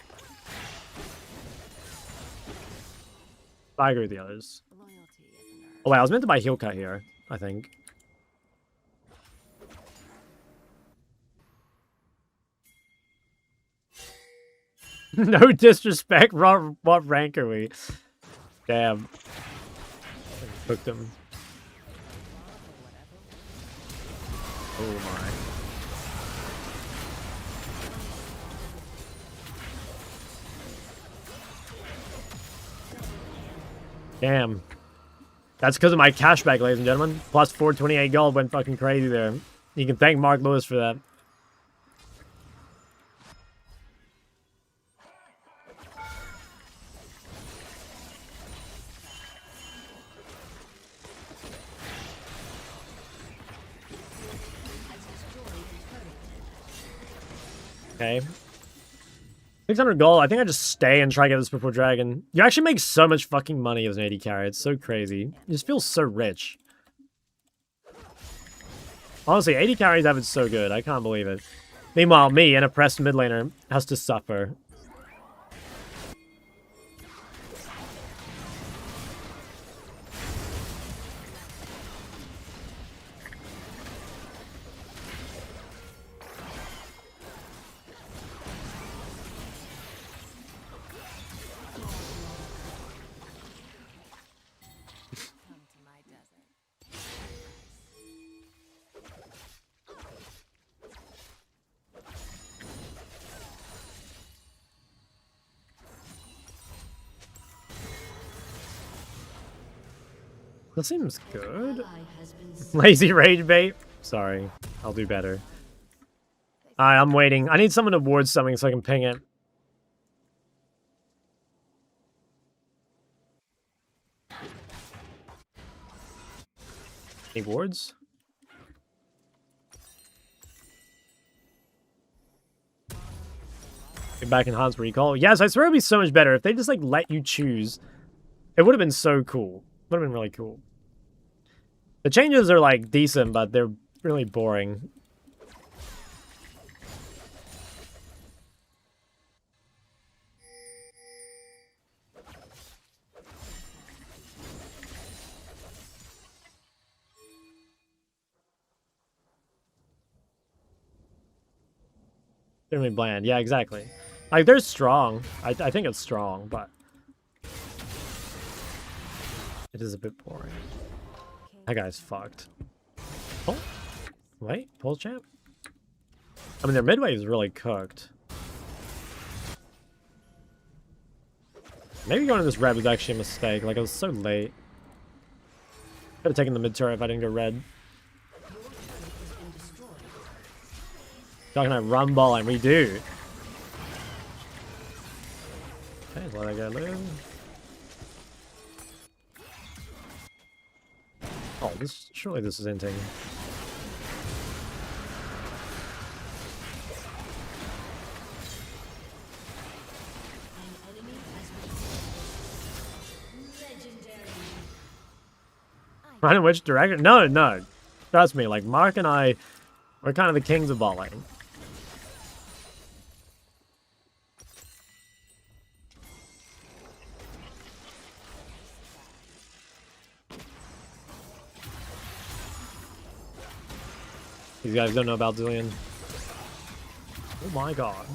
I agree with the others. Loyalty is an Oh wait, I was meant to buy heal cut here, I think. No disrespect, what rank are we? Damn. Cooked him. Oh my. Damn. That's because of my cashback, ladies and gentlemen. Plus 428 gold went fucking crazy there. You can thank Mark Lewis for that. Okay. 600 gold. I think I just stay and try to get this purple dragon. You actually make so much fucking money as an AD carry. It's so crazy. You just feel so rich. Honestly, AD carries have it so good. I can't believe it. Meanwhile, me, an oppressed mid laner, has to suffer. Come to my desert. That seems good. Ally has been slain. Lazy rage bait. Sorry. I'll do better. Alright, I'm waiting. I need someone to ward something so I can ping it. Any wards? Get back enhanced recall. Yes, I swear it'd be so much better if they just like let you choose. It would have been so cool. Would have been really cool. The changes are like decent, but they're really boring. Extremely bland. Yeah, exactly. Like, they're strong. I think it's strong, but it is a bit boring. That guy's fucked. Oh, wait, pole champ? I mean, their midway is really cooked. Maybe going to this red was actually a mistake. Like, it was so late. Could have taken the mid turret if I didn't go red. Talking about run ball and redo. Okay, let that guy live. Oh, surely this is inting. Run in which direction? No. Trust me, like, Mark and I, we're kind of the kings of ball lane. These guys don't know about Zillion. Oh my god.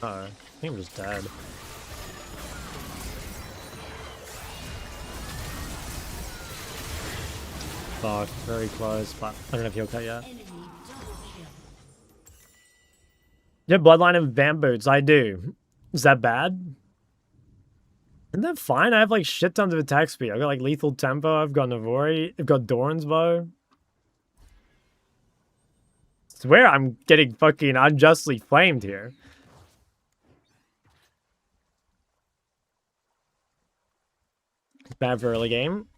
I think I'm just dead. Fuck, very close, but I don't know if he'll cut yet. Yeah, Bloodline and Vamp Boots, I do. Is that bad? Isn't that fine? I have like shit tons of attack speed. I've got like Lethal Tempo, I've got Navori, I've got Dorn's Bow. I swear I'm getting fucking unjustly flamed here. Bad for early game.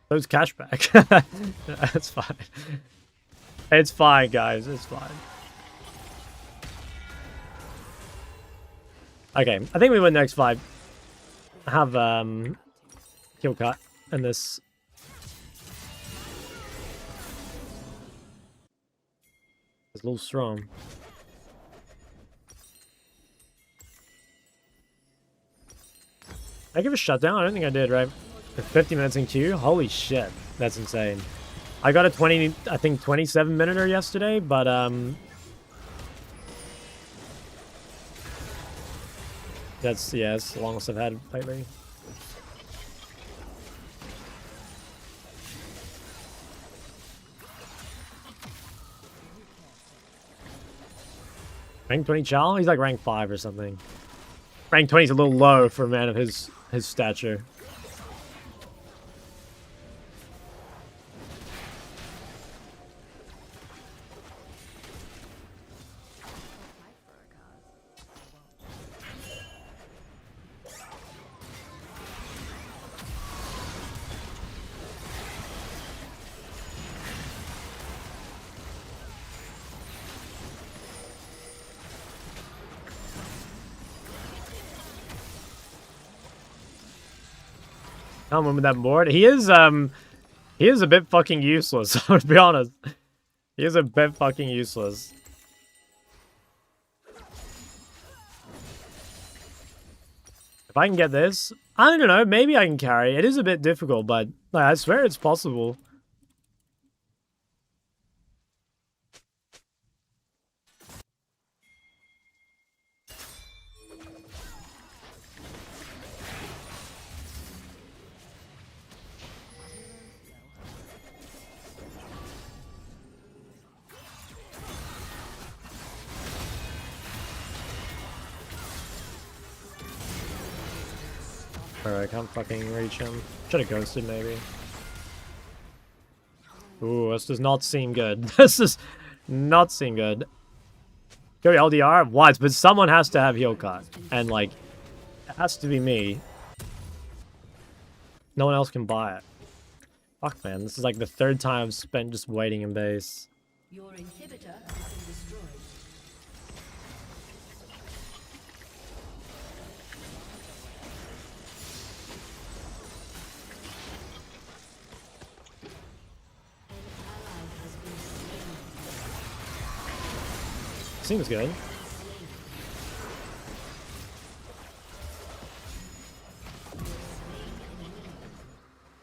Those cashback. That's fine. It's fine, guys. It's fine. Okay, I think we win next 5. Have kill cut and this. It's a little strong. I give a shutdown? I don't think I did, right? 50 minutes in queue? Holy shit. That's insane. I got a 27 minute yesterday, but that's the longest I've had lately. Rank 20 Chal? He's like rank 5 or something. Rank 20 is a little low for a man of his stature. Can't win with that board. He is a bit fucking useless, I would be honest. He is a bit fucking useless. If I can get this, I don't know, maybe I can carry. It is a bit difficult, but like, I swear it's possible. Alright, I can't fucking reach him. Should've ghosted, maybe. Ooh, this does not seem good. This does not seem good. Go LDR? What? But someone has to have heal cut. And, like, it has to be me. No one else can buy it. Fuck, man. This is like the third time I've spent just waiting in base. Your inhibitor has been destroyed. Seems good.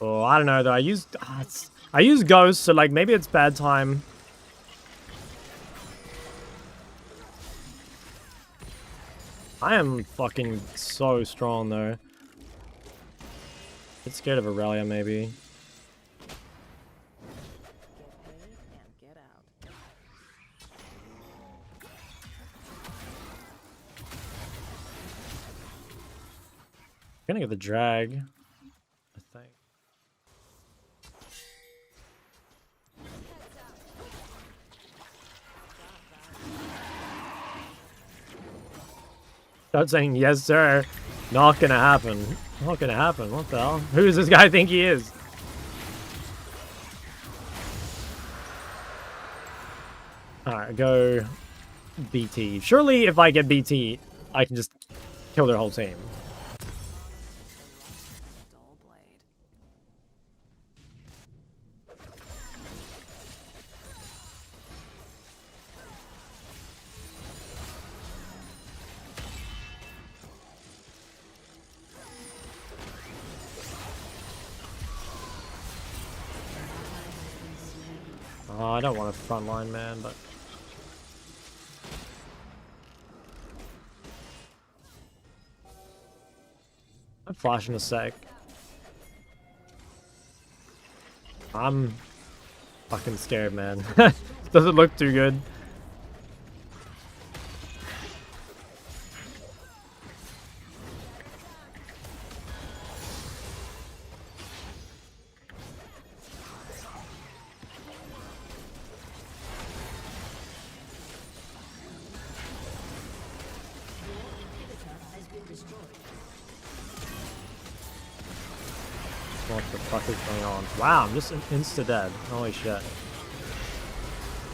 Oh, I don't know though. I used Ghost, so like maybe it's bad time. I am fucking so strong though. Bit scared of Aurelia maybe. Get paid and get out. I'm gonna get the drag, I think. Start saying yes, sir. Not gonna happen. Not gonna happen. What the hell? Who does this guy think he is? Alright, go BT. Surely if I get BT, I can just kill their whole team. Dull blade. Oh, I don't want a frontline man, but I'm flashing a sec. I'm fucking scared, man. Doesn't look too good. Has been destroyed. What the fuck is going on? Wow, I'm just insta dead. Holy shit.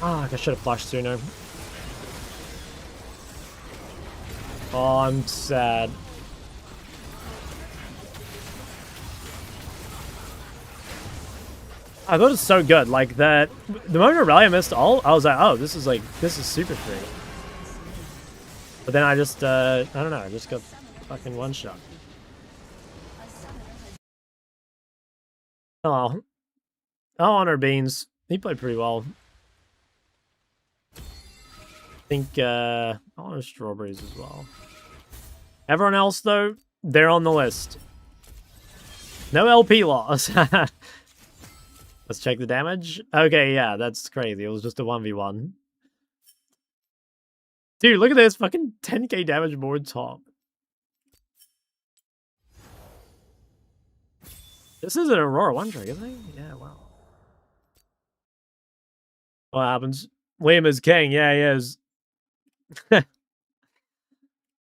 Ah, I should have flashed sooner. Oh, I'm sad. I thought it was so good. Like that, the moment Aurelia missed ult, I was like, oh, this is super free. But then I just, I don't know, I just got fucking one shot. Oh, I'll honor Beans. He played pretty well. I think, I'll honor Strawberries as well. Everyone else, though, they're on the list. No LP loss. Let's check the damage. Okay, yeah, that's crazy. It was just a 1v1. Dude, look at this. Fucking 10k damage board top. This is an Aurora 1 trick, isn't it? Yeah, wow. What happens? Liam is king. Yeah, he is.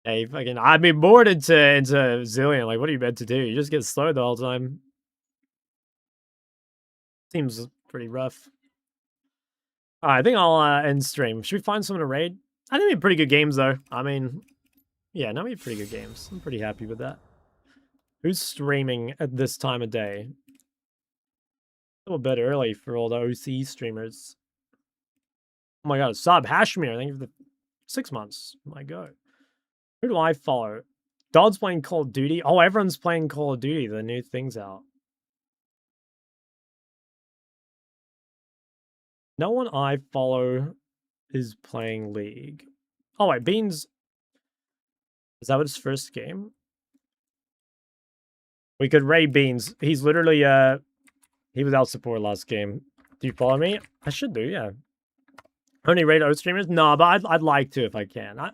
Hey, fucking, I've been bored into Zillion. Like, what are you meant to do? You just get slowed the whole time. Seems pretty rough. Alright, I think I'll end stream. Should we find someone to raid? I think we had pretty good games, though. I mean, yeah, no, we had pretty good games. I'm pretty happy with that. Who's streaming at this time of day? A little bit early for all the OC streamers. Oh my god, sub Hashmir, thank you for the 6 months. My god. Who do I follow? Dodd's playing Call of Duty. Oh, everyone's playing Call of Duty. The new thing's out. No one I follow is playing League. Oh wait, Beans. Is that his first game? We could raid Beans. He's literally he was out support last game. Do you follow me? I should do, yeah. Only raid O streamers? No, but I'd like to if I can. I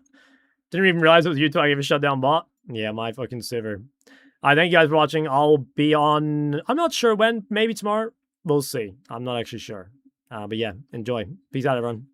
didn't even realize it was you till I gave a shutdown bot. Yeah, my fucking server. Thank you guys for watching. I'll be on. I'm not sure when. Maybe tomorrow. We'll see. I'm not actually sure. But yeah, enjoy. Peace out, everyone.